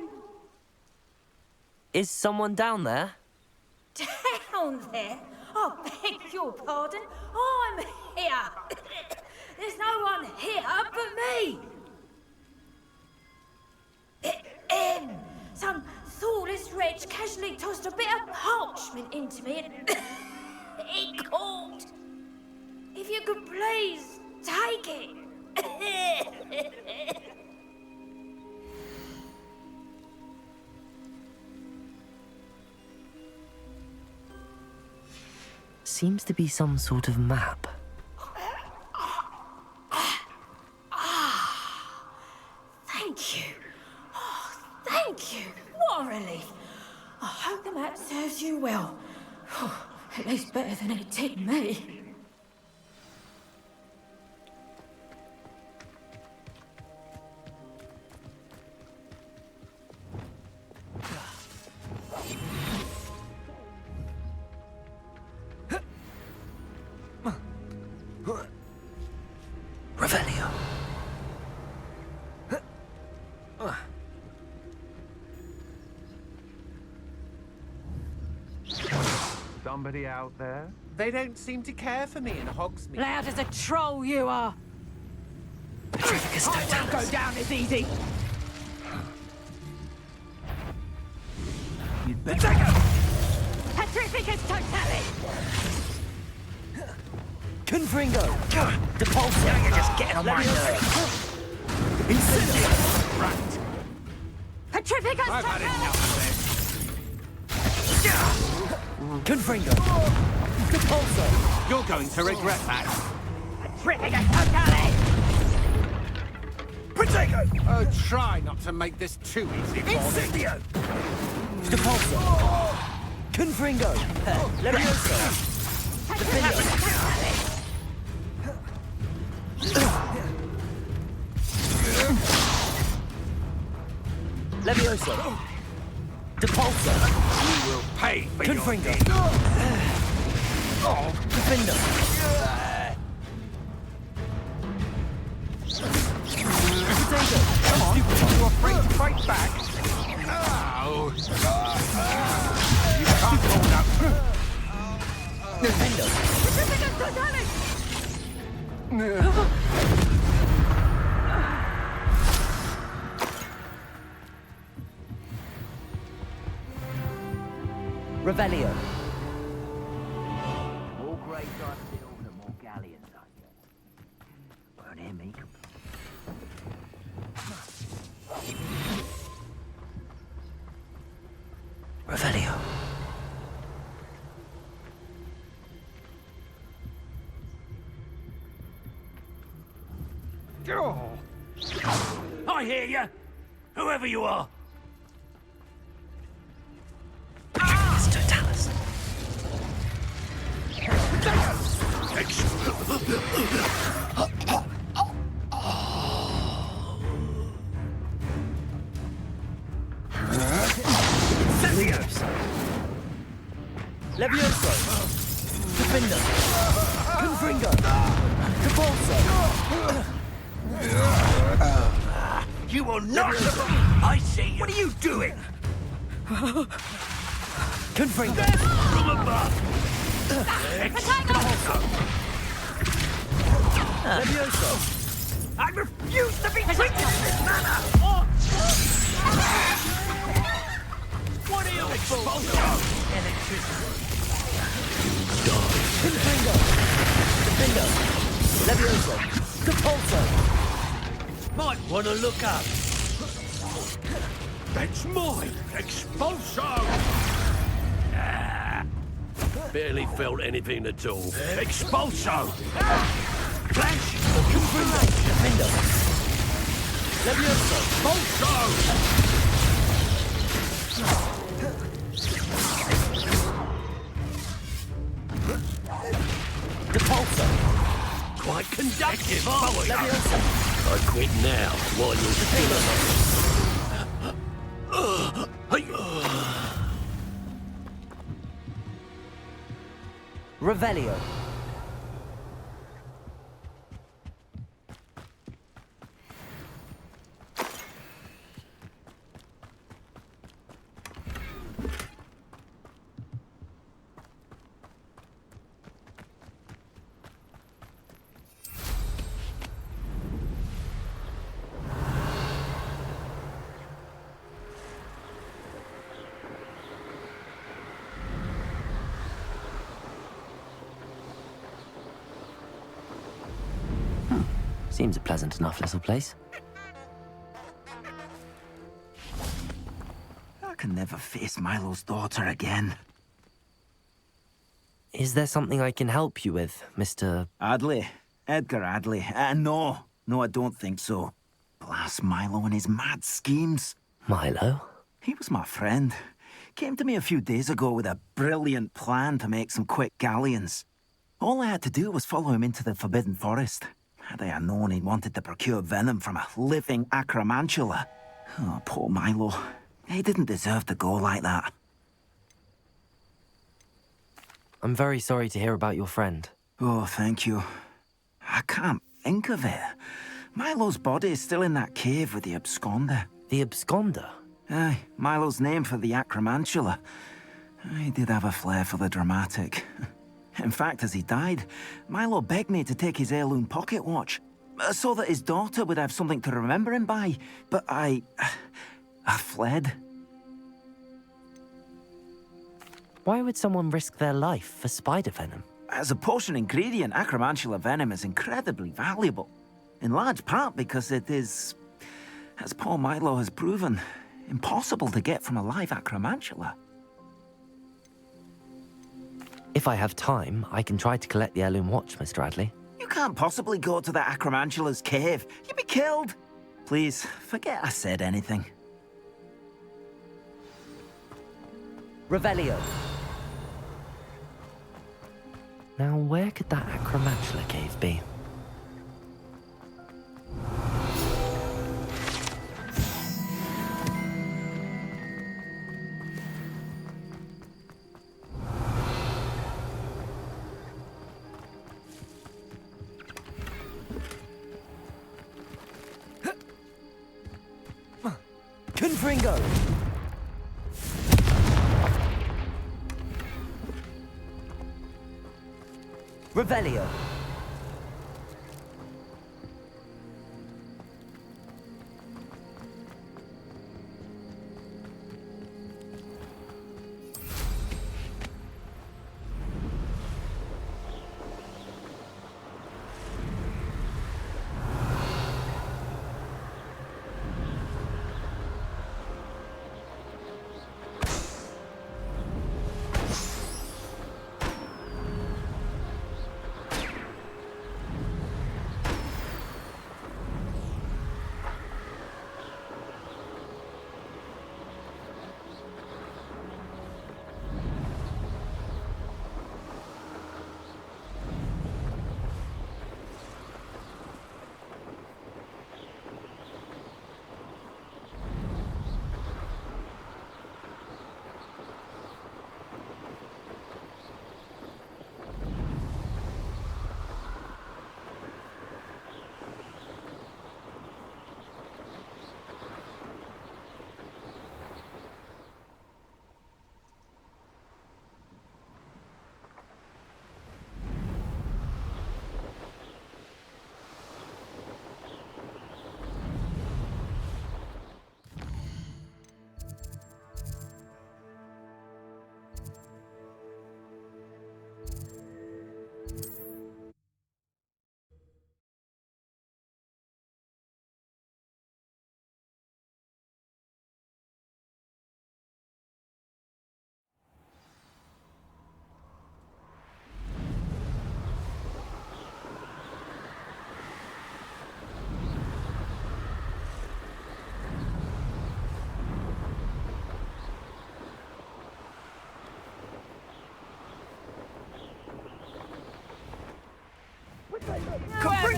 Is someone down there? Down there? I beg your pardon. I'm here. There's no one here but me. Some thoughtless wretch casually tossed a bit of parchment into me and it caught. If you could please take it. Seems to be some sort of map. Thank you. Oh, thank you. What a relief. I hope the map serves you well. At least better than it did me. Revelio. Somebody out there? They don't seem to care for me in Hogsmeade. Loud as a troll you are. I won't go down as easy. You'd better... Petrificus totale! Confringo! Depulso! Now you're just getting on my nerves. Incendio! Right. Petrificus I've had enough of this. Confringo! Depulso! You're going to regret that. Petrificus totale! Protego! Oh, try not to make this too easy for me. Incendio! Depulso! Confringo! Levioso! Levioso! Depulso! You will pay for Confringo! your deed. Defender! Come on, you're afraid to fight back? Oh. You can't hold up. Defender! Revelio. More great I build, the more galleons I get. Won't hear me complain. Revelio. I hear you, whoever you are. Totalis. Levioso. Levioso. Defender. Confringo. Depulso. You will not survive. I see you. What are you doing? Confringo. From above. Levioso. I refuse to be treated in this manner. What are you exposure? Electricity. Confringo. Defender. Levioso. Depulso. Might want to look up. That's mine. Expulso. Barely felt anything at all. Expulso! Flash! Defendo! Levioso! Repulso! Quite conductive, Oh, aren't we? Leviosa. I quit now, while you're still Revelio. Seems a pleasant enough little place. I can never face Milo's daughter again. Is there something I can help you with, Mr. Adley? Edgar Adley? No, I don't think so. Blast Milo and his mad schemes. Milo? He was my friend. Came to me a few days ago with a brilliant plan to make some quick galleons. All I had to do was follow him into the Forbidden Forest. Had I known he wanted to procure venom from a living acromantula. Oh, poor Milo. He didn't deserve to go like that. I'm very sorry to hear about your friend. Oh, thank you. I can't think of it. Milo's body is still in that cave with the absconder. The absconder? Aye, Milo's name for the acromantula. He did have a flair for the dramatic. In fact, as he died, Milo begged me to take his heirloom pocket watch, so that his daughter would have something to remember him by. But I fled. Why would someone risk their life for spider venom? As a potion ingredient, acromantula venom is incredibly valuable. In large part because it is, as poor Milo has proven, impossible to get from a live acromantula. If I have time, I can try to collect the heirloom watch, Mr. Adley. You can't possibly go to the acromantula's cave. You'd be killed. Please, forget I said anything. Revelio. Now, where could that acromantula cave be? Confringo! Revelio!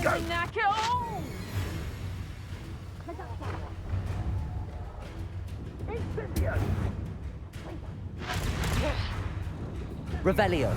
go! Knack it all! Incendio! Revelio.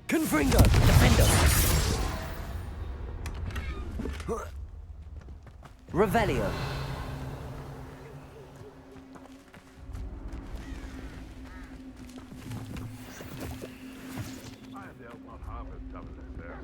Confringo. Defendo. Revelio. I doubt not half as tough as there.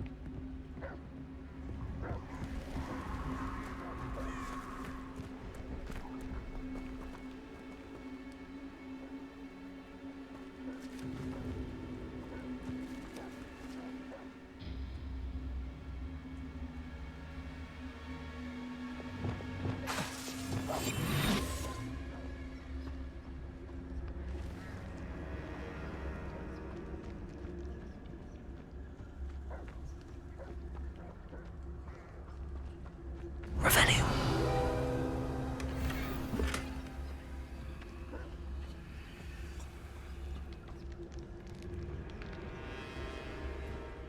Revelio.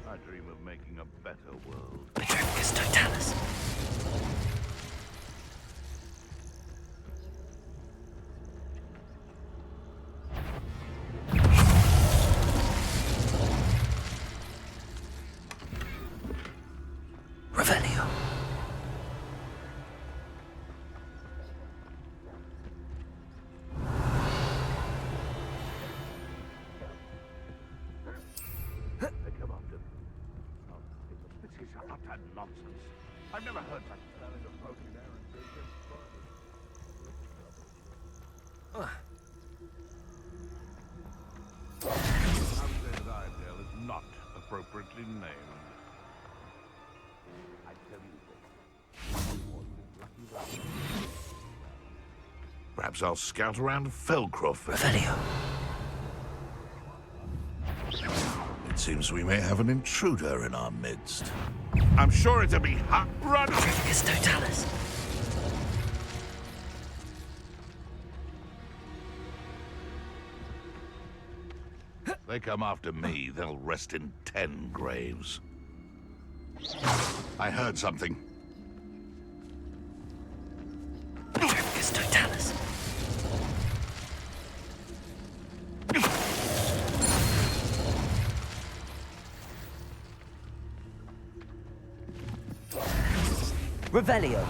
I dream of making a better world. Petricus totalis. Revelio. They come after me. Oh, this is utter nonsense. I've never heard such talent of floating there and business. Hamza's Idale is not appropriately named. I tell you this. Perhaps I'll scout around Feldcroft. Revelio. It seems we may have an intruder in our midst. I'm sure it'll be hot. Run! Petricus totalis. They come after me, they'll rest in 10 graves. I heard something. Petricus totalis. Revelio.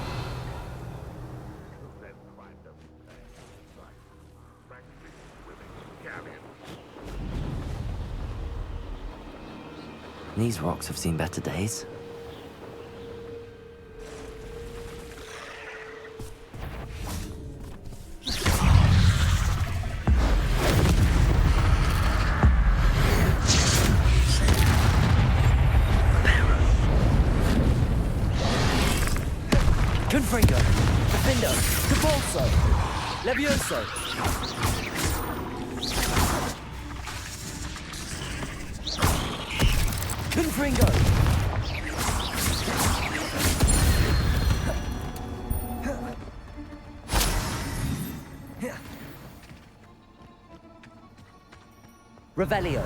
These rocks have seen better days. Confringo, Defendo, Capolso, Levioso. Confringo. Revelio.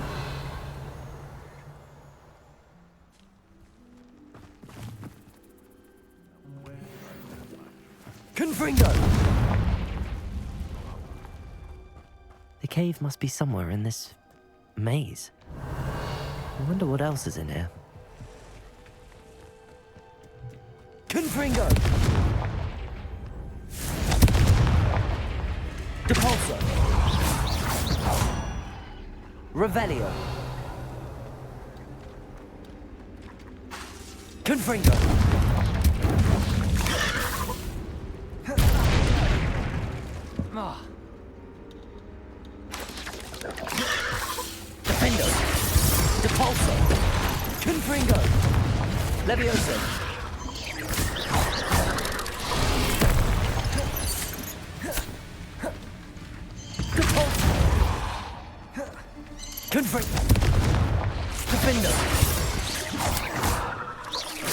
Confringo! The cave must be somewhere in this maze. I wonder what else is in here. Confringo! Depulso! Revelio! Confringo! Defendo! Depulso! Confringo! Levioso! Depulso! Confringo! Defender!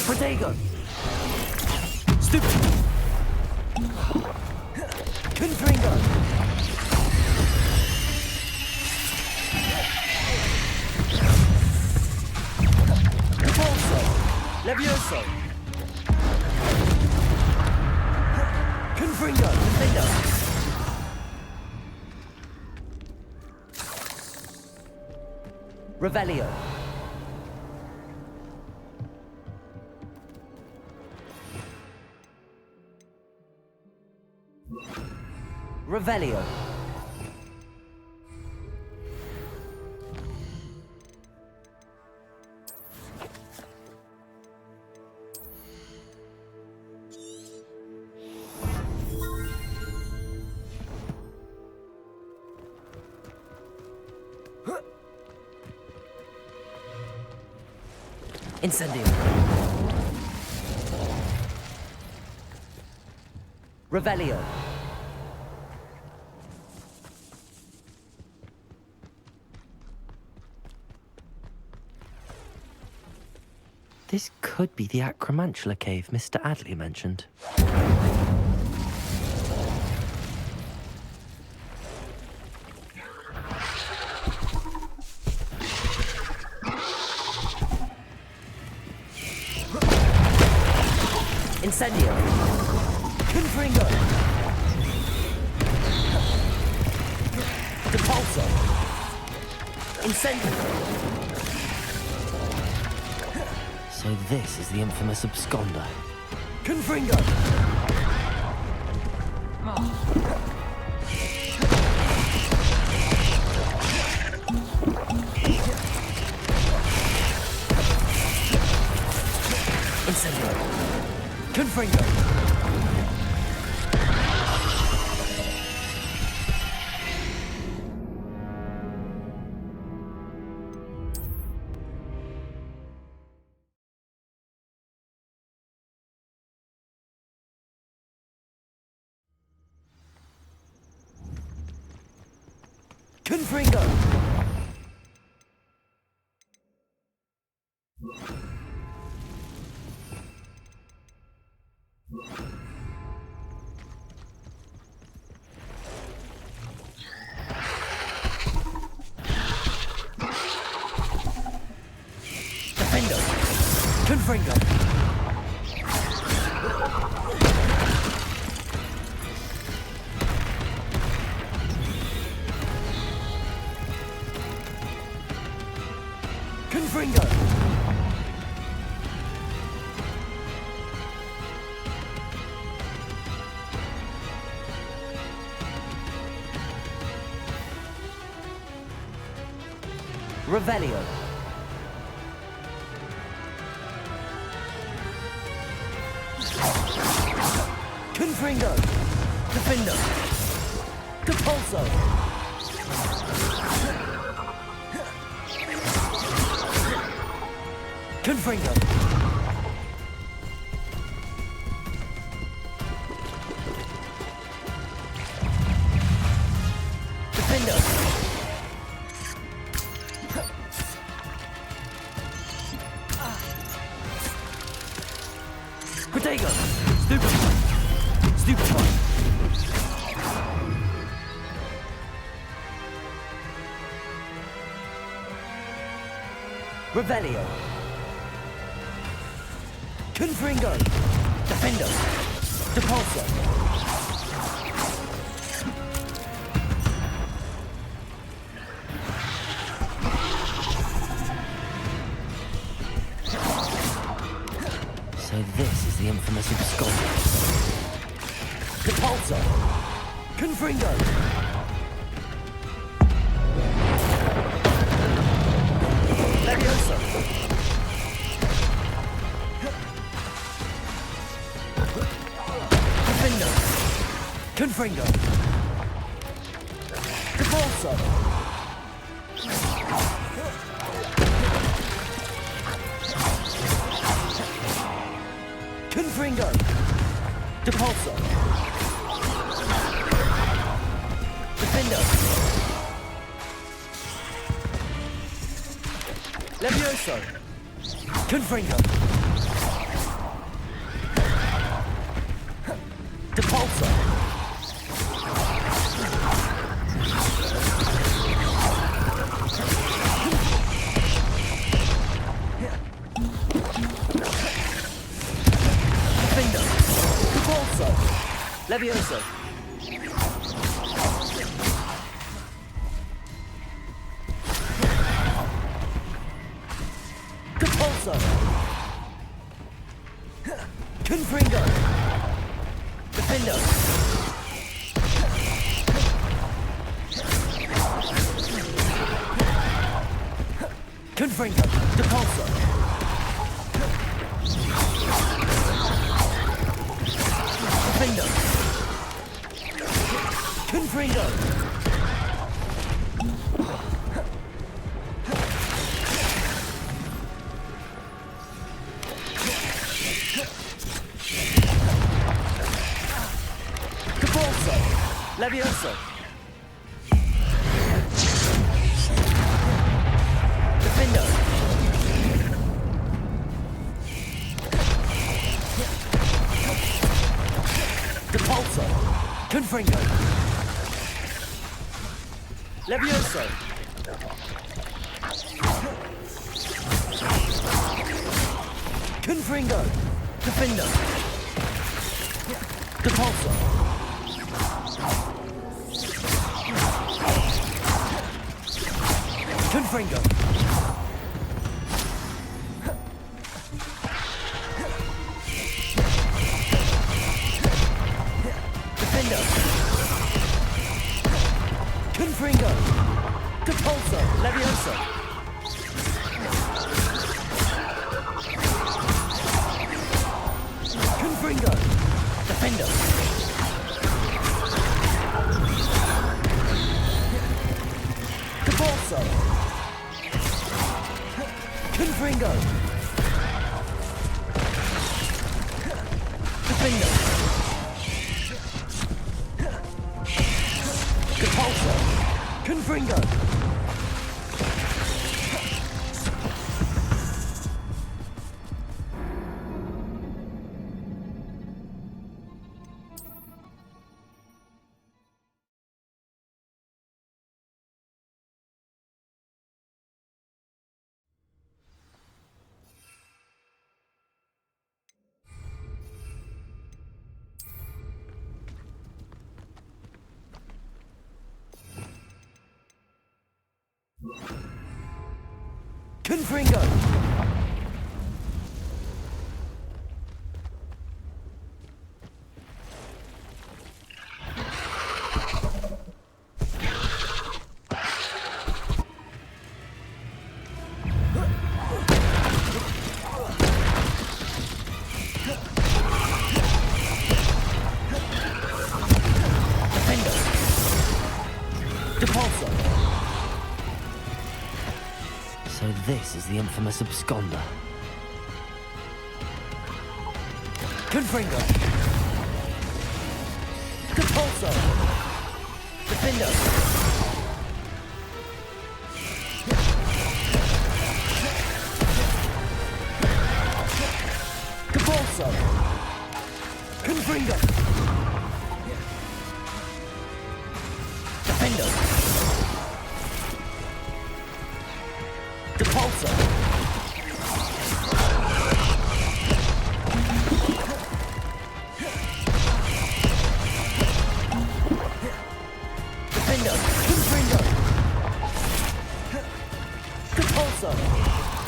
Protego! Stupid! Confringo! Repulso! Levioso! Confringo! Defender! Revelio. Revelio. Incendio. Revelio. This could be the Acromantula cave Mr. Adley mentioned. Incendio. Confringo. Depulso. Incendio. So this is the infamous absconder. Confringo. Incendio. Confringo. Confringo. Defendo. Confringo. Confringo. Revelio. Confringo. Defendo. Depulso. Confringo. Defendo. Protego. Stupefy. Stupefy. Revelio. Confringo. Defendo. Depulso. So this is the infamous absconder. Depulso. Confringo. Levioso. Defendo. Confringo. Depulso. Confringo. Depulso. Defendo. Levioso! Confringo! Depulso! Defendo! Depulso! Levioso! Depulso! Confringo! Defendo! Confringo! Depulso! Defendo! Confringo! Depulso! Levioso! Defendo! Depulso! Confringo! Levioso! Confringo! Defendo! Depulso! Confringo! Defendo! Confringo! Depulso! Levioso! Confringo! Defendo! Depulso! Confringo! Defendo! Depulso! Confringo! Confringo! Defendo! Depulso! So this is the infamous absconder. Confringo! Depulso! Defendo! Depulso! Confringo! Defendo! Depulso! Defendo! Confringo! Depulso!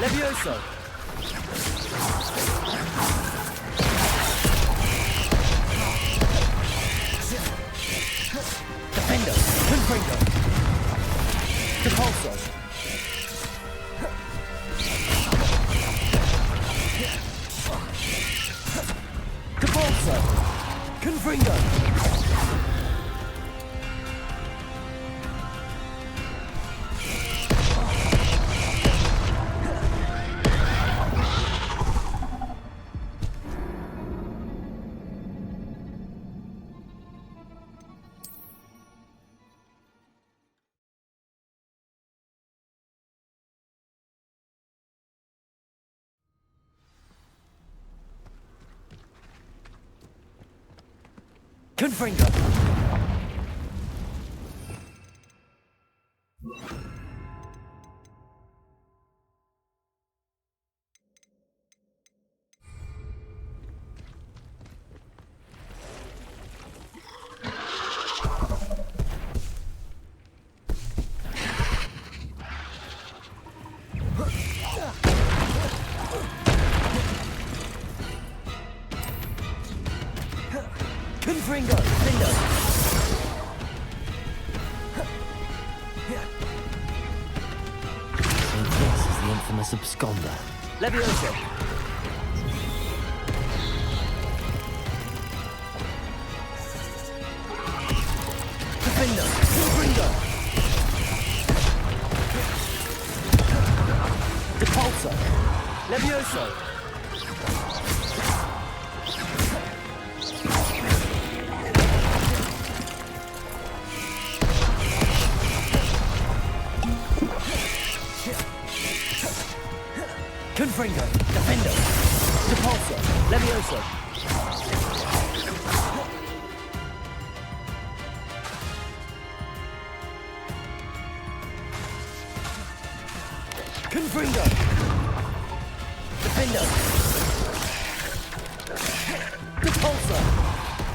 Levioso! Defendo! Confringo! Depulso! Depulso! Confringo! Confringo! Confringo! Findo! So this is the infamous absconder. Levioso! Findo! Confringo! Depulso! Levioso! Confringo, Defendo, Depulso, Levioso. Confringo, Defendo, Depulso,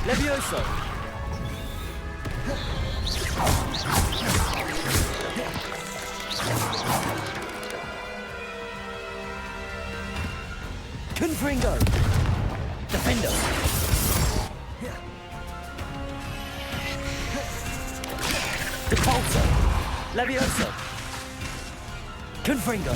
Levioso. Confringo! Defendo! Depulso! Levioso! Confringo!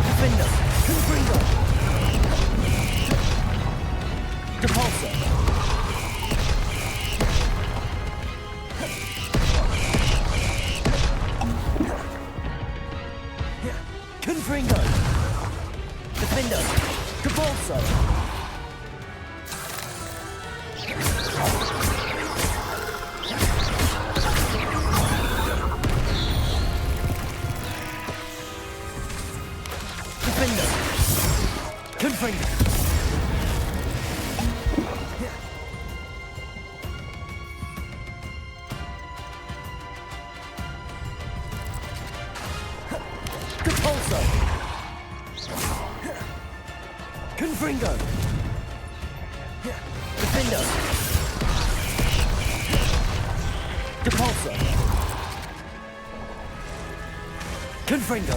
Defendo! Confringo! Depulso! Confringo! Defendo! Depulso! Defendo! Confringo! Depulso! Confringo! Defendo! Depulso! Confringo!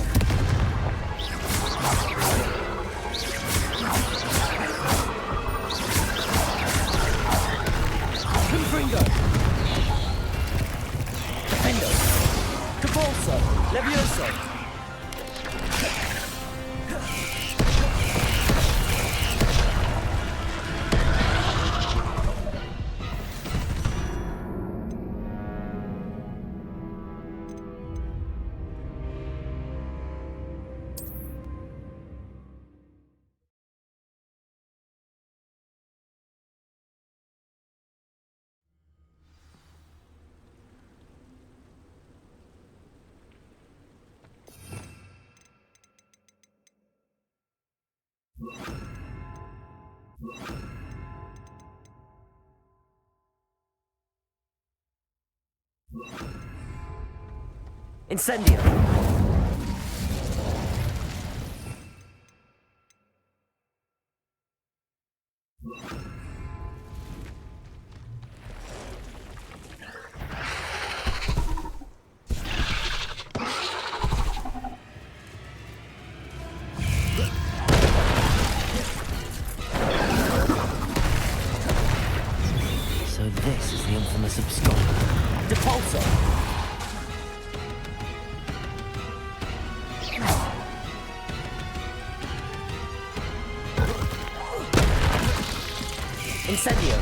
Confringo! Defendo! Depulso! Levioso! Incendio! So this is the infamous absconder. Depulso! Incendio!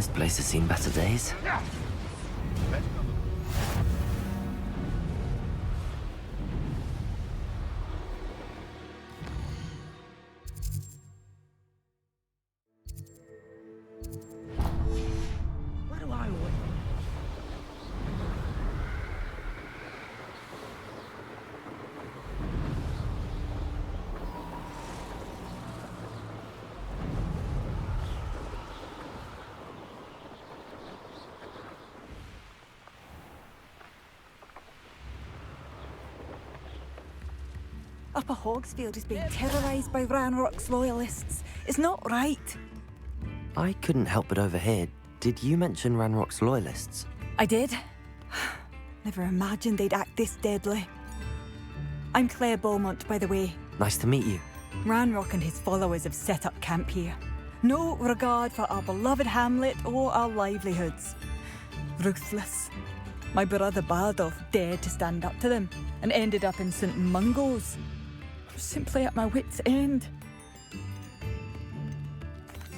This place has seen better days. Where do I look? Upper Hogsfield is being terrorised by Ranrock's loyalists. It's not right. I couldn't help but overhear. Did you mention Ranrock's loyalists? I did. Never imagined they'd act this deadly. I'm Claire Beaumont, by the way. Nice to meet you. Ranrock and his followers have set up camp here. No regard for our beloved hamlet or our livelihoods. Ruthless. My brother Bardolph dared to stand up to them and ended up in St. Mungo's. Simply at my wit's end.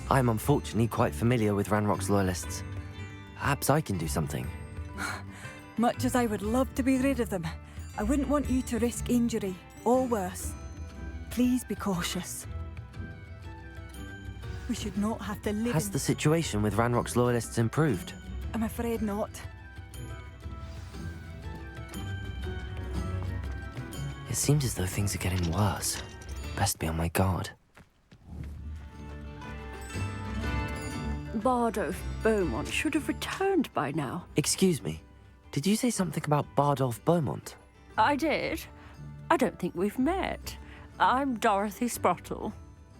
I'm unfortunately quite familiar with Ranrock's loyalists. Perhaps I can do something. Much as I would love to be rid of them, I wouldn't want you to risk injury, or worse. Please be cautious. We should not have to live Has the situation with Ranrock's loyalists improved? I'm afraid not. It seems as though things are getting worse. Best be on my guard. Bardolph Beaumont should have returned by now. Excuse me. Did you say something about Bardolph Beaumont? I did. I don't think we've met. I'm Dorothy Sprottle.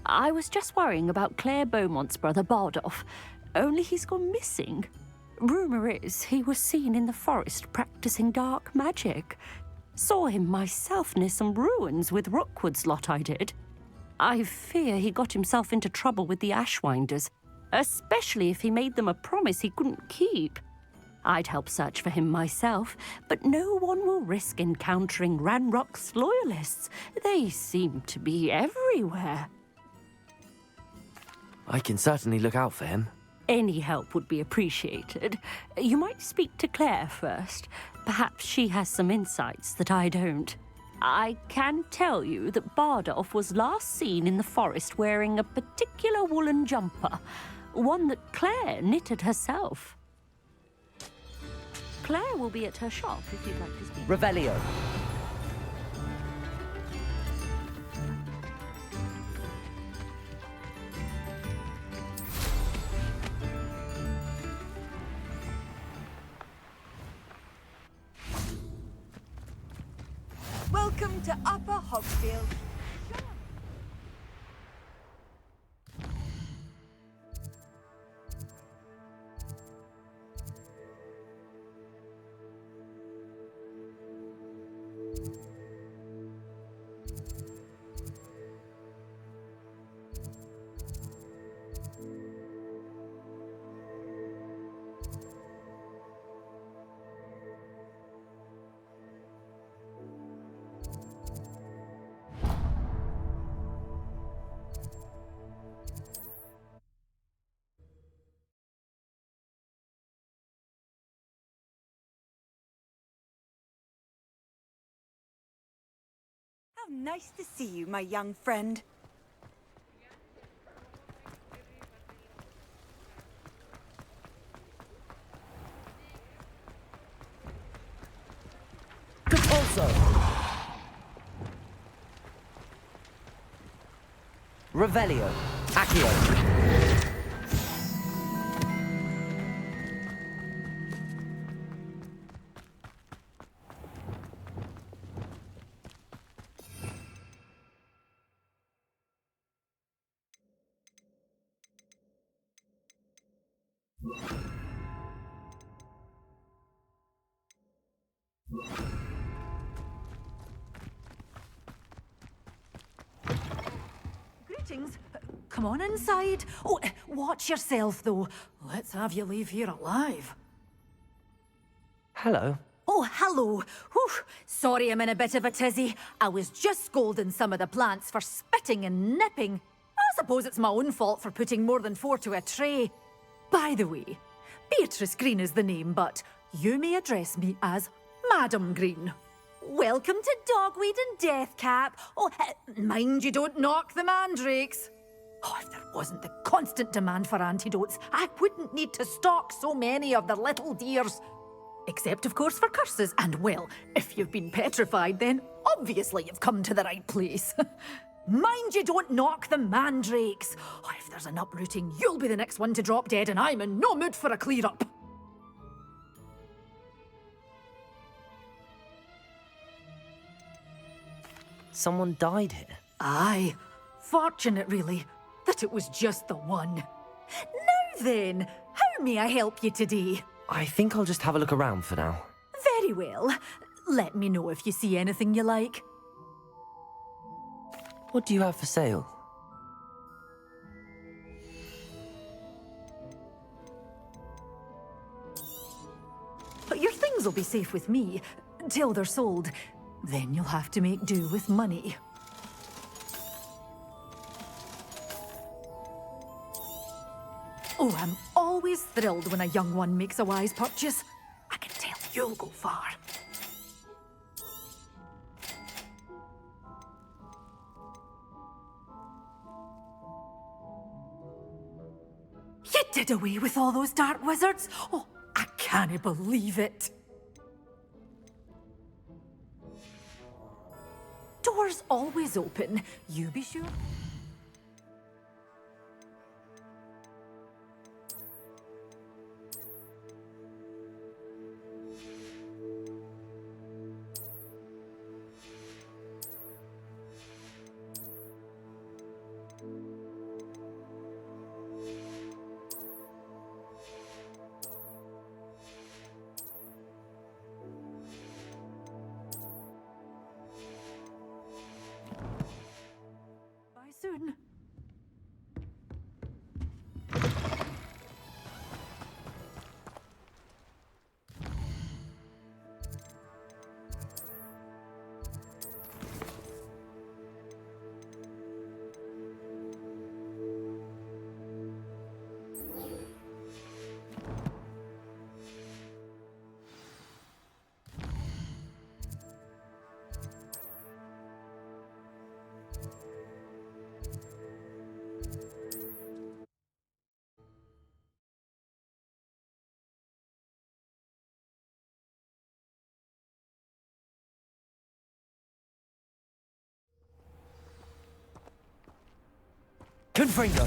I was just worrying about Claire Beaumont's brother Bardolph, only he's gone missing. Rumour is he was seen in the forest practicing dark magic. Saw him myself near some ruins with Rookwood's lot I did. I fear he got himself into trouble with the Ashwinders, especially if he made them a promise he couldn't keep. I'd help search for him myself, but no one will risk encountering Ranrock's loyalists. They seem to be everywhere. I can certainly look out for him. Any help would be appreciated. You might speak to Claire first. Perhaps she has some insights that I don't. I can tell you that Bardolph was last seen in the forest wearing a particular woolen jumper, one that Claire knitted herself. Claire will be at her shop if you'd like to speak. Revelio. Welcome to Upper Hogsfield. How nice to see you, my young friend. Compulso. Revelio. Accio. Greetings. Come on inside. Oh, watch yourself, though. Let's have you leave here alive. Hello. Oh, hello. Whew. Sorry I'm in a bit of a tizzy. I was just scolding some of the plants for spitting and nipping. I suppose it's my own fault for putting more than 4 to a tray. By the way, Beatrice Green is the name, but you may address me as Madam Green. Welcome to Dogweed and Deathcap. Oh, mind you don't knock the mandrakes. Oh, if there wasn't the constant demand for antidotes, I wouldn't need to stock so many of the little dears. Except, of course, for curses. And, well, if you've been petrified, then obviously you've come to the right place. Mind you don't knock the mandrakes. Oh, if there's an uprooting, you'll be the next one to drop dead, and I'm in no mood for a clear-up. Someone died here? Aye. Fortunate, really, that it was just the one. Now then, how may I help you today? I think I'll just have a look around for now. Very well. Let me know if you see anything you like. What do you have for sale? But your things will be safe with me, till they're sold. Then you'll have to make do with money. Oh, I'm always thrilled when a young one makes a wise purchase. I can tell you'll go far. You did away with all those dark wizards? Oh, I can't believe it. Doors always open. You be sure. Soon. Confringo!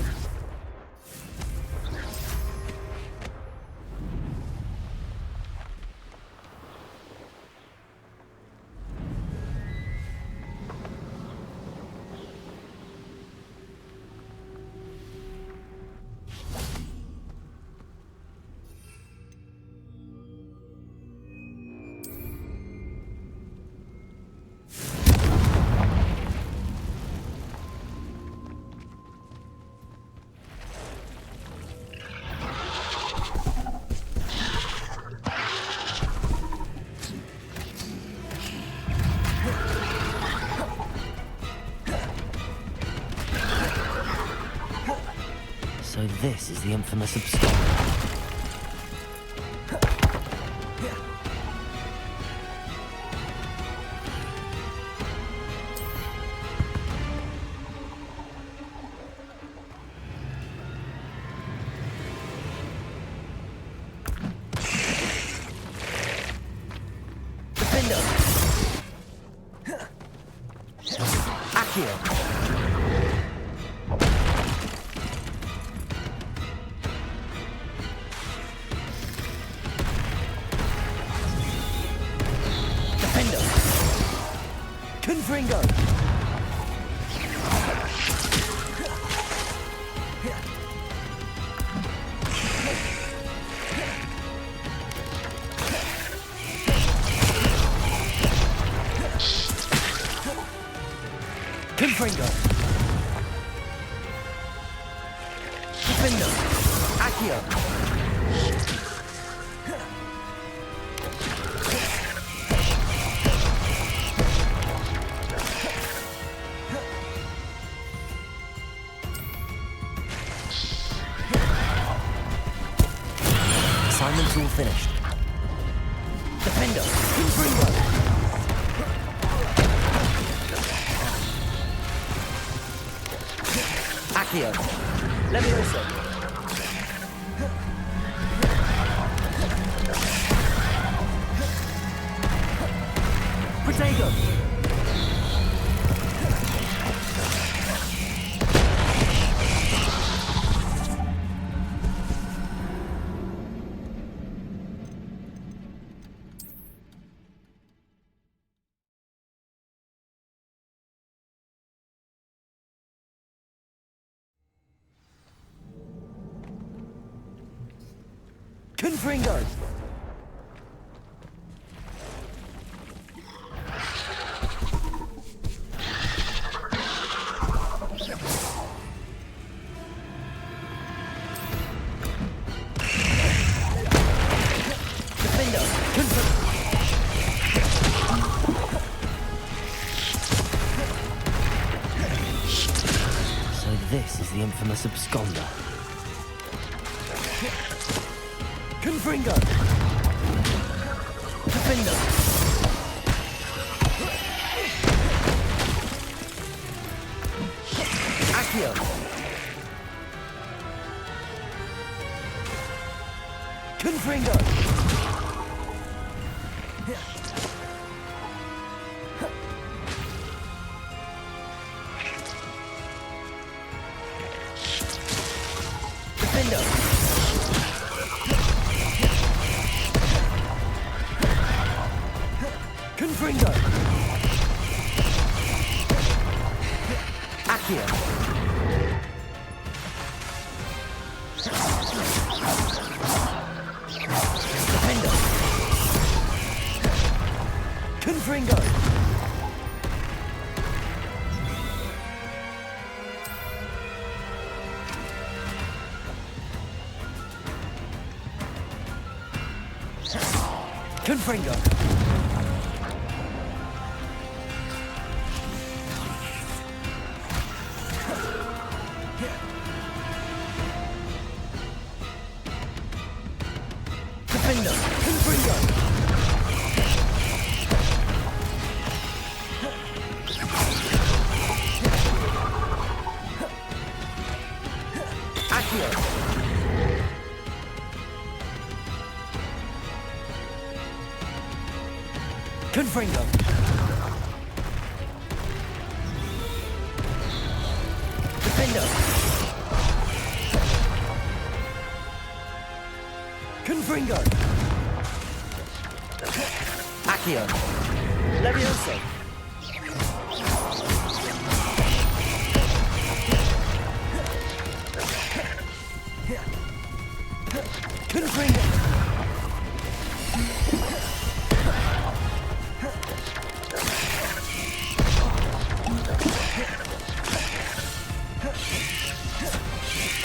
So this is the infamous absconder. Confringo! Confringo! Confringo! Accio! Assignment's all finished. Defender, Confringo! Accio, Levioso. Protego. Confringo! Defender! So this is the infamous absconder. Confringo! Defender! Accio! Confringo! Defender! Confringo! Accio! Defender! Confringo! Confringo! Defender! Confringo! Accio! Confringo! Defender! Confringo! Accio! Levioso! Confringo!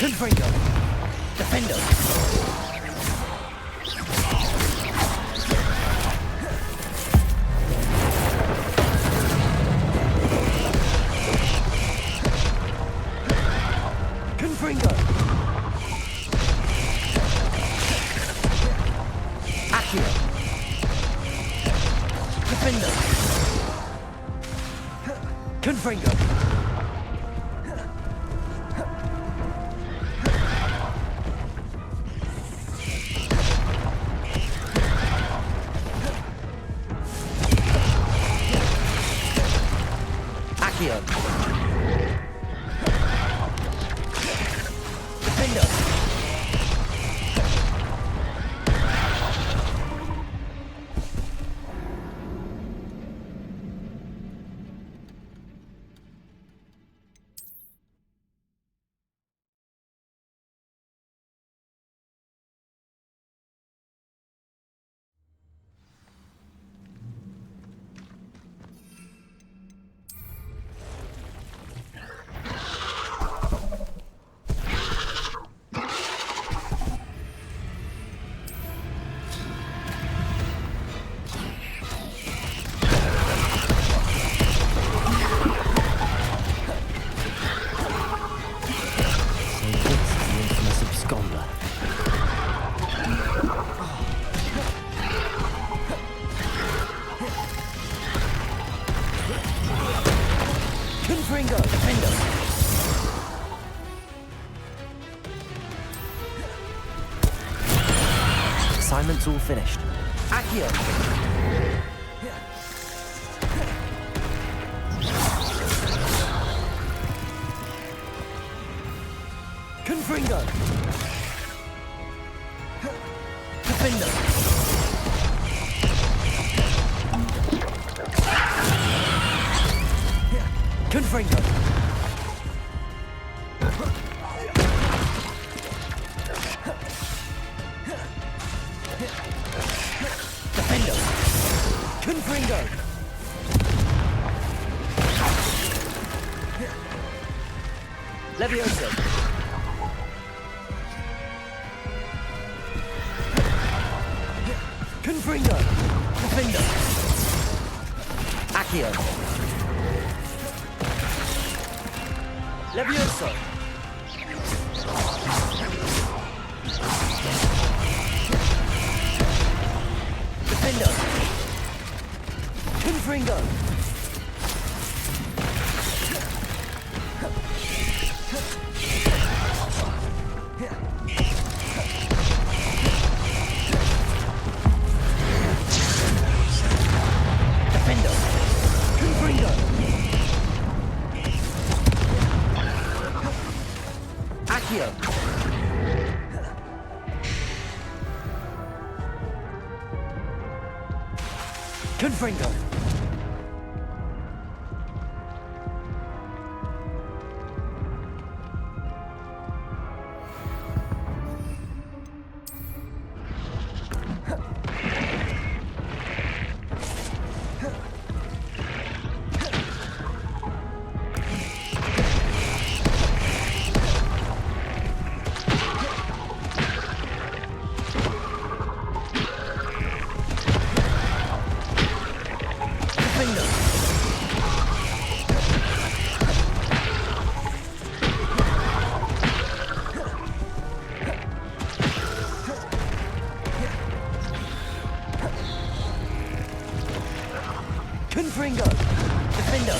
Confringo! Defender! Confringo! Accio! Defender! Confringo! Accio! Defender! Assignment's all finished. Accio! Confringo! Defender! Confringo! Defender! Confringo! Levioso! Confringo! Defender! Accio! Levioso! Defender! Confringo! Defender! Confringo! Accio! Confringo! Confringo! Defender!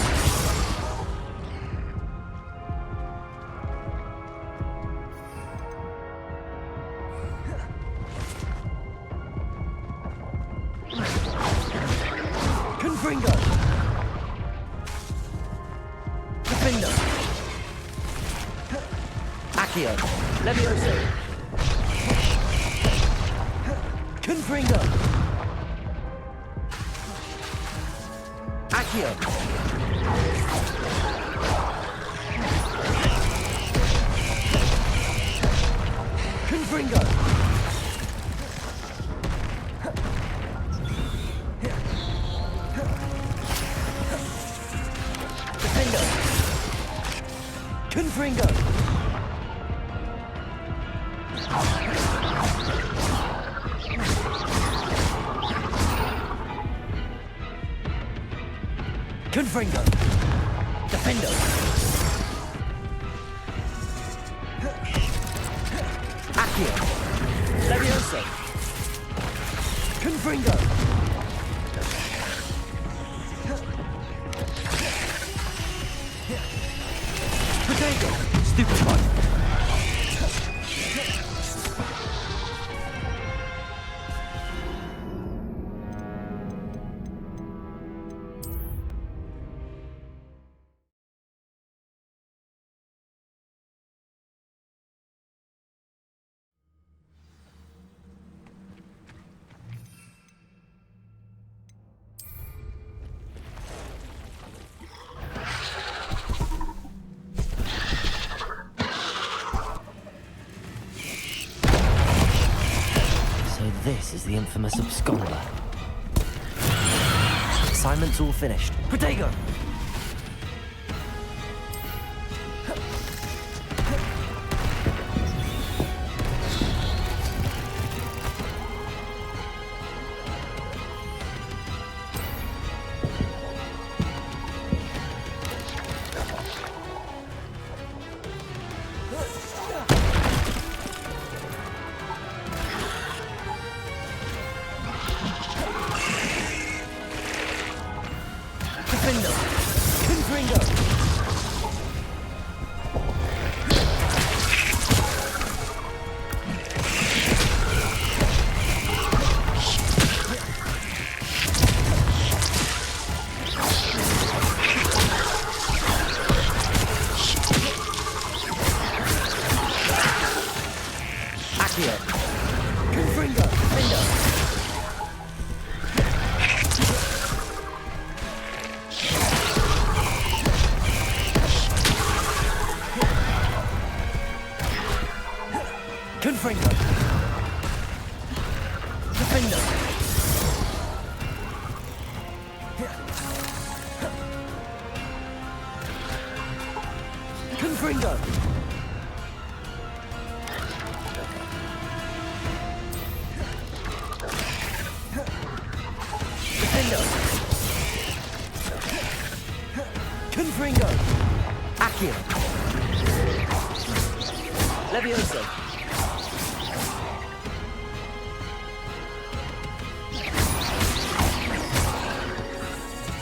Confringo! Defender! Accio! Levioso! Confringo! Accio! Confringo! Defender! Confringo! Confringo! Defender! Accio! Levioso! Confringo! Potato! Stupid one! This is the infamous absconder. Assignment's all finished. Protego! Defender! Accio. Confringo. Defendo. Confringo. Defendo. Confringo. Defendo. Confringo. Accio. Levioso.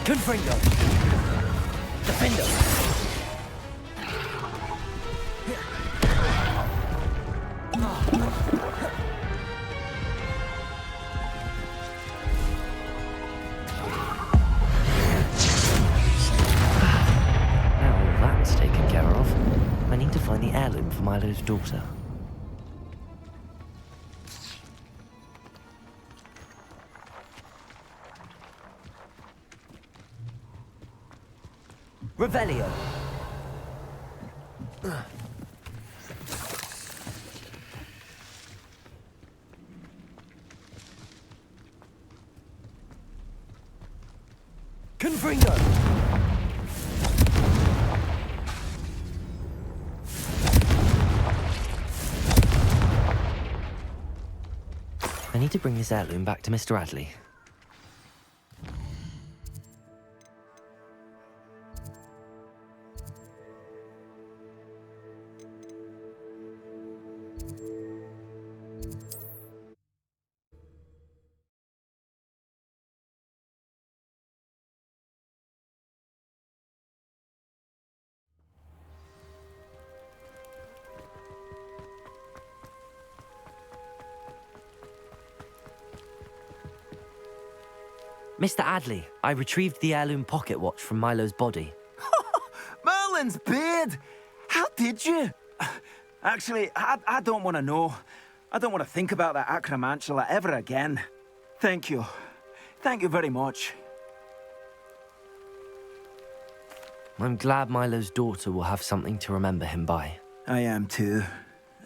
Confringo. Defendo. Now that's taken care of. I need to find the heirloom for Milo's daughter. Revelio. Confringo. I need to bring this heirloom back to Mr. Adley. Mr. Adley, I retrieved the heirloom pocket watch from Milo's body. Merlin's beard! How did you? Actually, I don't want to know. I don't want to think about that acromantula ever again. Thank you. Thank you very much. I'm glad Milo's daughter will have something to remember him by. I am too.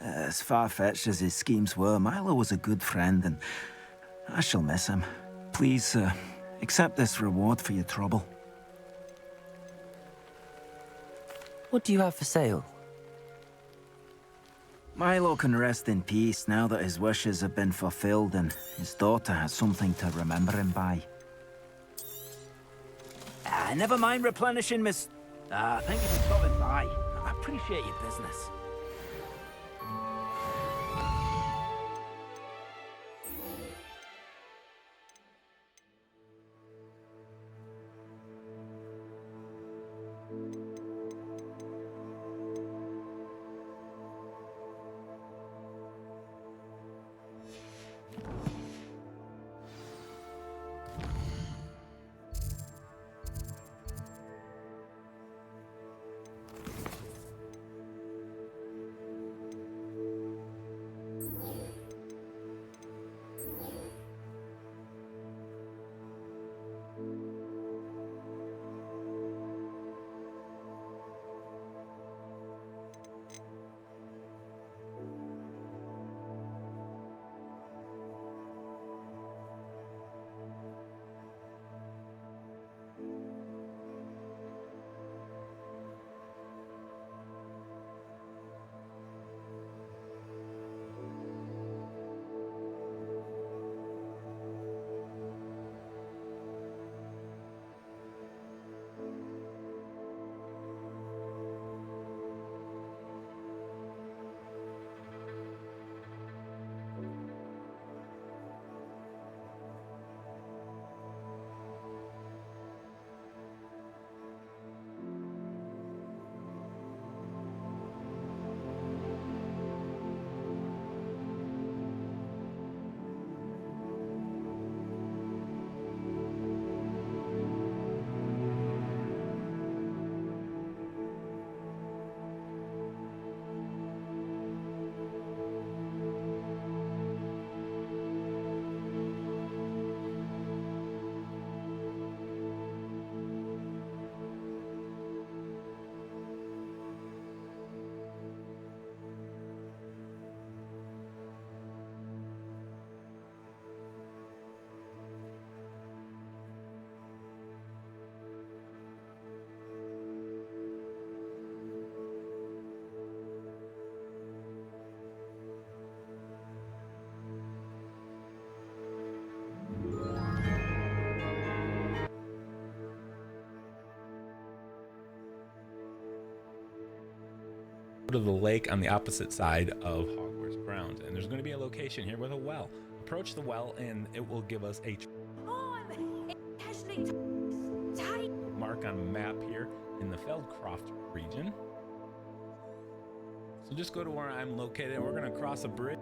As far-fetched as his schemes were, Milo was a good friend, and I shall miss him. Please, accept this reward for your trouble. What do you have for sale? Milo can rest in peace now that his wishes have been fulfilled and his daughter has something to remember him by. Never mind replenishing, Miss... thank you for stopping by. I appreciate your business. to the lake on the opposite side of Hogwarts grounds, and there's going to be a location here with a well. Approach the well, and it will give us a mark on a map here in the Feldcroft region. So just go to where I'm located, and we're going to cross a bridge.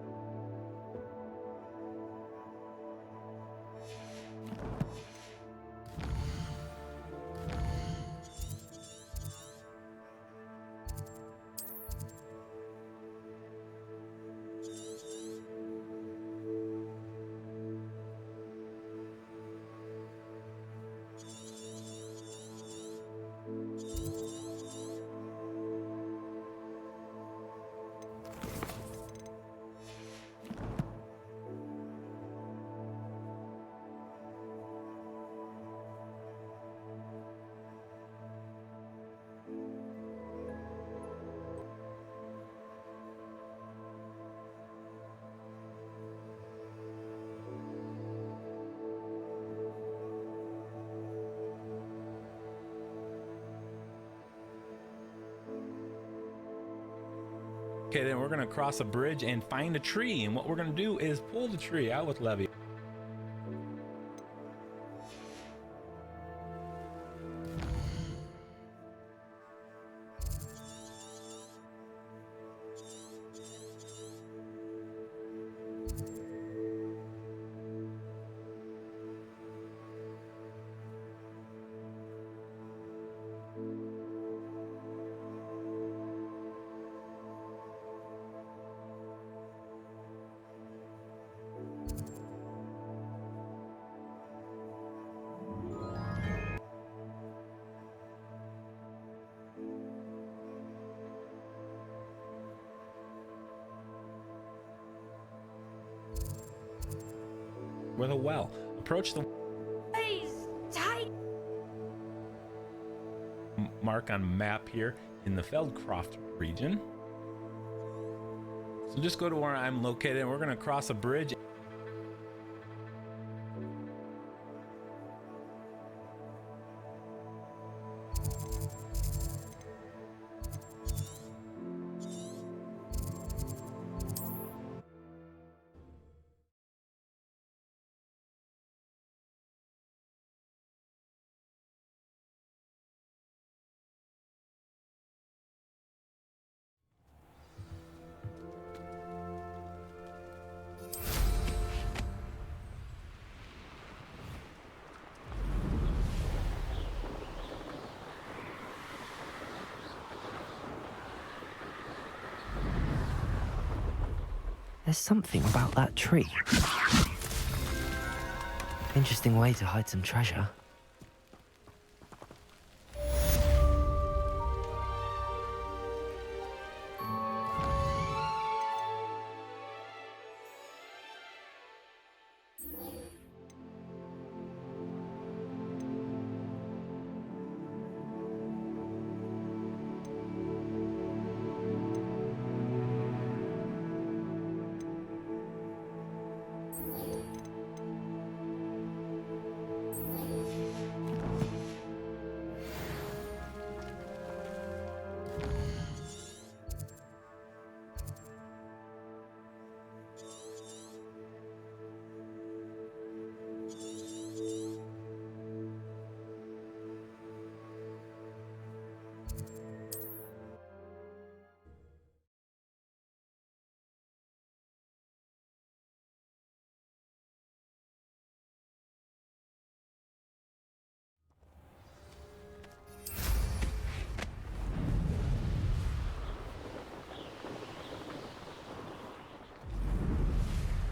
Okay, then we're gonna cross a bridge and find a tree, and what we're gonna do is pull the tree out with Levy. With a well. Approach the mark on map here in the Feldcroft region. So just go to where I'm located, and we're going to cross a bridge. There's something about that tree. Interesting way to hide some treasure.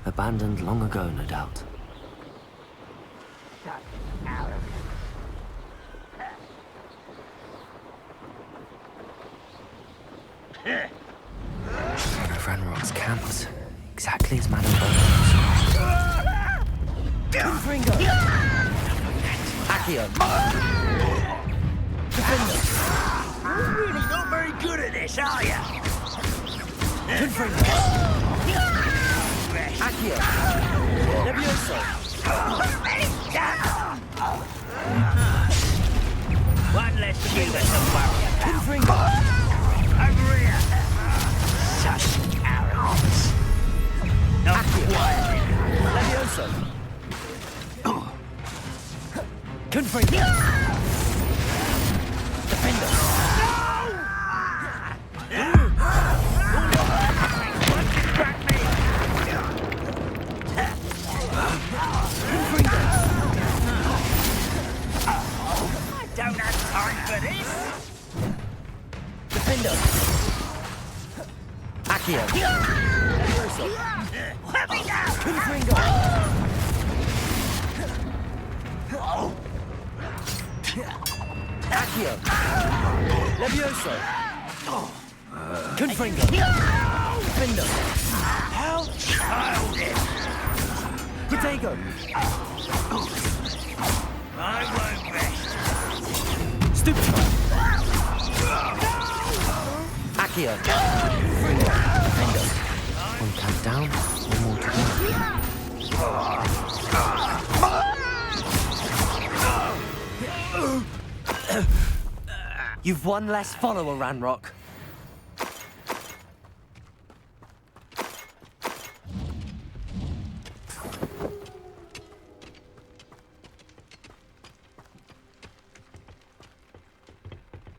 Abandoned long ago, no doubt. One of Ranrock's camps. Exactly as Madame described. Confringo! Accio! You're really not very good at this, are you? Confringo! Accio! Levioso! One less to give us a warrior. Confringo! Over here! Such arrogance. Not quiet. Levioso. Confringo. Defender. I don't have time for this. Defender. Accio. Levioso. Let me down. Confringo. Accio. Levioso. Confringo. Defender. How childish. Protego. I won't rest. Stupefy. Accio. Defender. One count down, one more to go. You've one less follower, Ranrock.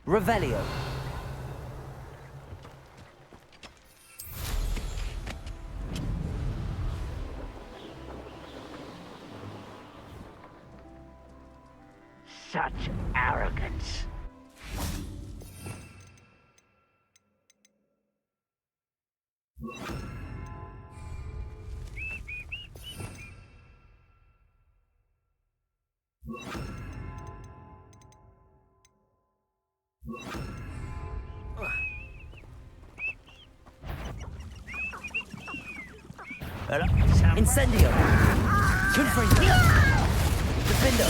Revelio. Such arrogance. Incendio. Confringo. Defender.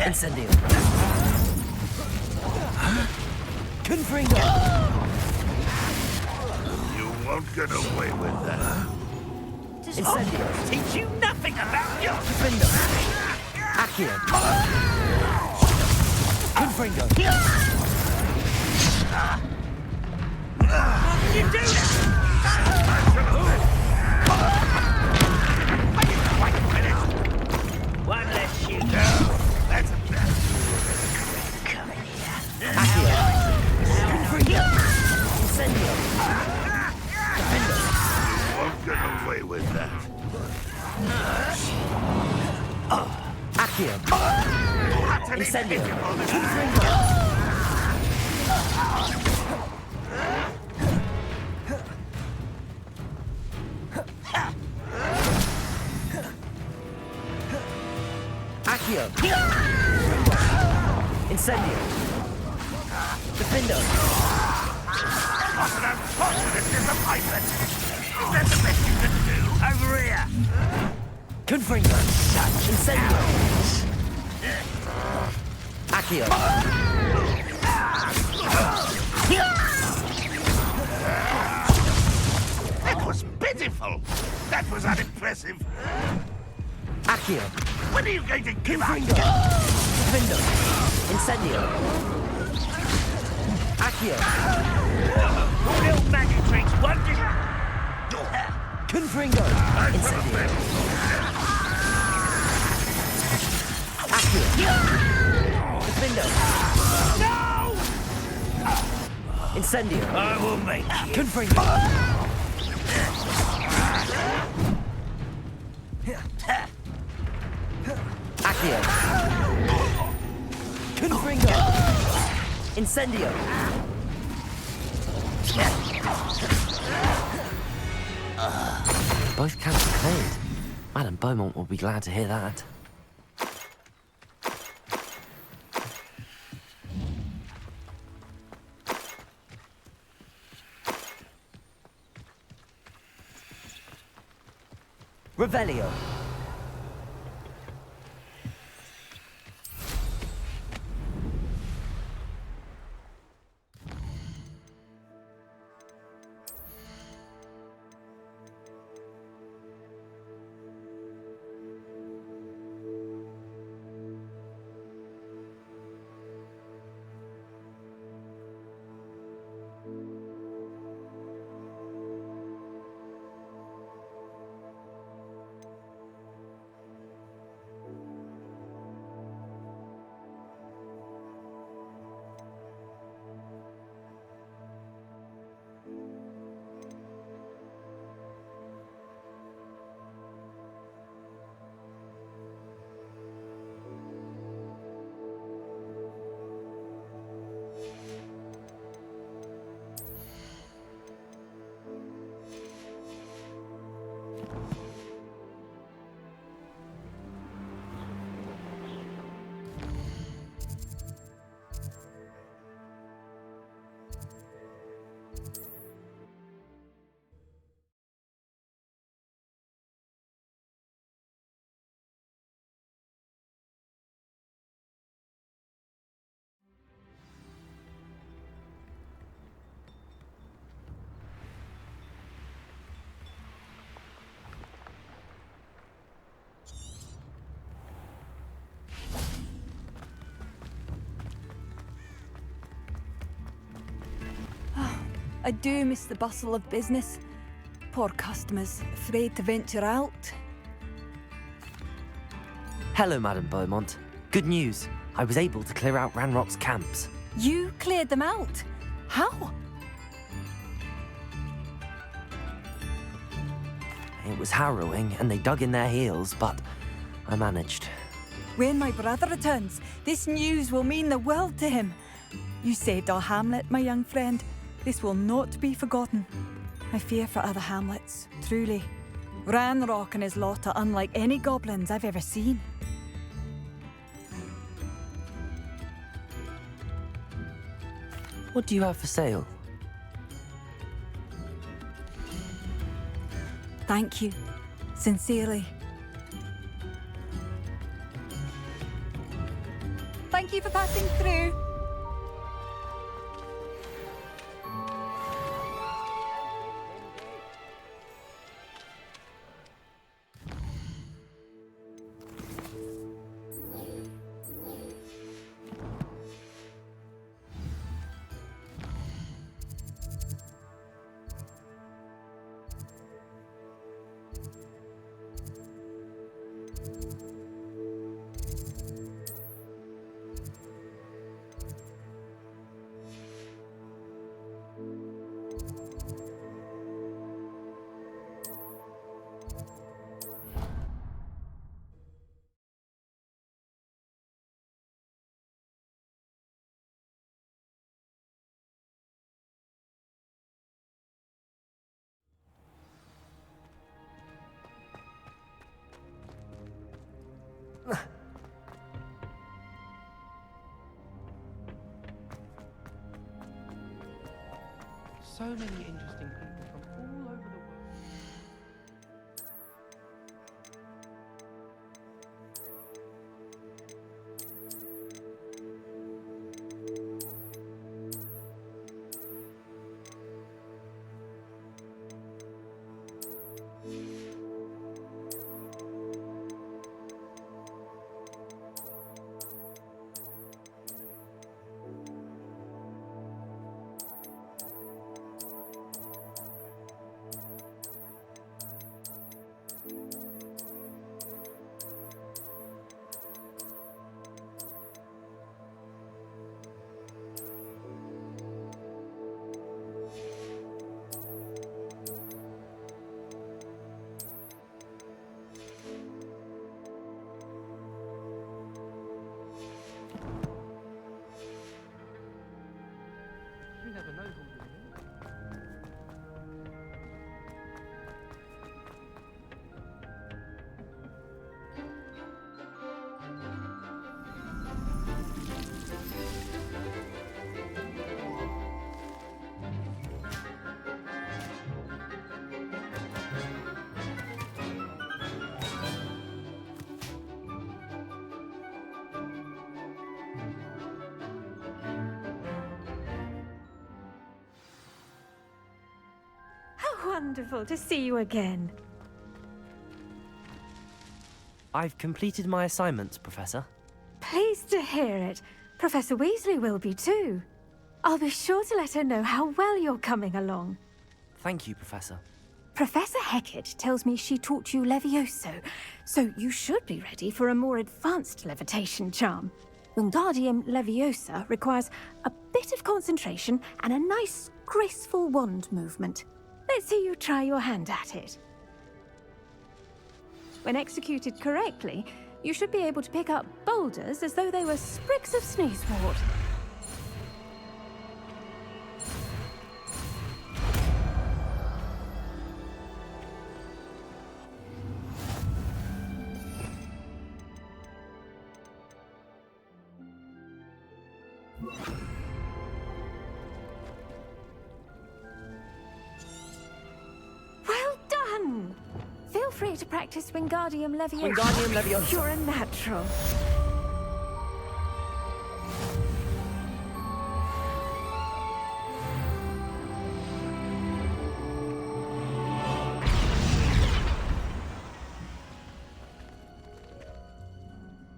Incendio. Confringo. You won't get away with that. Incendio. Teach you nothing about you. Defender. Accio. Confringo. How did you do that? Are you quite finished? One less shoot. No, that's a bad. Come in here. Accio. Confringo. Incendio. Defender. You won't get away with that. Accio. Incendio. Confringo. Accio. Incendio. Defender. What an unfortunate disappointment. Is that the best you can do? Over here. Confringo. Incendio. Accio. That was pitiful. That was unimpressive. Accio. When are you going to give up? Confringo. Defender. Incendio. Accio. Real magic tricks, won't you? Confringo. Incendio. Accio. Defender. No! Incendio. I will make you. Confringo. Accio. Confringo. Incendio. Both camps are cleared. Madam Beaumont will be glad to hear that. Revelio. I do miss the bustle of business. Poor customers, afraid to venture out. Hello, Madame Beaumont. Good news. I was able to clear out Ranrock's camps. You cleared them out? How? It was harrowing, and they dug in their heels, but I managed. When my brother returns, this news will mean the world to him. You saved our hamlet, my young friend. This will not be forgotten. I fear for other hamlets, truly. Ranrock and his lot are unlike any goblins I've ever seen. What do you have for sale? Thank you. Sincerely. Thank you for passing through. So many interesting people from all over the world. You never know who you'll meet. How wonderful to see you again. I've completed my assignments, Professor. Pleased to hear it. Professor Weasley will be too. I'll be sure to let her know how well you're coming along. Thank you, Professor. Professor Hecat tells me she taught you Levioso, so you should be ready for a more advanced levitation charm. Wingardium Leviosa requires a bit of concentration and a nice, graceful wand movement. Let's see you try your hand at it. When executed correctly, you should be able to pick up boulders as though they were sprigs of sneezewort. free to practice Wingardium Leviosa. Wingardium Leviosa. You're a natural.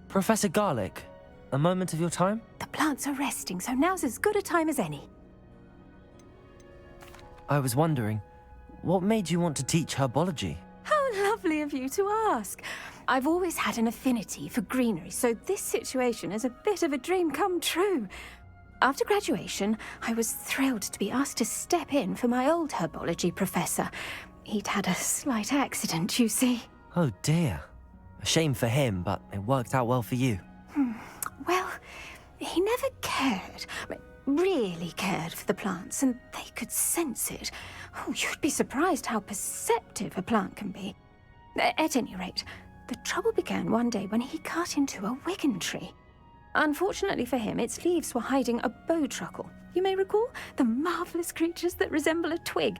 Professor Garlic, a moment of your time? The plants are resting, so now's as good a time as any. I was wondering, what made you want to teach herbology? How lovely of you to ask. I've always had an affinity for greenery, so this situation is a bit of a dream come true. After graduation, I was thrilled to be asked to step in for my old herbology professor. He'd had a slight accident, you see. Oh dear. A shame for him, but it worked out well for you. Well, he never cared, really cared for the plants, and they could sense it. Oh, you'd be surprised how perceptive a plant can be. At any rate, the trouble began one day when he cut into a wigan tree. Unfortunately for him, its leaves were hiding a bowtruckle. You may recall the marvellous creatures that resemble a twig.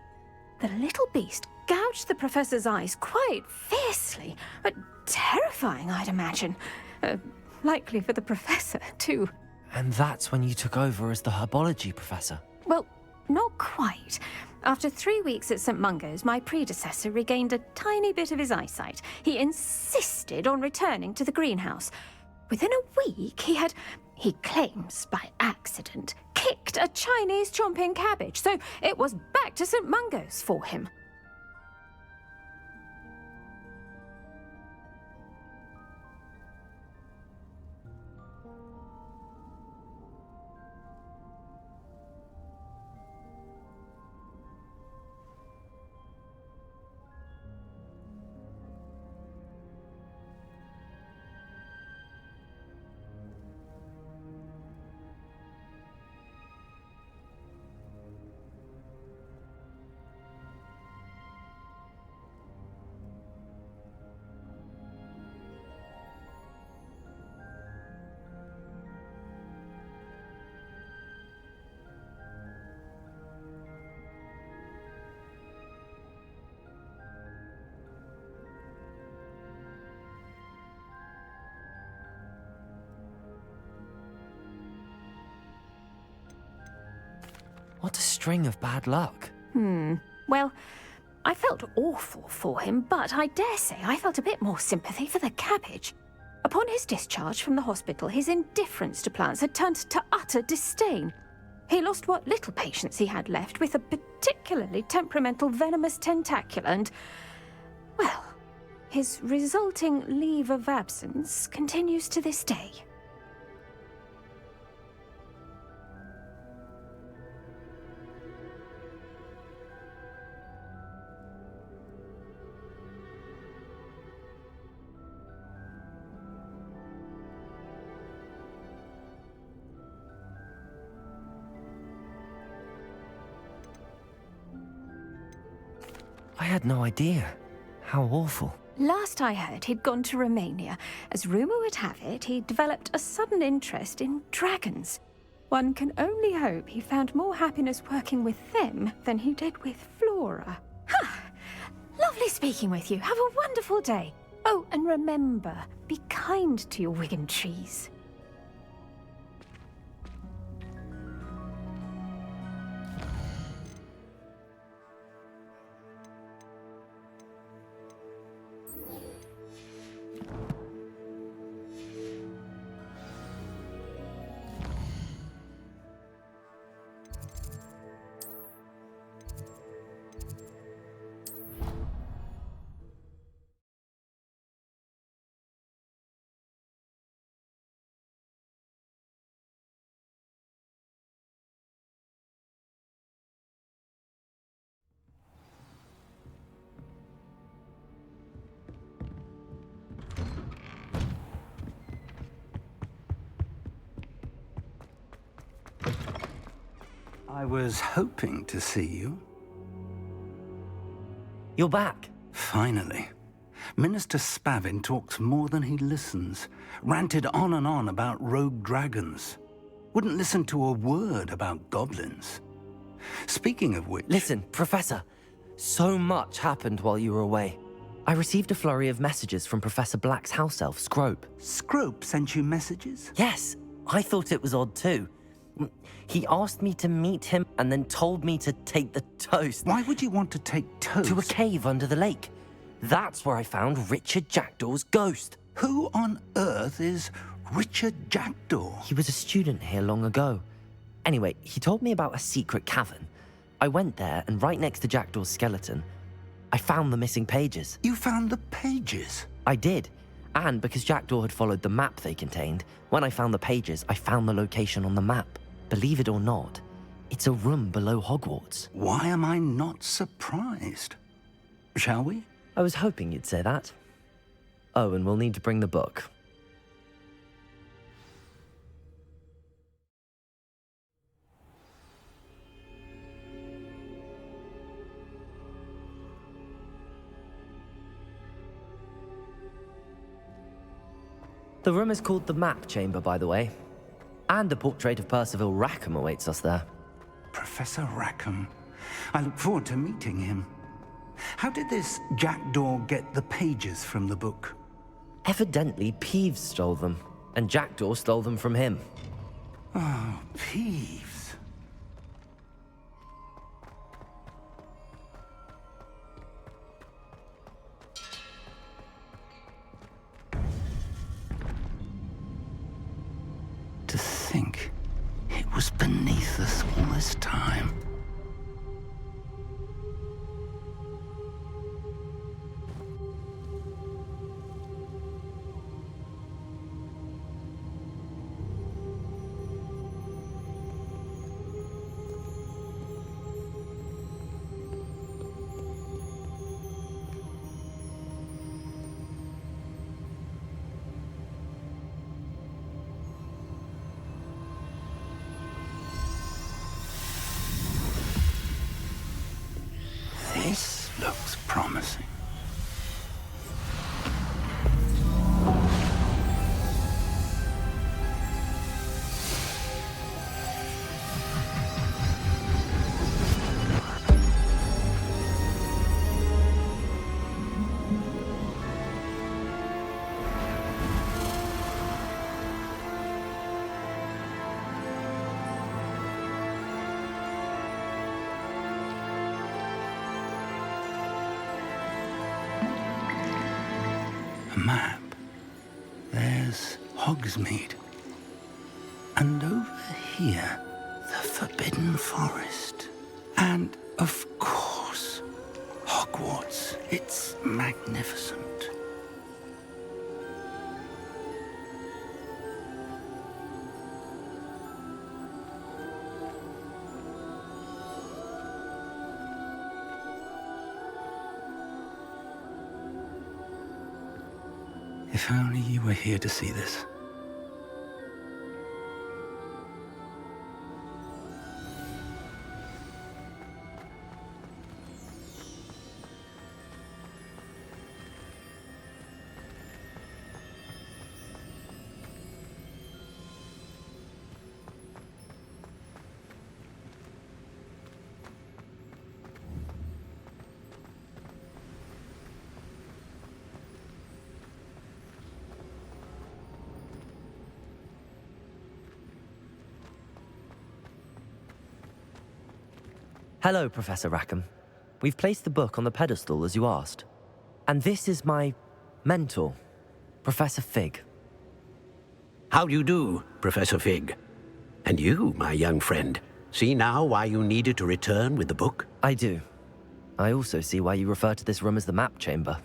The little beast gouged the professor's eyes quite fiercely, but terrifying, I'd imagine. Likely for the professor, too. And that's when you took over as the herbology professor? Well, not quite. After 3 weeks at St. Mungo's, my predecessor regained a tiny bit of his eyesight. He insisted on returning to the greenhouse. Within a week, he claims by accident, kicked a Chinese chomping cabbage, so it was back to St. Mungo's for him. What a string of bad luck. Well, I felt awful for him, but I dare say I felt a bit more sympathy for the cabbage. Upon his discharge from the hospital, his indifference to plants had turned to utter disdain. He lost what little patience he had left with a particularly temperamental venomous tentacula and, well, his resulting leave of absence continues to this day. I had no idea. How awful. Last I heard, he'd gone to Romania. As rumour would have it, he developed a sudden interest in dragons. One can only hope he found more happiness working with them than he did with Flora. Lovely speaking with you. Have a wonderful day. Oh, and remember, be kind to your wigan trees. I was hoping to see you. You're back. Finally. Minister Spavin talks more than he listens. Ranted on and on about rogue dragons. Wouldn't listen to a word about goblins. Speaking of which... Listen, Professor. So much happened while you were away. I received a flurry of messages from Professor Black's house elf, Scrope. Scrope sent you messages? Yes, I thought it was odd too. He asked me to meet him and then told me to take the toast. Why would you want to take toast? To a cave under the lake. That's where I found Richard Jackdaw's ghost. Who on earth is Richard Jackdaw? He was a student here long ago. Anyway, he told me about a secret cavern. I went there, and right next to Jackdaw's skeleton, I found the missing pages. You found the pages? I did. And because Jackdaw had followed the map they contained, when I found the pages, I found the location on the map. Believe it or not, it's a room below Hogwarts. Why am I not surprised? Shall we? I was hoping you'd say that. Oh, and we'll need to bring the book. The room is called the Map Chamber, by the way. And a portrait of Percival Rackham awaits us there. Professor Rackham. I look forward to meeting him. How did this Jackdaw get the pages from the book? Evidently, Peeves stole them, and Jackdaw stole them from him. Oh, Peeves. To think it was beneath us all this time. This looks promising. Map. There's Hogsmeade. And over here, the Forbidden Forest. And, of course, Hogwarts. It's magnificent. If only you were here to see this. Hello, Professor Rackham. We've placed the book on the pedestal as you asked. And this is my mentor, Professor Fig. How do you do, Professor Fig? And you, my young friend, see now why you needed to return with the book? I do. I also see why you refer to this room as the Map Chamber.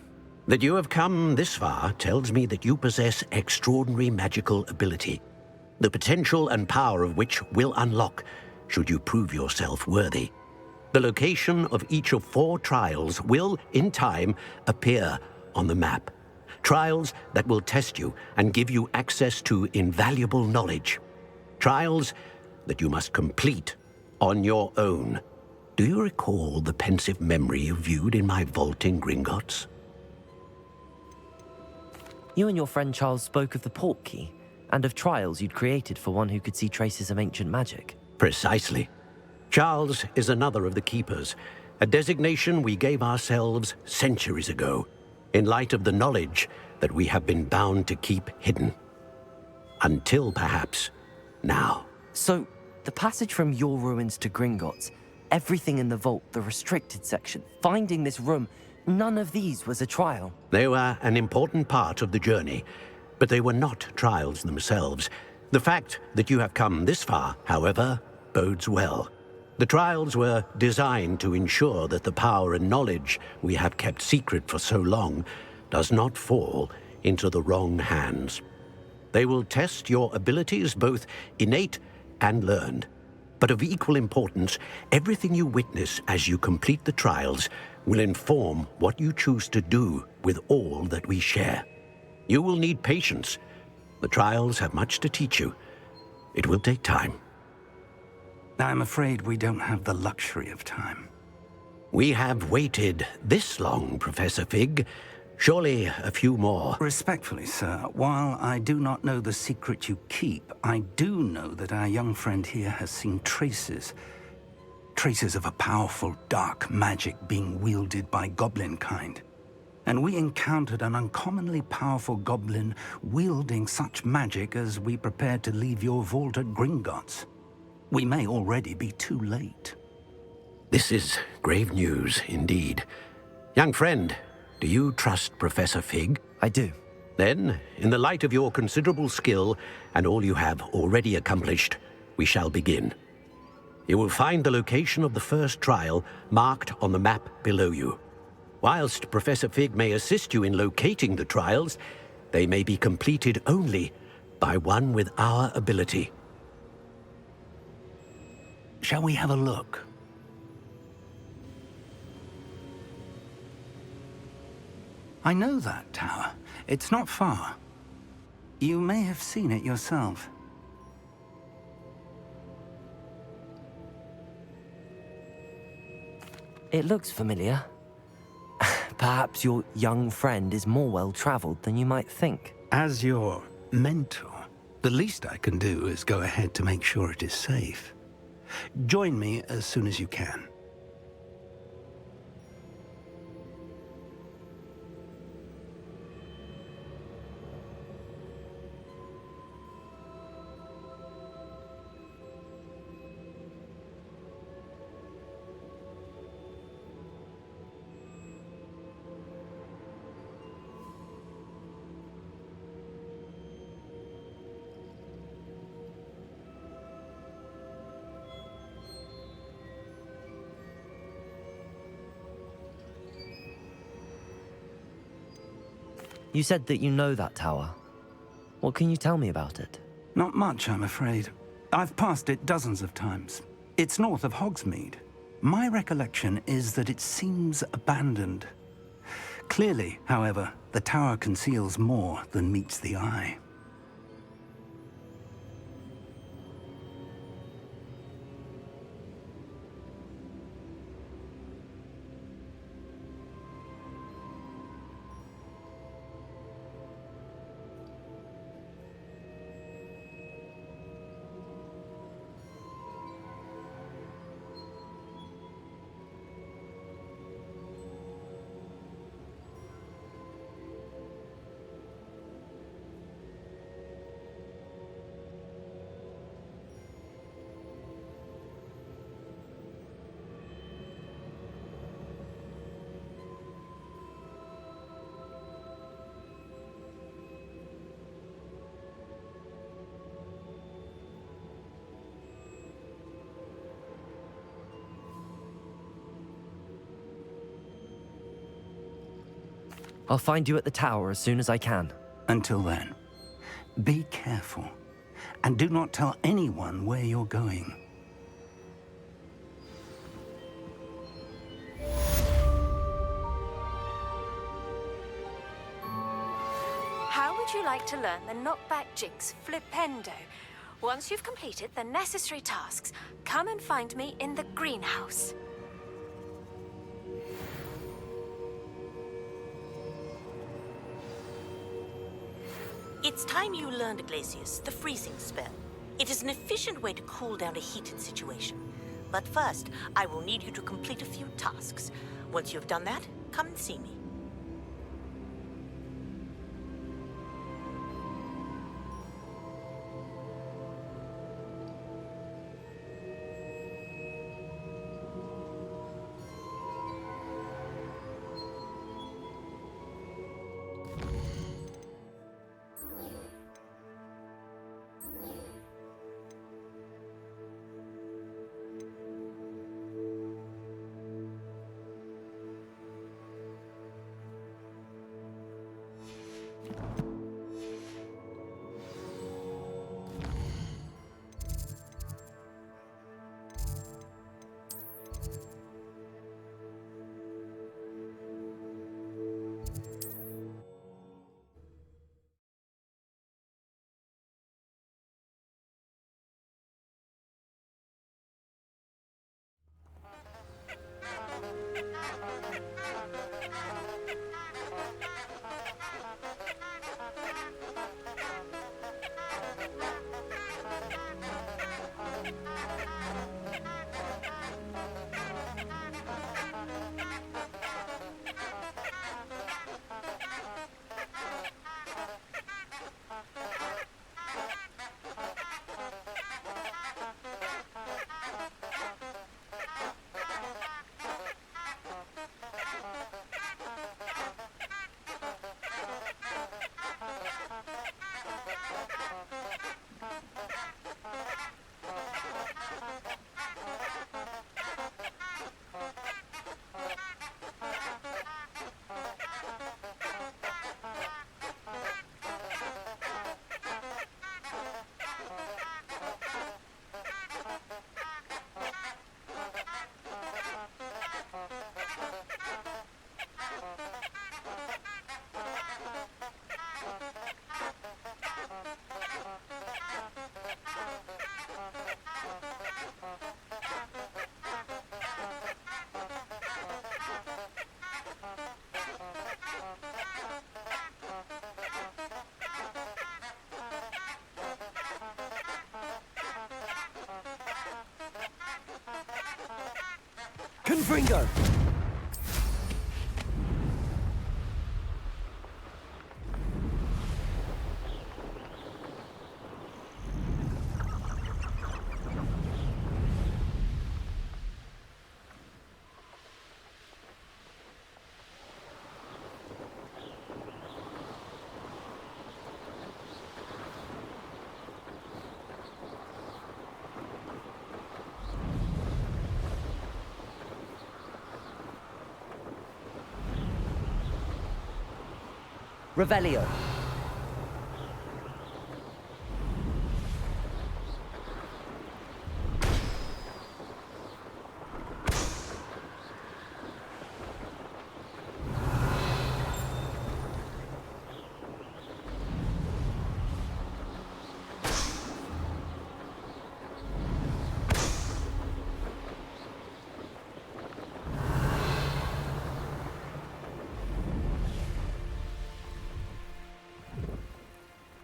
That you have come this far tells me that you possess extraordinary magical ability, the potential and power of which will unlock should you prove yourself worthy. The location of each of 4 trials will, in time, appear on the map. Trials that will test you and give you access to invaluable knowledge. Trials that you must complete on your own. Do you recall the pensive memory you viewed in my vault in Gringotts? You and your friend Charles spoke of the Portkey, and of trials you'd created for one who could see traces of ancient magic. Precisely. Charles is another of the Keepers, a designation we gave ourselves centuries ago. in light of the knowledge that we have been bound to keep hidden. Until perhaps now. So, the passage from your ruins to Gringotts, everything in the vault, the restricted section, finding this room, none of these was a trial. They were an important part of the journey, but they were not trials themselves. The fact that you have come this far, however, bodes well. The trials were designed to ensure that the power and knowledge we have kept secret for so long does not fall into the wrong hands. They will test your abilities, both innate and learned. But of equal importance, everything you witness as you complete the trials will inform what you choose to do with all that we share. You will need patience. The trials have much to teach you. It will take time. I'm afraid we don't have the luxury of time. We have waited this long, Professor Fig. Surely a few more. Respectfully, sir, while I do not know the secret you keep, I do know that our young friend here has seen traces. Traces of a powerful dark magic being wielded by goblin kind. And we encountered an uncommonly powerful goblin wielding such magic as we prepared to leave your vault at Gringotts. We may already be too late. This is grave news indeed. Young friend, do you trust Professor Fig? I do. Then, in the light of your considerable skill and all you have already accomplished, we shall begin. You will find the location of the first trial marked on the map below you. Whilst Professor Fig may assist you in locating the trials, they may be completed only by one with our ability. Shall we have a look? I know that tower. It's not far. You may have seen it yourself. It looks familiar. Perhaps your young friend is more well-traveled than you might think. As your mentor, the least I can do is go ahead to make sure it is safe. Join me as soon as you can. You said that you know that tower. What can you tell me about it? Not much, I'm afraid. I've passed it dozens of times. It's north of Hogsmeade. My recollection is that it seems abandoned. Clearly, however, the tower conceals more than meets the eye. I'll find you at the tower as soon as I can. Until then, be careful, and do not tell anyone where you're going. How would you like to learn the knockback jinx flipendo? Once you've completed the necessary tasks, come and find me in the greenhouse. It's time you learned, Glacius, the freezing spell. It is an efficient way to cool down a heated situation. But first, I will need you to complete a few tasks. Once you've done that, come and see me. Confringo! Revelio.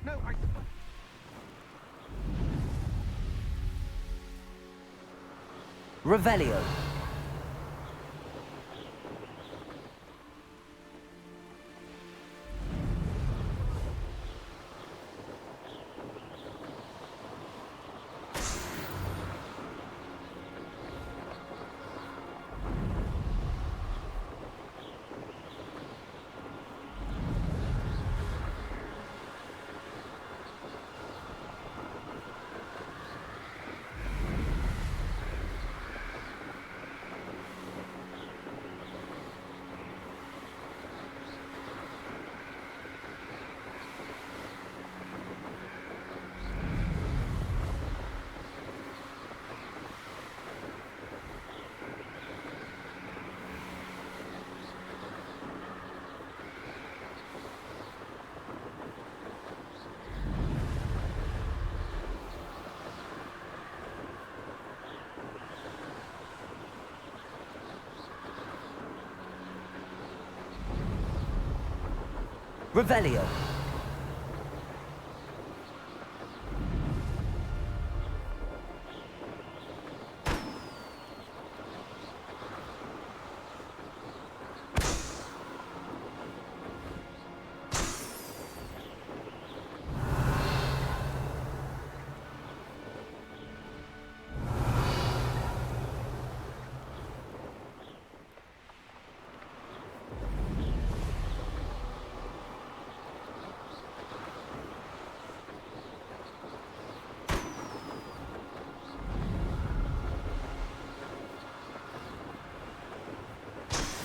No, I... Revelio. Revelio.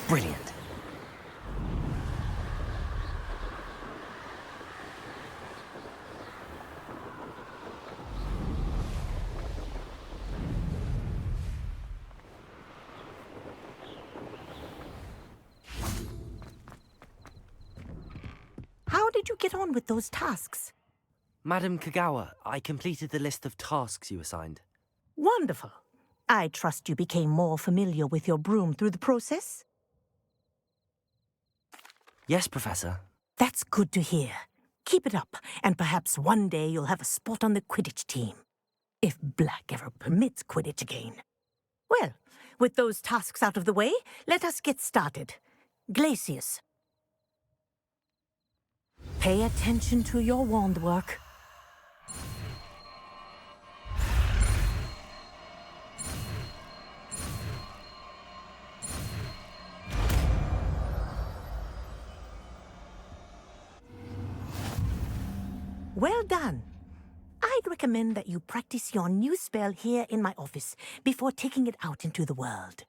Brilliant. How did you get on with those tasks? Madam Kagawa, I completed the list of tasks you assigned. Wonderful. I trust you became more familiar with your broom through the process? Yes, Professor. That's good to hear. Keep it up, and perhaps one day you'll have a spot on the Quidditch team. If Black ever permits Quidditch again. Well, with those tasks out of the way, let us get started. Glacius. Pay attention to your wand work. Well done. I'd recommend that you practice your new spell here in my office before taking it out into the world.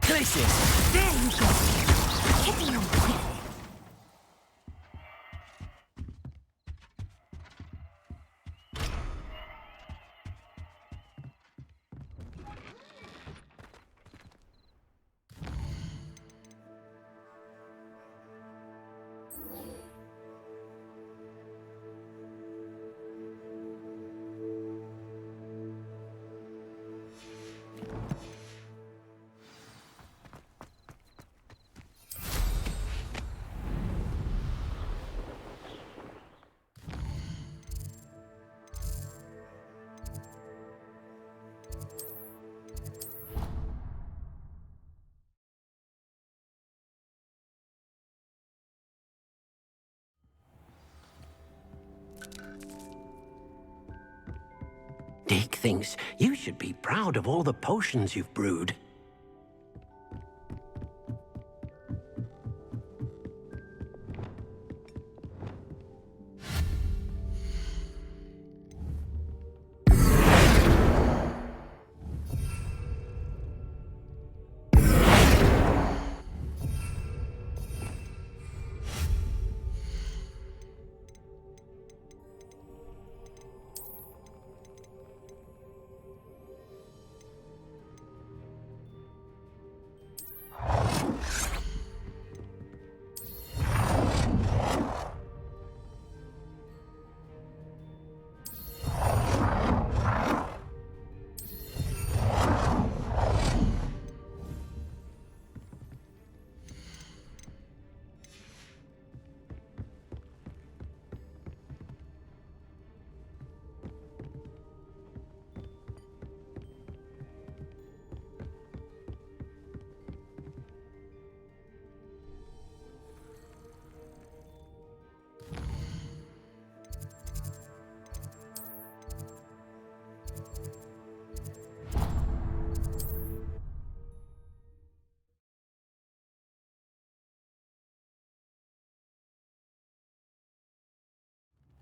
Glacius! There you go. Hitting them quickly. Dick thinks you should be proud of all the potions you've brewed.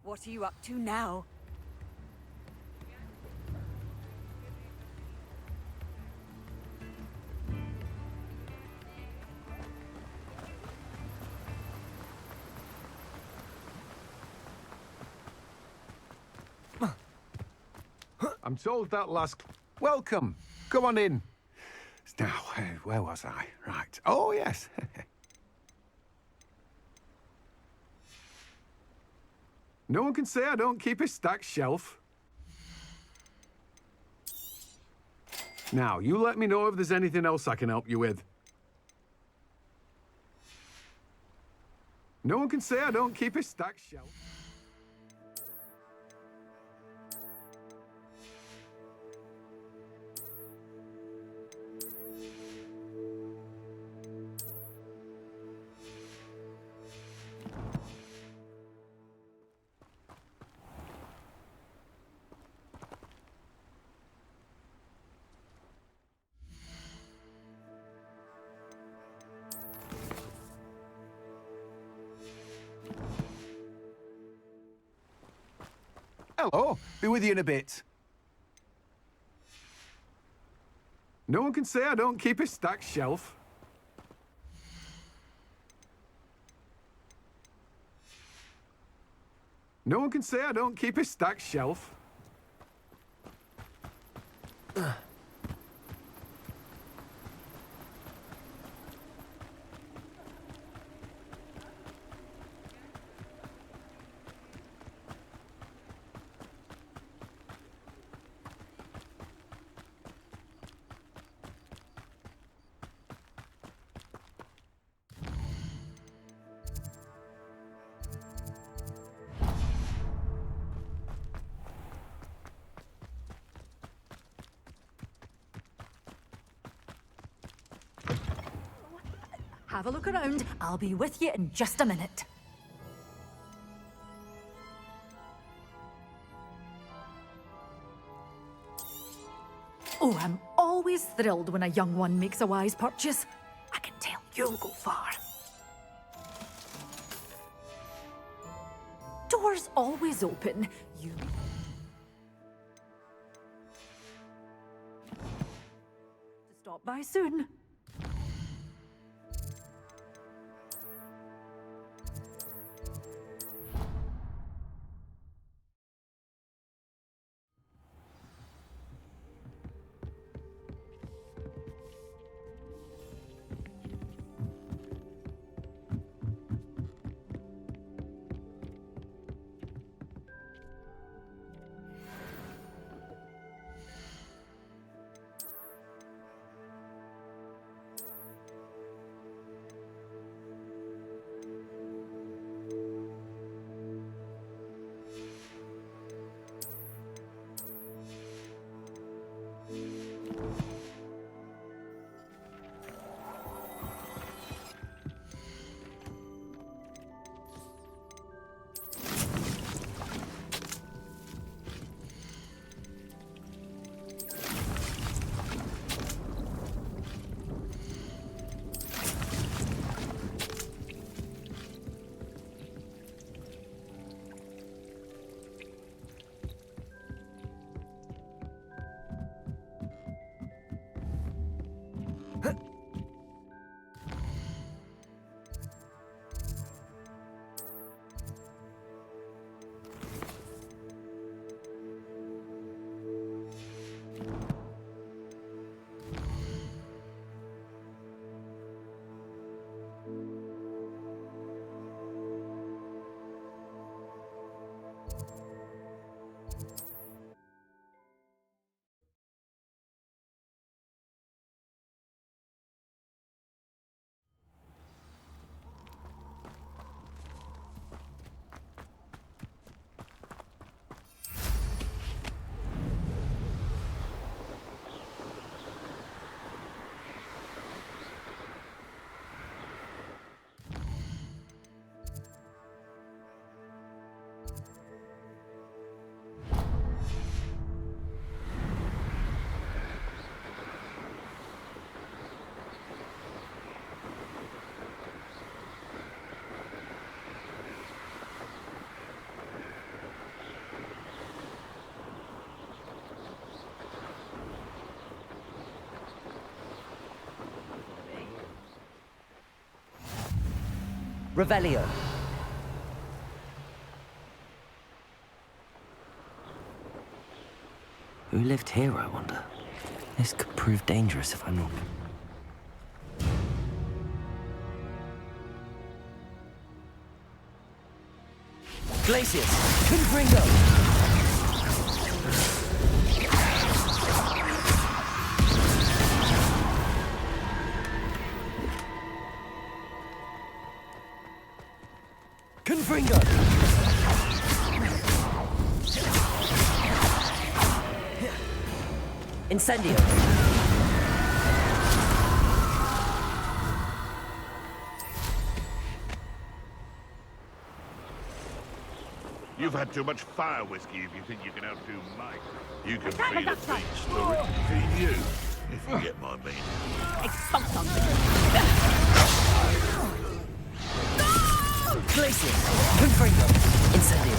What are you up to now? I'm told that last... Welcome. Come on in. Now, where was I? Right. Oh, yes. No one can say I don't keep a stacked shelf. Now, you let me know if there's anything else I can help you with. No one can say I don't keep a stacked shelf. Hello, be with you in a bit. No one can say I don't keep a stacked shelf. No one can say I don't keep a stacked shelf. Have a look around. I'll be with you in just a minute. Oh, I'm always thrilled when a young one makes a wise purchase. I can tell you'll go far. Doors always open. You... Stop by soon. Revelio. Who lived here, I wonder? This could prove dangerous if I'm not... Glacius! Confringo! Confringo! Incendio! You've had too much fire whiskey if you think you can outdo Mike. You can feed a beast, or it can feed you, if you get my meaning. Glacius! Confringo! Incendio!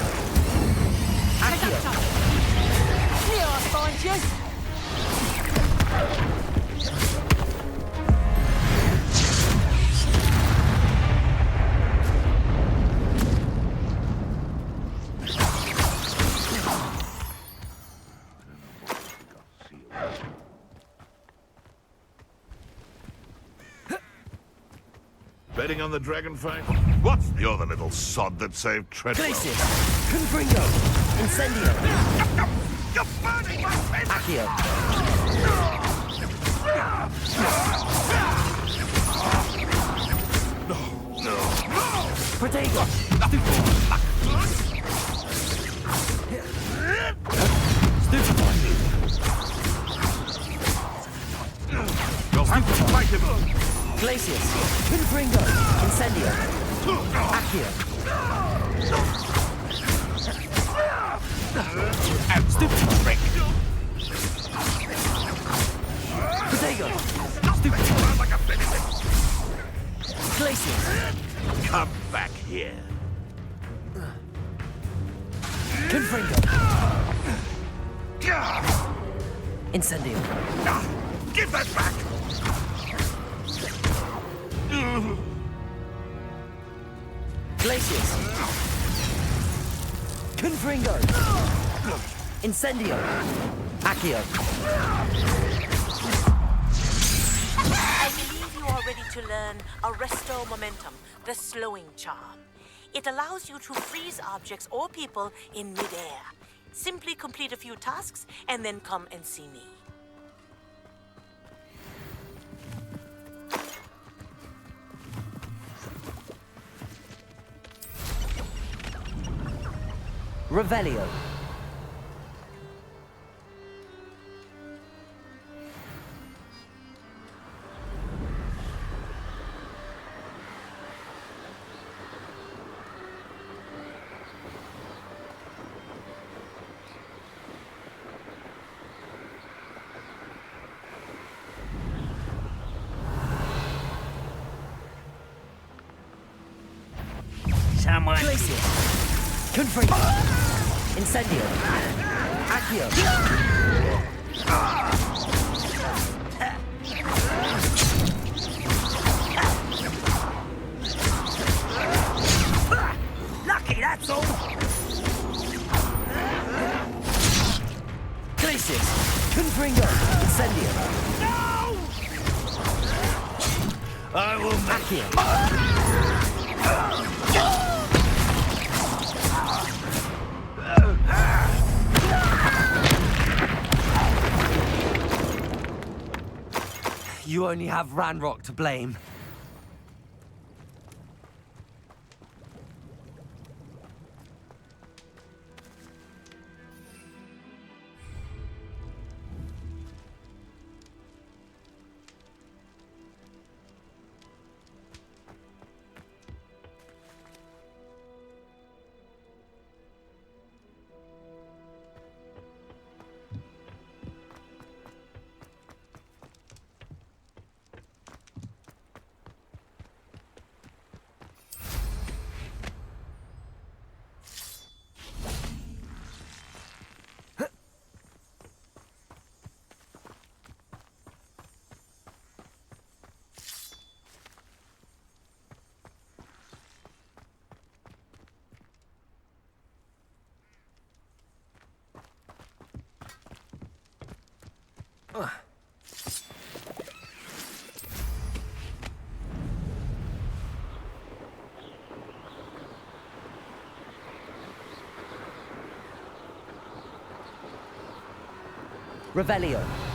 Accio! Here I find you! Betting on the Dragonfang? What's the other little sod that saved Treadwell? Glacius! Confringo! Incendio! You're burning my face! Accio! No! Protego! You'll have to fight him! Glacius! Confringo! Incendio! Accio! Stupid trick! Protego! Stupid! Sound like a benefit! Glacius! Come back here! Confringo! Incendio! Give that back! Glacius! Confringo! Incendio! Accio! I believe you are ready to learn Arresto Momentum, the slowing charm. It allows you to freeze objects or people in midair. Simply complete a few tasks and then come and see me. Revelio. Someone. Confringo. Incendio. Accio. Lucky, that's all. Glacius. Confringo. Incendio. No! I will Accio. You only have Ranrock to blame. Revelio.